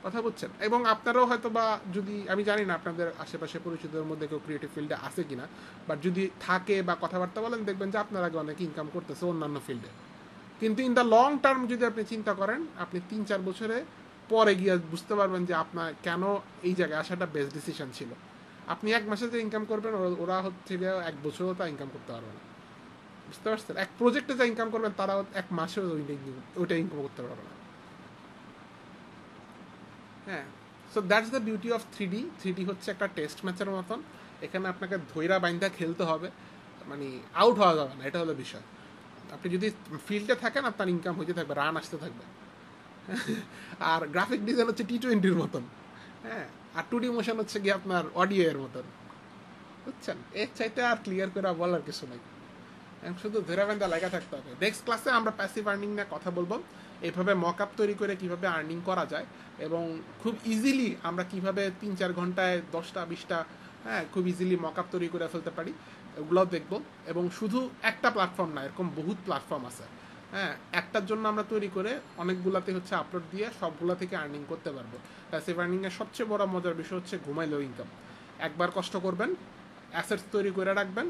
কথা বুঝছেন? এবং আপনারাও হয়তো বা, যদি আমি জানি না আপনাদের আশেপাশে পরিচিতদের মধ্যে কেউ ক্রিয়েটিভ ফিল্ডে আছে কিনা, বাট যদি থাকে বা কথাবার্তা বলেন দেখবেন যে আপনার আগে অনেক ইনকাম করতেছে অন্যান্য ফিল্ডে। কিন্তু ইন দ্য লং টার্ম যদি আপনি চিন্তা করেন, আপনি 3-4 বছরে পরে গিয়ে বুঝতে পারবেন যে আপনার কেন এই জায়গায় আসাটা বেস্ট ডিসিশন ছিল। আপনি 1 মাসে যে ইনকাম করবেন, ওরা হচ্ছে গিয়ে 1 বছরও তা ইনকাম করতে পারবে না, বুঝতে পারছেন? এক প্রজেক্টে যা ইনকাম করবেন তারা 1 মাসেও ওইটা ইনকাম করতে পারবে না। হ্যাঁ, so that's the beauty of 3D। 3D হচ্ছে একটা টেস্ট ম্যাচের মতন। এখানে আপনাকে ধৈরা বাইন্দা খেলতে হবে, মানে আউট হওয়া যাবে না, এটা হলো বিষয়। আপনি যদি ফিল্ডে থাকেন আপনার ইনকাম হইতে থাকবে, রান আসতে থাকবে। আর গ্রাফিক ডিজাইন হচ্ছে T20-র মতন, হ্যাঁ, আর 2D মোশন হচ্ছে গিয়ে আপনার অডিও এর মতন, বুঝছেন? এর চাইতে আর ক্লিয়ার করে বলার কিছু নাই, শুধু ধরে বেঁধা লাগা থাকতে হবে। নেক্সট ক্লাসে আমরা প্যাসিভ আর্নিং নিয়ে কথা বলবো, এইভাবে মক আপ তৈরি করে কিভাবে আর্নিং করা যায় এবং খুব ইজিলি আমরা কিভাবে 3-4 ঘন্টায় 10টা-20টা খুব ইজিলি মক আপ তৈরি করে ফেলতে পারি, ওগুলোও দেখবো। এবং শুধু একটা প্ল্যাটফর্ম না, এরকম বহুত প্ল্যাটফর্ম আছে। হ্যাঁ, একটার জন্য আমরা তৈরি করে অনেকগুলাতে হচ্ছে আপলোড দিয়ে সবগুলা থেকে আর্নিং করতে পারবো। প্যাসিভ আর্নিংয়ের সবচেয়ে বড় মজার বিষয় হচ্ছে ঘুমাইলেও ইনকাম। একবার কষ্ট করবেন, অ্যাসেটস তৈরি করে রাখবেন।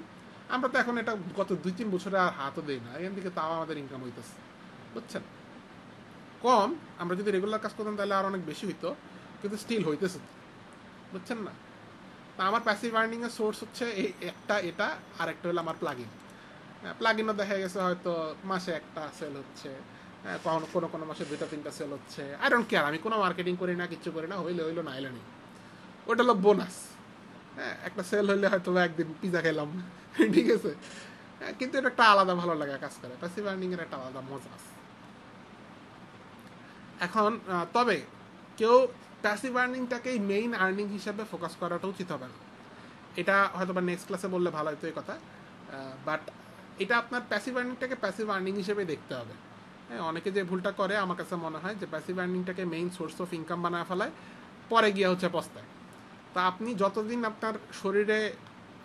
আমরা তো এখন এটা গত 2-3 বছরে আর হাতও দিই না, এখান থেকে তাও আমাদের ইনকাম হইতেছে, বুঝছেন? কম, আমরা যদি রেগুলার কাজ করতাম তাহলে আর অনেক বেশি হইতো, কিন্তু স্টিল হইতেছে, বুঝছেন না? তা আমার প্যাসিভ আর্নিংয়ের সোর্স হচ্ছে একটা, এটা আর একটা হলো আমার প্লাগইন। প্লাগইনও দেখা গেছে হয়তো মাসে একটা সেল হচ্ছে, কোনো মাসে 2-3টা সেল হচ্ছে। আই ডোন্ট কেয়ার, আমি কোনো মার্কেটিং করি না, কিচ্ছু করি না, হইলো না এলে নেই, ওটা হলো বোনাস। হ্যাঁ, একটা সেল হইলে হয়তো একদিন পিজা খেলাম, ঠিক আছে, কিন্তু এটা একটা আলাদা ভালো লাগে কাজ করে। প্যাসিভ আর্নিংয়ের একটা আলাদা মজা আছে। এখন তবে কেউ প্যাসিভ আর্নিংটাকেই মেইন আর্নিং হিসাবে ফোকাস করাটা উচিত হবে না। এটা হয়তো বা নেক্সট ক্লাসে বললে ভালো হতো এই কথা, বাট এটা আপনার প্যাসিভ আর্নিংটাকে প্যাসিভ আর্নিং হিসেবে দেখতে হবে। হ্যাঁ, অনেকে যে ভুলটা করে আমার কাছে মনে হয় যে প্যাসিভ আর্নিংটাকে মেইন সোর্স অফ ইনকাম বানায় ফেলায়, পরে গিয়ে হচ্ছে পস্তায়। তা আপনি যতদিন আপনার শরীরে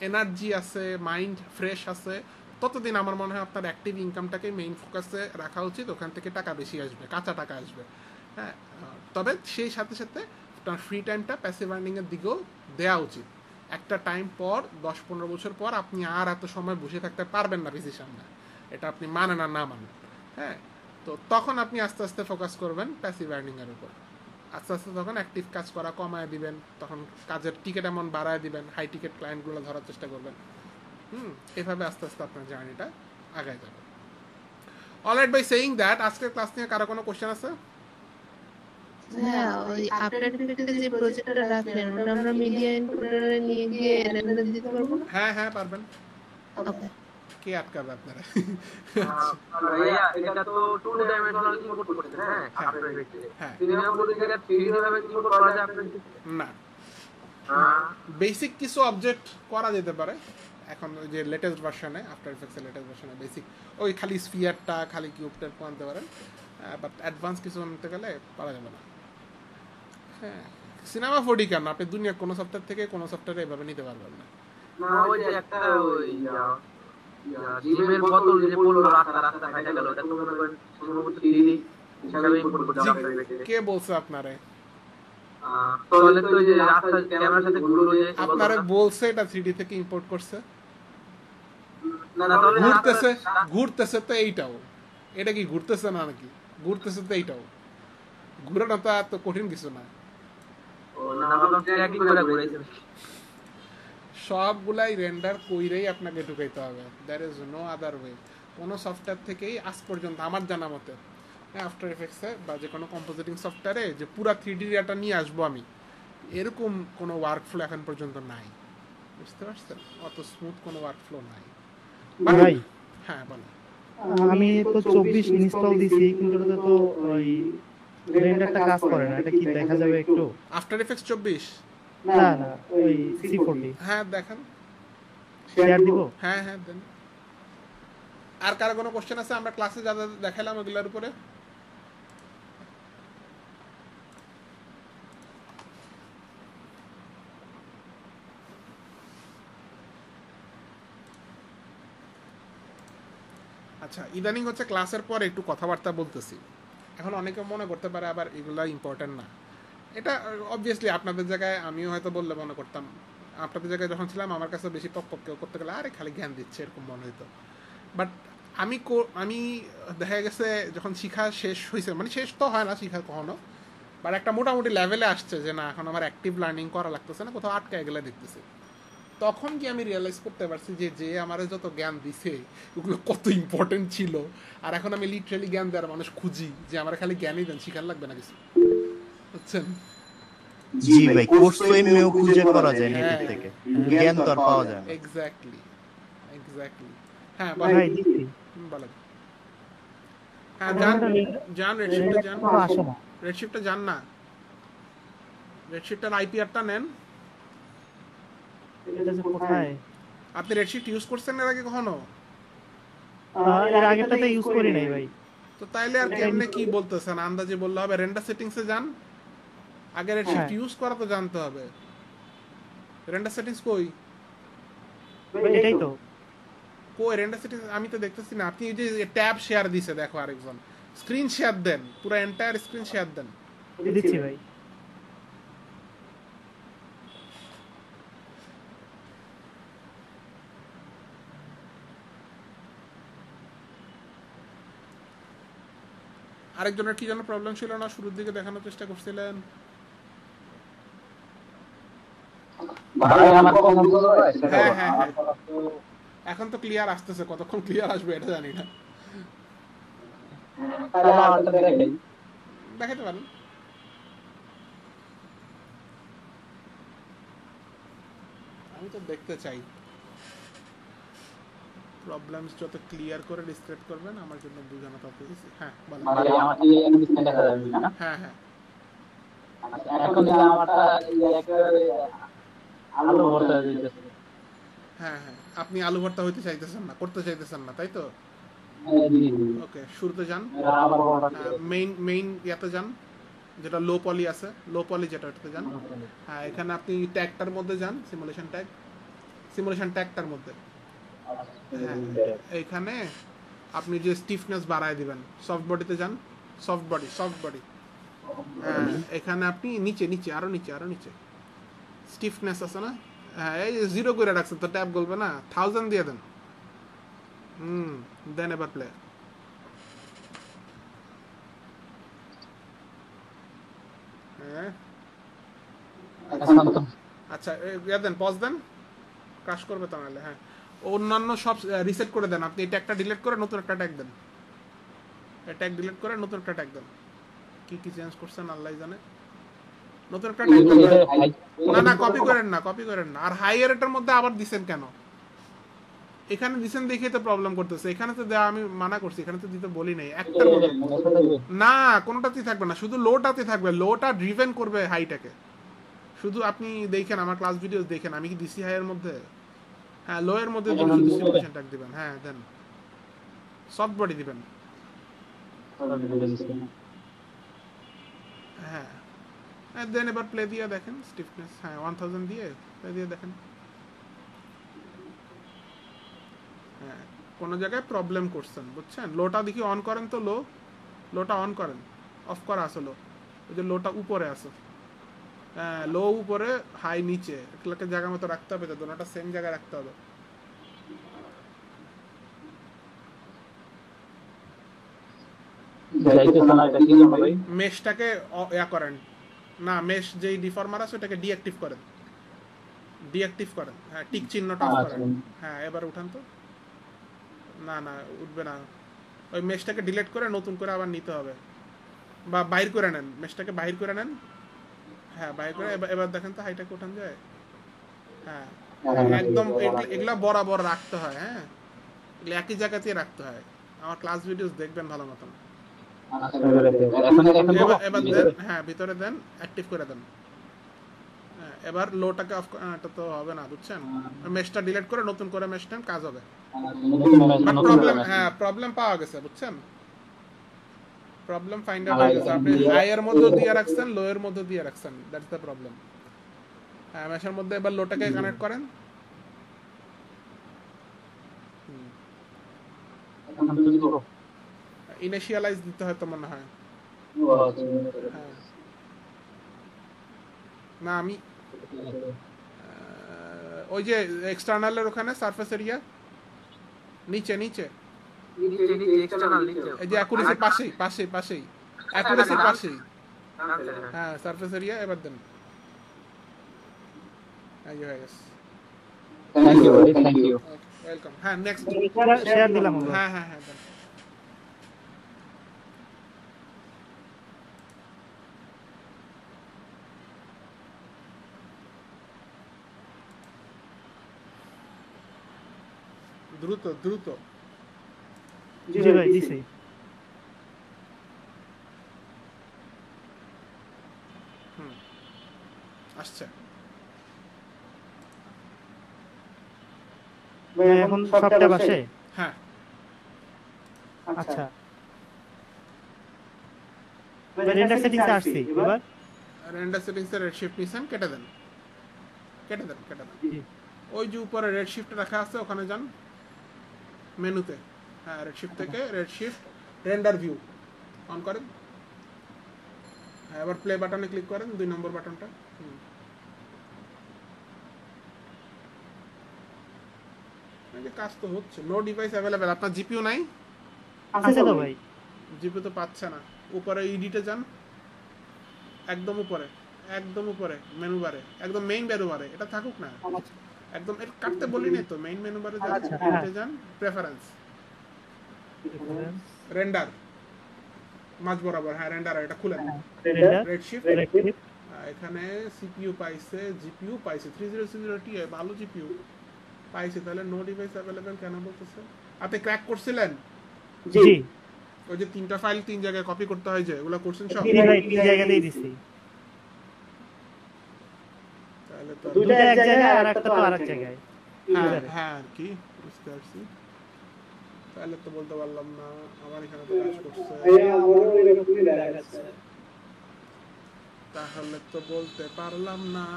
এনার্জি আছে, মাইন্ড ফ্রেশ আছে, ততদিন আমার মনে হয় আপনার অ্যাক্টিভ ইনকামটাকে মেইন ফোকাসে রাখা উচিত। ওখান থেকে টাকা বেশি আসবে, কাঁচা টাকা আসবে। হ্যাঁ, তবে সেই সাথে সাথে আপনার ফ্রি টাইমটা প্যাসিভ আর্নিংয়ের দিকেও দেওয়া উচিত। একটা টাইম পর 10-15 বছর পর আপনি আর এত সময় বসে থাকতে পারবেন না পিসির সামনে, এটা আপনি মানেন আর না মানেন। হ্যাঁ, তো তখন আপনি আস্তে আস্তে ফোকাস করবেন প্যাসিভ আর্নিংয়ের উপর। আস্তে আস্তে তখন অ্যাক্টিভ কাজ করা কমায় দিবেন, তখন কাজের টিকিট অ্যামাউন্ট বাড়ায় দিবেন, হাই টিকিট ক্লায়েন্টগুলো ধরার চেষ্টা করবেন। এভাবে আস্তে আস্তে আপনার জার্নিটা আগায় যাবে। অলরাইট, বাই সেইং দ্যাট, আজকের ক্লাস নিয়ে কারো কোনো কোশ্চেন আছে? হ্যাঁ, ওই আফটার ইফেক্টে যে প্রজেক্টটা রাখলেন ওটা আমরা মিডিয়া ইনপুটারে নিয়ে গিয়ে রেন্ডার দিতে পারবো না? হ্যাঁ, পারবেন। ওকে। কে আটকাবে আপনারা? ভাইয়া এটা তো 2 ডাইমেনশনাল ইম্পোর্ট করতে হ্যাঁ আফটার ইফেক্টে হ্যাঁ 3 ডাইমেনশনাল থেকে 3D ভাবে ইম্পোর্ট করা যায় আপনার না, বেসিক কিছু অবজেক্ট করা যেতে পারে এখন ওই যে লেটেস্ট ভার্সনে, আফটার ইফেক্টসের লেটেস্ট ভার্সনে বেসিক ওই খালি স্ফিয়ারটা খালি কিউবটা আনতে পারেন, বাট অ্যাডভান্স কিছু আনতে গেলে পারা যাবে না। হ্যাঁ, সিনেমা 4D কেন, আপনি দুনিয়ার কোনো সফটওয়্যার থেকে কোনো সফটওয়্যারে এভাবে নিতে পারবেন না। না ওই যে একটা ওই জিমের বোতল যে পড়লো রাস্তা রাস্তা ফাইটা গেল এটা তো মনে করেন সম্ভবত 3D হিসাবে ইম্পোর্ট করতে হবে আফটার ইফেক্টে। কে বলছে আপনারে? তাহলে তো ওই যে রাস্তা ক্যামেরার সাথে ঘুরলো যে আপনারে বলছে এটা 3D থেকে ইম্পোর্ট করছে? না না তাহলে ঘুরতেছে, ঘুরতেছে তো এইটাও, এটা কি ঘুরতেছে না নাকি? ঘুরতেছে তো এইটাও, ঘুরানো তো এত কঠিন কিছু না। ও না ভাবলাম ট্র্যাকিং করে ঘুরাইছে। সবগুলাই রেন্ডার কইরেই আপনাকে ঢুকাইতে হবে, there is no other way. কোনো সফটওয়্যার থেকেই আজ পর্যন্ত আমার জানা মতে আফটার ইফেক্টসে বা যে কোনো কম্পোজিটিং সফটওয়্যারে যে পুরো 3D ডাটা নিয়ে আসবো আমি, এরকম কোনো ওয়ার্কফ্লো এখন পর্যন্ত নাই, বুঝতে পারছেন? অত স্মুথ কোনো ওয়ার্কফ্লো নাই ভাই। হ্যাঁ বলেন। আমি তো 24 ইনস্টল দিছি কিন্তু ওটা তো ওই রেন্ডারটা কাজ করে না, এটা কি দেখা যাবে একটু? After effects 24? না না ওই C40 হ্যাঁ দেখেন, শেয়ার দিব। হ্যাঁ হ্যাঁ দেন। আর কারো কোনো কোশ্চেন আছে? আমরা ক্লাসে যা যা দেখালাম ওগুলোর উপরে। আচ্ছা, ইদানিং হচ্ছে ক্লাসের পরে একটু কথাবার্তা বলতেছি, এখন অনেকে মনে করতে পারে আবার এগুলা ইম্পর্টেন্ট না। এটা অবভিয়াসলি আপনাদের জায়গায় আমিও হয়তো বললে মনে করতাম, আপনাদের জায়গায় যখন ছিলাম আমার কাছে বেশি পক কেউ করতে গেলে আরে খালি জ্ঞান দিচ্ছে এরকম মনে হইতো। বাট আমি দেখা গেছে যখন শিখা শেষ হয়েছে, মানে শেষ তো হয় না শিখা কখনো, বাট একটা মোটামুটি লেভেলে আসছে যে না এখন আমার অ্যাক্টিভ লার্নিং করা লাগতেছে না, কোথাও আটকে গেলে দেখতেছি, তখন কি আমি রিয়েলাইজ করতে পারছি যে যে আমার যত জ্ঞান দিছে ওগুলো কত ইম্পর্টেন্ট ছিল। আর এখন আমি লিটারালি জ্ঞান দেওয়ার মানুষ খুঁজি যে আমার খালি জ্ঞানই দেন, শিখার লাগবে না কিছু, বুঝছেন? জি ভাই, কোর্স তো এমনিও খুঁজে করা যায় নেট থেকে, জ্ঞান তো আর পাওয়া যায় না। এক্স্যাক্টলি। হ্যাঁ ভাই দিছি বলেন। হ্যাঁ যান রেডশিফটে যান, আসে না। রেডশিফটে যান না, রেডশিফটের আইপিআরটা নেন। এটা যে কোথায়? আপনি রেডশিফট ইউজ করছেন এর আগে কখনো? এর আগেটাতে ইউজ করি নাই ভাই। তো তাইলে আর কেমনে কি বলতেছেন? আন্দাজে বললে হবে? রেন্ডার সেটিংসে যান, আগে রেডশিফট ইউজ করা তো জানতে হবে। রেন্ডার সেটিংস কই? এটাই তো কই রেন্ডার সেটিংস? আমি তো দেখতেছি না। আপনি এই যে ট্যাব শেয়ার দিছে দেখো, আরেকজন স্ক্রিন শেয়ার দেন, পুরো এন্টায়ার স্ক্রিন শেয়ার দেন। দিচ্ছি ভাই। আরেকজনের কি যেন প্রবলেম ছিল না, শুরুর দিকে দেখানোর চেষ্টা করছিলেন? হ্যাঁ হ্যাঁ হ্যাঁ, এখন তো ক্লিয়ার আসতেছে, কতক্ষণ ক্লিয়ার আসবে এটা জানি না। দেখাতে পারেন। আমি তো দেখতে চাই প্রবলেমস যত ক্লিয়ার করে ডিসক্রাইব করবেন আমার জন্য বোঝানো তত ইজি। হ্যাঁ বলেন। মানে আমার কি এখন ডিসপ্লে দেখা যাবে না? হ্যাঁ হ্যাঁ, এখন যে আমারটা একেবারে আলো ভর্তি হয়ে যাচ্ছে। হ্যাঁ হ্যাঁ, আপনি আলু ভর্তা হইতে চাইতেছেন না, করতে চাইতেছেন না, তাই তো? জি জি। ওকে, শুরুতে যান, আবার বড়টা মেইন ইয়াতে যান, যেটা লো পলি আছে, লো পলি যেটা ওটাতে যান। হ্যাঁ, এখানে আপনি ট্যাগটার মধ্যে যান, সিমুলেশন ট্যাগটার মধ্যে। হ্যাঁ, এইখানে আপনি যে স্টিফনেস বাড়ায় দিবেন, সফট বডিতে যান, সফট বডি। হ্যাঁ, এখানে আপনি নিচে আরো নিচে স্টিফনেস আছে না? হ্যাঁ, এই 0 করে রাখছেন তো ট্যাব গলবে না, 1000 দিয়ে দেন। দেন এবার প্লে। হ্যাঁ আচ্ছা, ইয়া দেন, পজ দেন, ক্রাশ করবে তো নাহলে। হ্যাঁ, অন্যান্য সব রিসেট করে দেন। আপনি এই ট্যাগটা ডিলিট করে নতুন একটা ট্যাগ দেন, এই ট্যাগ ডিলিট করে নতুন একটা ট্যাগ দেন। কি চেঞ্জ করছেন আল্লাহ জানে। নতুন একটা ট্যাগ দেন। না কপি করেন না। আর হাই এর এটার মধ্যে আবার দিবেন কেন? এখানে দিছেন দেখে তো প্রবলেম করতেছে, এখানে তো দেওয়া আমি মানা করছি, এখানে তো দিতে বলি নাই একটার মধ্যে না, কোনোটাতেই থাকবে না, শুধু লোটাতে থাকবে, লোটা ড্রিভেন করবে হাইটাকে। শুধু আপনি দেখেন আমার ক্লাস ভিডিও দেখেন, আমি কি দিছি হাই এর মধ্যে? হ্যাঁ, লো এর মধ্যে শুধু ডিস্ট্রিবিউশন ট্যাগ দিবেন। হ্যাঁ, দেন সফট বডি দিবেন। হ্যাঁ, দেন এবার প্লে দিয়ে দেখেন স্টিফনেস, হ্যাঁ 1000 দিয়ে প্লে দিয়ে দেখেন। হ্যাঁ, কোনো জায়গায় প্রবলেম করছেন বুঝছেন। লোটা দেখি অন করেন তো, লোটা অন করেন, অফ করা আছে লো, ওই যে লোটা উপরে আছে। হ্যাঁ, লো উপরে হাই নিচে, এগুলোকে জায়গা মতো রাখতে হবে, তো দুটোটা সেম জায়গায় রাখতে হবে। মেশটাকে ইয়া করেন না, মেশ যেই ডিফর্মার আছে ওটাকে ডিঅ্যাক্টিভ করেন, হ্যাঁ টিক চিহ্নটা অফ করেন। হ্যাঁ, এবার উঠান তো। না না, উঠবে না, ওই মেশটাকে ডিলিট করে নতুন করে আবার নিতে হবে, বা বাইর করে নেন, মেশটাকে বাইর করে নেন। হ্যাঁ, বাইর করে এবার দেখেন তো হাইটাকে উঠান যায়। হ্যাঁ, একদম এগুলা বরাবর রাখতে হয়। হ্যাঁ, এগুলো একই জায়গাতেই রাখতে হয়। আমার ক্লাস ভিডিওস দেখবেন ভালো মতন। এবার দেন, হ্যাঁ ভিতরে দেন, অ্যাক্টিভ করে দেন। এবার লোটাকে অফ, এটা তো হবে না বুঝছেন। মেশটা ডিলিট করে নতুন করে মেশ নেন, কাজ হবে। প্রবলেম, হ্যাঁ প্রবলেম পাওয়া গেছে বুঝছেন, প্রবলেম ফাইন্ড আউট হয়ে গেছে। আপনি হাই এর মধ্যে দিয়ে রাখছেন, লো এর মধ্যে দিয়ে রাখছেন, দ্যাটস দ্য প্রবলেম। হ্যাঁ, মেশের মধ্যে এবার লোটাকে কানেক্ট করেন। ইনিশিয়ালাইজ দিতে হয় তো মনে হয়। হ্যাঁ, না আমি ওই যে এক্সটার্নালের ওখানে সারফেস এরিয়া নিচে এই যে অ্যাকুরেসির পাশেই অ্যাকুরেসির পাশেই। হ্যাঁ, সারফেস এরিয়া এবার দেন। এই হয়ে গেছে, থ্যাংক ইউ। ওয়েলকাম। হ্যাঁ, নেক্সট শেয়ার দিলাম। হ্যাঁ দেন। দ্রুত। জি ভাই, দিছি। আসছে ভাই, এখন সবটা বাসে। হ্যাঁ, আচ্ছা ভাই, রেন্ডার সেটিংসে আসছি। এবার রেন্ডার সেটিংসে রেড শিফট নিছেন, কেটে দেন। ওই যে উপরে রেড শিফট রাখা আছে, ওখানে যান মেনুতে। হ্যাঁ, রেড শিফট থেকে red shift render view on করেন। হ্যাঁ, এবার প্লে বাটনে ক্লিক করেন, 2 নম্বর বাটনটা। কাজ তো হচ্ছে। No device available. আপনার জিপিইউ নাই? আছে তো ভাই, জিপিইউ তো পাচ্ছে না। উপরে এডিটে যান, একদম উপরে মেনু বারে, একদম মেইন মেনু বারে, এটা থাকুক না, একদম এটা কাটতে বলি নাই তো। মেইন মেনু বারে যান, এডিটে যান, প্রেফারেন্স, রেন্ডার মাঝ বরাবর। হ্যাঁ, রেন্ডার, এটা খুলেন। রেড শিফট, এখানে সিপিইউ পাইছে, জিপিইউ পাইছে, 3060 Ti ভালো জিপিইউ পাইছে। তাহলে নো ডিভাইস অ্যাভেলেবেল কেন বলতেছে? আপনি ক্র্যাক করছিলেন? জি। ওই যে 3টা ফাইল 3 জায়গায় কপি করতে হয়, যে ওগুলা করছেন সব? ভাই, 3 জায়গাতেই দিছি। তাহলে তো দুইটা এক জায়গায় আর একটা তো আরেক জায়গায়। হ্যাঁ আর কি বুঝতে পারছি। তাহলে তো বলতে পারলাম না, আমার এখানে তো কাজ করছে। তাহলে তো বলতে পারলাম না।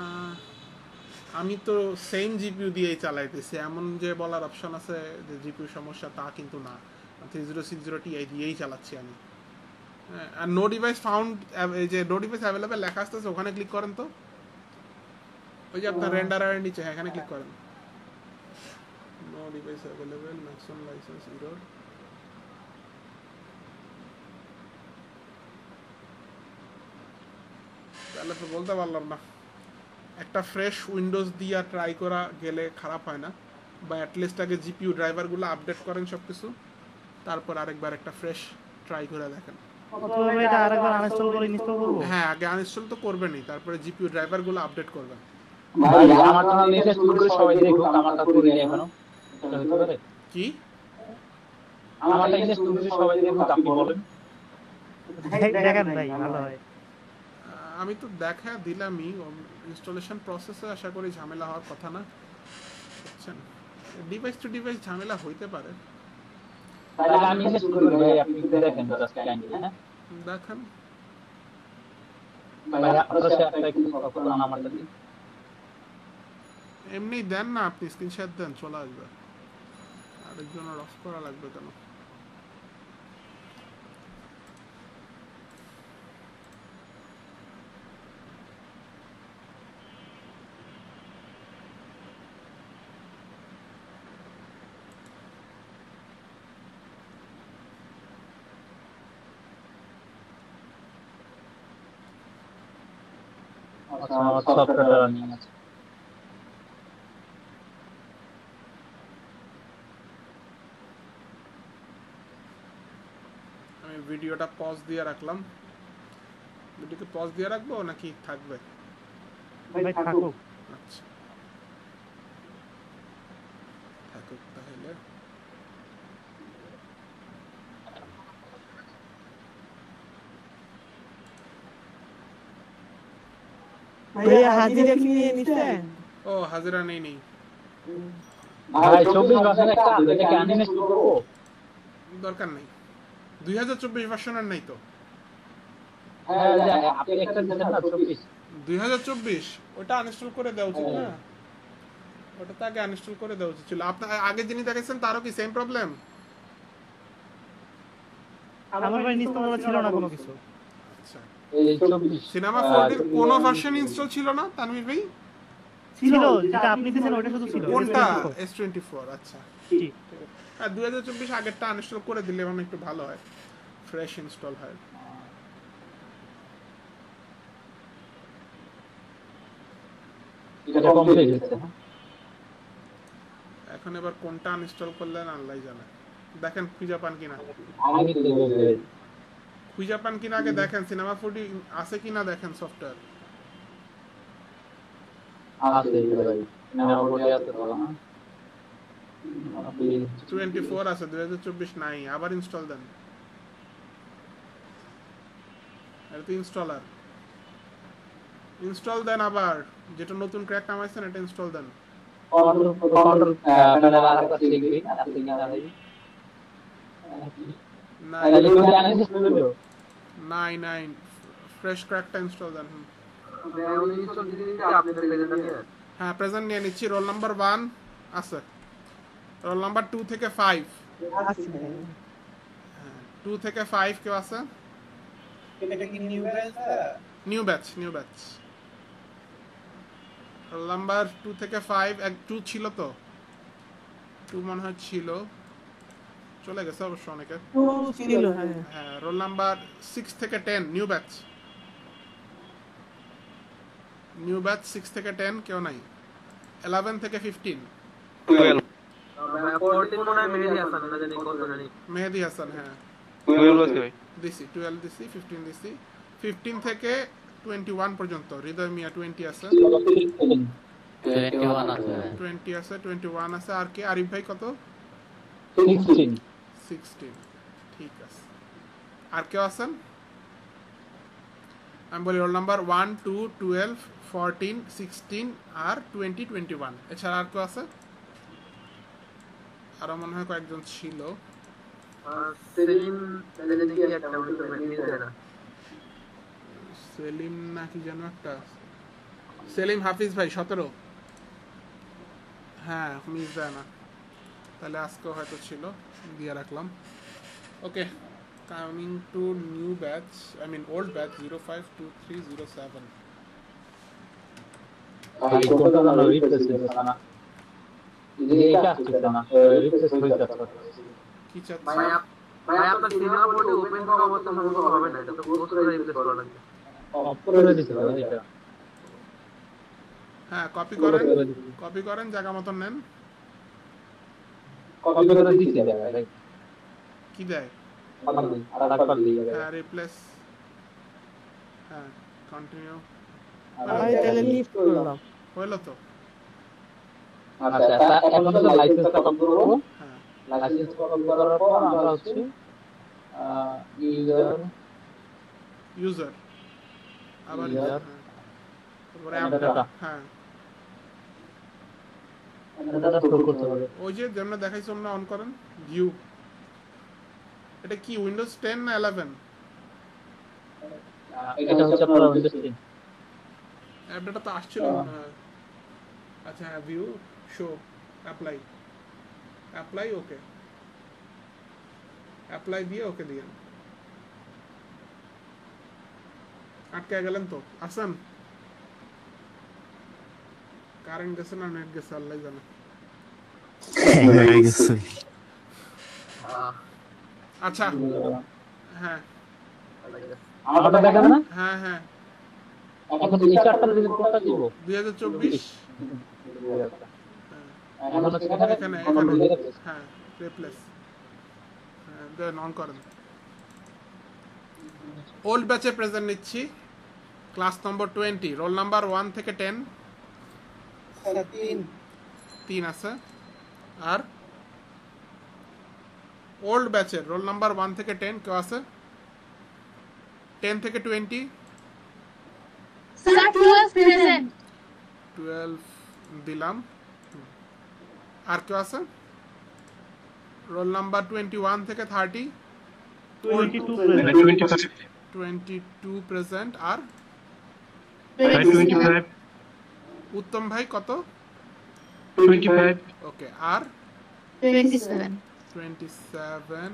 আমি তো সেম জিপিইউ দিয়েই চালাইতেছি, এমন যে বলার অপশন আছে যে জিপিইউ সমস্যা, তা কিন্তু না। 3060 Ti দিয়েই চালাচ্ছি আমি। আর নো ডিভাইস ফাউন্ড, এই যে নো ডিভাইস অ্যাভেলেবেল লেখা আসতেছে, ওখানে ক্লিক করেন তো। ওই যে আপনার রেন্ডারের নিচে, হ্যাঁ এখানে ক্লিক করেন। No device available, maximum license error. তাহলে তো বলতে পারলাম না। একটা ফ্রেশ উইন্ডোজ দিয়ে ট্রাই করা গেলে খারাপ হয় না, বা অ্যাটলিস্ট আগে জিপিইউ ড্রাইভারগুলো আপডেট করেন সব কিছু, তারপর আরেকবার একটা ফ্রেশ ট্রাই করে দেখেন। অথবা এটা আরেকবার আনইনস্টল করে ইনস্টল করব। হ্যাঁ, আগে আনইনস্টল তো করবেনই, তারপরে জিপিইউ ড্রাইভারগুলো আপডেট করবেন। ভাই, আমারটা মেসেজ শুরু করে সবাই দেখুক, আমারটা করি এখনো। এটা হতে পারে? কি আমারটা ইনস্টল করে সবাই দেখুন, আপনি বলেন। দেখেন ভাই ভালো হয়। আমি তো দেখা দিলামই ইনস্টলেশন প্রসেসে, আশা করি ঝামেলা হওয়ার কথা না, বুঝছেন। ডিভাইস টু ডিভাইস ঝামেলা হইতে পারে। তাহলে আমি ইনস্টল করে ভাই, আপনি একটু দেখেন জাস্ট কাইন্ডলি। হ্যাঁ দেখান। ভাই, আপনারা একটা একটু করুন আমারটা দিন। এমনি দেন না, আপনি স্ক্রিনশট দেন, চলে আসবে। আরেকজনের অফ করা লাগবে কেন? আচ্ছা, আমার সফটওয়্যারটা রানিং আছে। আমি ভিডিওটা পজ দিয়ে রাখলাম। ভিডিওকে পজ দিয়ে রাখবো নাকি থাকবে? ভাই থাকুক। আচ্ছা, থাকুক তাহলে। ভাইয়া হাজিরা কি নিয়ে নিছেন? ও হাজিরা নেই নেই, ভাই 24 ভার্সন একটা আছে, এটা কি আনইনস্টল করব? দরকার নেই। 2024 ভার্সনের নেই তো। হ্যাঁ, আপনি একটা দিয়েছেন না 24। 2024 ওটা আনইনস্টল করে দেওয়া উচিত না? ওটা তো আগে আনইনস্টল করে দেওয়া উচিত ছিল। আপনার আগে যিনি দেখেছেন তারও কি সেম প্রবলেম? আমার ভাই ইনস্টল করা ছিল না কোনো কিছু। আচ্ছা, এই 24 সিনেমা 4D এর কোনো ভার্সন ইনস্টল ছিল না তানভীর ভাই? ছিল, যেটা আপনি দিয়েছেন ওটা শুধু ছিল। কোনটা? S24। আচ্ছা, জি। আর 2024 আগেরটা আনইনস্টল করে দিলে মানে একটু ভালো হয়, ফ্রেশ ইনস্টল হয়। এটা কমপ্লিট হয়েছে। এখন এবার কোনটা আনইনস্টল করলেন আল্লাহ জানে। দেখেন খুঁজে পান কিনা। আমি তো বলতে খুঁজে পান কিনা আগে দেখেন, সিনেমা 4D আছে কিনা দেখেন সফটওয়্যার। আছে ভাই, না বলে আছে তো না। আপনি 24 আছে, 2024 নাই। আবার ইনস্টল দেন। এটা তো ইনস্টলার। ইনস্টল দেন আবার, যেটা নতুন ক্র্যাক নামাইছেন এটা ইনস্টল দেন। কন্ট্রোল প্যানেল আরেকটা চেক দিন, আছে কিনা ভাই। নাই তাহলে তুমি আনইনস্টল করো। নাই নাই, ফ্রেশ ক্র্যাকটা ইনস্টল দেন। উনি ইনস্টল দিতে আপনি প্রেজেন্টটা নিয়ে হ্যাঁ, প্রেজেন্ট নিয়ে নিচ্ছি। রোল নাম্বার 1 আছে, রোল নাম্বার 2 থেকে 5। আছে। 2 থেকে 5 কেউ আছে? এটা কি new batch? New batch, new batch. Roll number 2 থেকে 5, 2 ছিল তো? 2 মনে হয় ছিল, চলে গেছে অবশ্য অনেকে। ছিল হ্যাঁ। হ্যাঁ, রোল নাম্বার 6 থেকে 10 নিউ ব্যাচ। নিউ ব্যাচ 6 থেকে 10 কেউ নাই। 11 থেকে 15 12 14 মনে হয় মেহেদি হাসান না জানি কত জানি মেহেদি হাসান। হ্যাঁ 12 আছে ভাই। দিছি, 12 দিছি, 15 দিছি। 15 থেকে 21 পর্যন্ত হৃদয় মিয়া 20 আছে, 21 আছে। 20 আছে, 21 আছে। আর কে? আরিফ ভাই কত? 16 16। ঠিক আছে। আর কেউ আছেন? আমি বলি রোল নাম্বার 1, 2, 12, 14, 16 আর 20, 21। এছাড়া আর কেউ আছে? আরো মনে হয় কয়েকজন ছিল। সেলিম জানি কি একটা মিস হয় না সেলিম নাকি যেন একটা, সেলিম হাফিজ ভাই 17। হ্যাঁ, মিস যায় না। তাহলে আজকে হয়তো ছিল, দিয়ে রাখলাম। Okay, coming to new batch, I mean old batch 052307। ভাই কোনটা না রিপ্লেস হচ্ছে না। এটা আসছে না, রিপ্লেস হয়ে যাচ্ছে। কি চাচ্ছি? ভাই আপনার সিনেমা বোর্ডে ওপেন করা অবস্থা সম্ভব হবে না, এটা তো ক্লোজ করে রিপ্লেস করা লাগবে। অফ করে দিতে হবে এটা। হ্যাঁ, কপি করেন, কপি করেন, জায়গা মতন নেন। কপি করে দিতে হবে। কি দেয়? আর একবার দিয়ে দেবে। হ্যাঁ, রিপ্লেস। হ্যাঁ, কন্টিনিউ। আমি তাহলে লিস্ট করলাম। হইলো তো? আচ্ছা এখন হচ্ছে লাইসেন্সটা কপি করব। হ্যাঁ লাইসেন্স কপি করার পর আমরা হচ্ছে ইউজার ইউজার আবার User, হ্যাঁ। তারপরে data। হ্যাঁ ডাটা স্টোর করতে হবে। ওই যে যেমন দেখাইছো আমরা অন করেন ভিউ, এটা কি উইন্ডোজ 10 না 11? এটা হচ্ছে আপনার উইন্ডোজ 10। অ্যাপ ডাটা তো আসছিল মনে হয়। আচ্ছা হ্যাঁ view show apply okay, apply দিয়ে ওকে দিয়ে আটকে গেলেন তো। আসেন, কারেন্ট গেছে না নেট গেছে আল্লাহ জানে। আচ্ছা হ্যাঁ আমারটা দেখেন না? হ্যাঁ হ্যাঁ এখন এই চারটা রিলিজ কোনটা দিব? 2024 এখন হচ্ছে এখানে এখানে এখন এখানে delete আছে। হ্যাঁ রিপ্লেস দেন অন করেন। ওল্ড ব্যাচে প্রেজেন্ট নিচ্ছি, ক্লাস নম্বর 20, রোল নাম্বার 1 থেকে 10 স্যার 3 আছে। আর ওল্ড ব্যাচের রোল নাম্বার 1 থেকে 10 কেউ আছে? 10 থেকে 20 Sir, 12 present. 12 দিলাম। আর কেউ আছে? রোল নাম্বার 21 থেকে 30 22 present. 22 প্রেজেন্ট। আর 25. উত্তম ভাই কত? 25 ওকে। আর 27. 27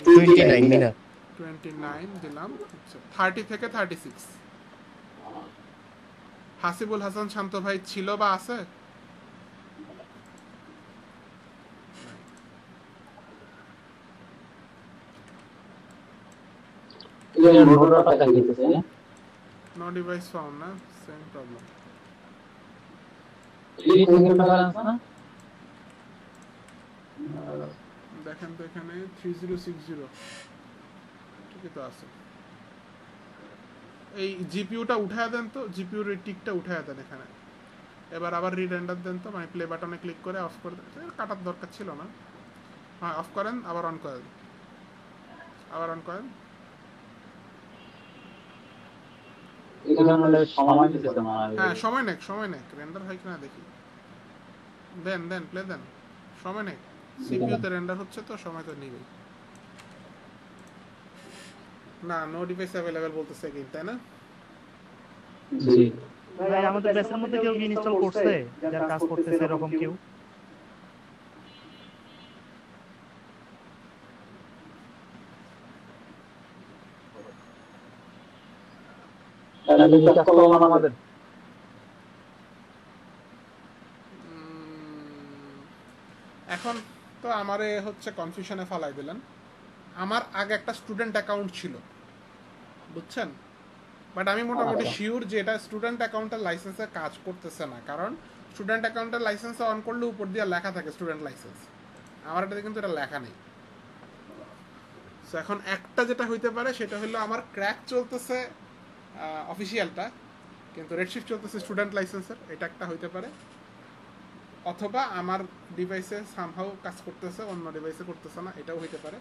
29 29 দিলাম। 30 থেকে 36 হাসিবুল হাসান শান্ত ভাই ছিল বা আছে? এই নোটটা দেখাইতেছে। নো ডিভাইস ফাউন্ড না, সেম প্রবলেম। এই সিঙ্গেল ব্যালেন্স না? দেখেন তো এখানে 3060 ঠিকই তো আছে। এই জিপিইউটা উঠায় দেন তো, জিপিইউর এই টিকটা উঠায় দেন এখানে। এবার আবার রিরেন্ডার দেন তো, মানে প্লে বাটনে ক্লিক করে অফ করে দেন। কাটার দরকার ছিল না। হ্যাঁ অফ করেন, আবার অন করেন, আবার অন করেন। এখানে সময় দিতেছে না। হ্যাঁ সময় নেক রেন্ডার হয় কিনা দেখি। দেন প্লে দেন, সময় নেক। সিপিইউতে রেন্ডার হচ্ছে তো সময় তো নেবেই না। নো ডিভাইস অ্যাভেলেবল বলতেছে কিন্তু, তাই না? জি ভাই আমাদের ব্যাচের মধ্যে কেউ ইনস্টল করছে যার কাজ করতেছে এরকম কেউ? তাহলে কি কাজ করব না আমাদের? এখন তো আমারে হচ্ছে কনফিউশনে ফালাই দিলেন। আমার আগে একটা স্টুডেন্ট অ্যাকাউন্ট ছিল, বুঝছেন? বাট আমি মোটামুটি শিওর যে এটা স্টুডেন্ট অ্যাকাউন্টের লাইসেন্সে কাজ করতেছে না, কারণ স্টুডেন্ট অ্যাকাউন্টের লাইসেন্সে অন করলে উপর দিয়ে লেখা থাকে স্টুডেন্ট লাইসেন্স। আমার এটাতে কিন্তু এটা লেখা নেই। সো এখন একটা যেটা হইতে পারে সেটা হলো আমার ক্র্যাক চলতেছে অফিসিয়ালটা, কিন্তু রেডশিফট চলতেছে স্টুডেন্ট লাইসেন্সের, এটা একটা হইতে পারে। অথবা আমার ডিভাইসে সামহাউ কাজ করতেছে, অন্য ডিভাইসে করতেছে না, এটাও হইতে পারে।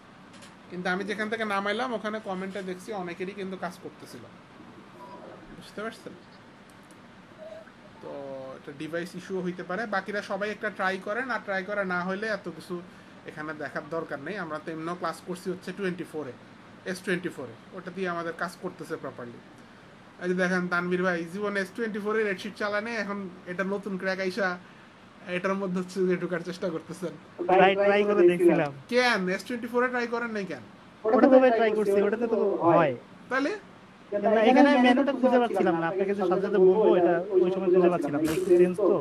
কিন্তু আমি যেখান থেকে নামাইলাম ওখানে কমেন্টে দেখছি অনেকেরই কিন্তু কাজ করতেছিল, বুঝতে পারছেন? তো এটা ডিভাইস ইস্যুও হইতে পারে। বাকিরা সবাই একটা ট্রাই করেন, আর ট্রাই করা না হলে এত কিছু এখানে দেখার দরকার নেই। আমরা তো এমনিও ক্লাস করছি হচ্ছে 24-এ, S24-এ, ওটা দিয়ে আমাদের কাজ করতেছে প্রপারলি। এই যে দেখেন তানভীর ভাই জীবনে S24-এর রেডশিট চালানে, এখন এটা নতুন ক্র্যাক আইসা এটার মধ্যে হচ্ছে যে ঢোকার চেষ্টা করতেছেন। ট্রাই করে দেখছিলাম। কেন S24-এ ট্রাই করেন নাই কেন? ওটা তো ভাই ট্রাই করছি, ওটাতে তো হয়। তাহলে না এখানে মেনুটা খুঁজে পাচ্ছিলাম না, আপনাকে যে সাজাতে বলবো এটা ওই সময় খুঁজে পাচ্ছিলাম না, একটু চেঞ্জ তো।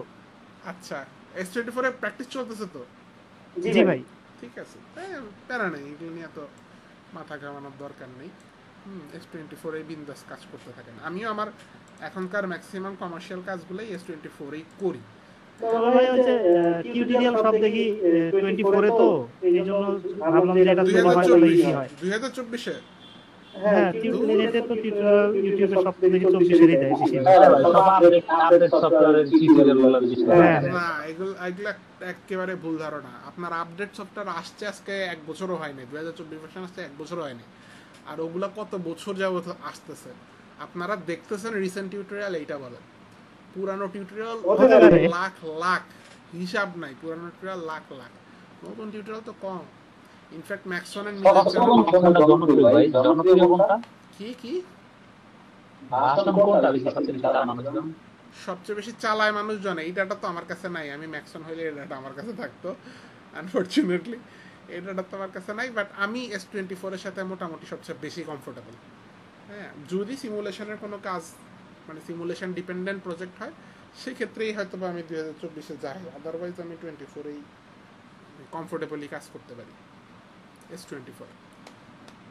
আচ্ছা S24-এ প্র্যাকটিস চলতেছে তো? জি ভাই। ঠিক আছে, প্যারা নেই, এগুলো নিয়ে তো মাথা ঘামানোর দরকার নেই। S24-এ বিন্দাস কাজ করতে থাকেন। আমিও আমার এখনকার ম্যাক্সিমাম কমার্শিয়াল কাজগুলোই S24-এই করি। তবে ভাই হচ্ছে টিউটোরিয়াল সব দেখি 24 এ, তো এই জন্য ভাবলাম যে এটা তো ভালো ইজি হয়। 2024-এ হ্যাঁ নেটে তো টিউটোরিয়াল ইউটিউবে সব দেখি 24-এরই দেয় বেশি। হ্যাঁ ভাই, সব আপডেট সফটওয়্যারের টিউটোরিয়াল গুলো বেশি করে। হ্যাঁ না, এগুলো একেবারে ভুল ধারণা। আপনার আপডেট সফটওয়্যার আসছে আজকে 1 বছরও হয়নি, 2024 ভার্সন আসছে 1 বছরও হয়নি। আর ওগুলা কত বছর যাবত আসতেছে, আপনারা দেখতেছেন রিসেন্ট টিউটোরিয়াল, এইটা বলেন। পুরানো টিউটোরিয়াল লাখ লাখ, হিসাব নাই, পুরানো টিউটোরিয়াল লাখ লাখ, নতুন টিউটোরিয়াল তো কম। ইনফ্যাক্ট ম্যাক্সনের কোনটা জনপ্রিয় ভাই? জনপ্রিয় কোনটা? কি কি ভাষণ কোনটা বেশি সবচেয়ে চালানো মানুষজন? সবচেয়ে বেশি চালায় মানুষজন, এই ডাটা তো আমার কাছে নাই। আমি ম্যাক্সন হইলে এই ডাটা আমার কাছে থাকতো, আনফরচুনেটলি এই ডাটা তো আমার কাছে নাই। বাট আমি S24 এর সাথে মোটামুটি সবচেয়ে বেশি কমফোর্টেবল। হ্যাঁ, যদি সিমুলেশনের কোনো কাজ, মানে সিমুলেশন ডিপেন্ডেন্ট প্রজেক্ট হয়, সেক্ষেত্রেই হয়তো বা আমি 2024-এ যাই, আদারওয়াইজ আমি 24-এই কমফোর্টেবলি কাজ করতে পারি, S24।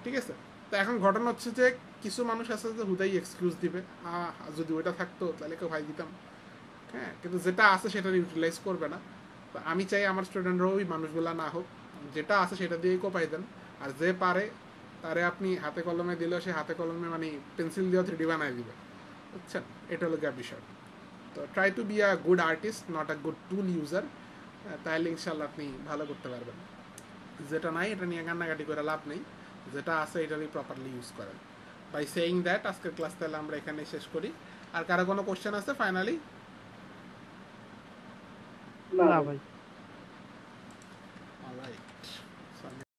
ঠিক আছে, তো এখন ঘটনা হচ্ছে যে কিছু মানুষ আছে যে হুদাই এক্সকিউজ দিবে, যদি ওইটা থাকতো তাহলে কেউ ভাই দিতাম। হ্যাঁ, কিন্তু যেটা আছে সেটা ইউটিলাইজ করবে না। তো আমি চাই আমার স্টুডেন্টরাও ওই মানুষগুলো না হোক, যেটা আছে সেটা দিয়েই কোপাই দেন। আর যে পারে তারে আপনি হাতে কলমে দিলেও সে হাতে কলমে, মানে পেন্সিল দিয়েও 3D বানাই দিবে, বুঝছেন? এটা হলো গিয়ে বিষয়। তো try to be a good artist, not a good tool user, তাহলে ইনশাল্লাহ আপনি ভালো করতে পারবেন। যেটা নাই এটা নিয়ে কান্নাকাটি করে লাভ নেই, যেটা আছে এটারই প্রপারলি ইউজ করেন। বাই সেইং দ্যাট আজকের ক্লাস তাহলে আমরা এখানে শেষ করি। আর কারো কোনো কোশ্চেন আছে ফাইনালি? না ভাই। অলরাইট।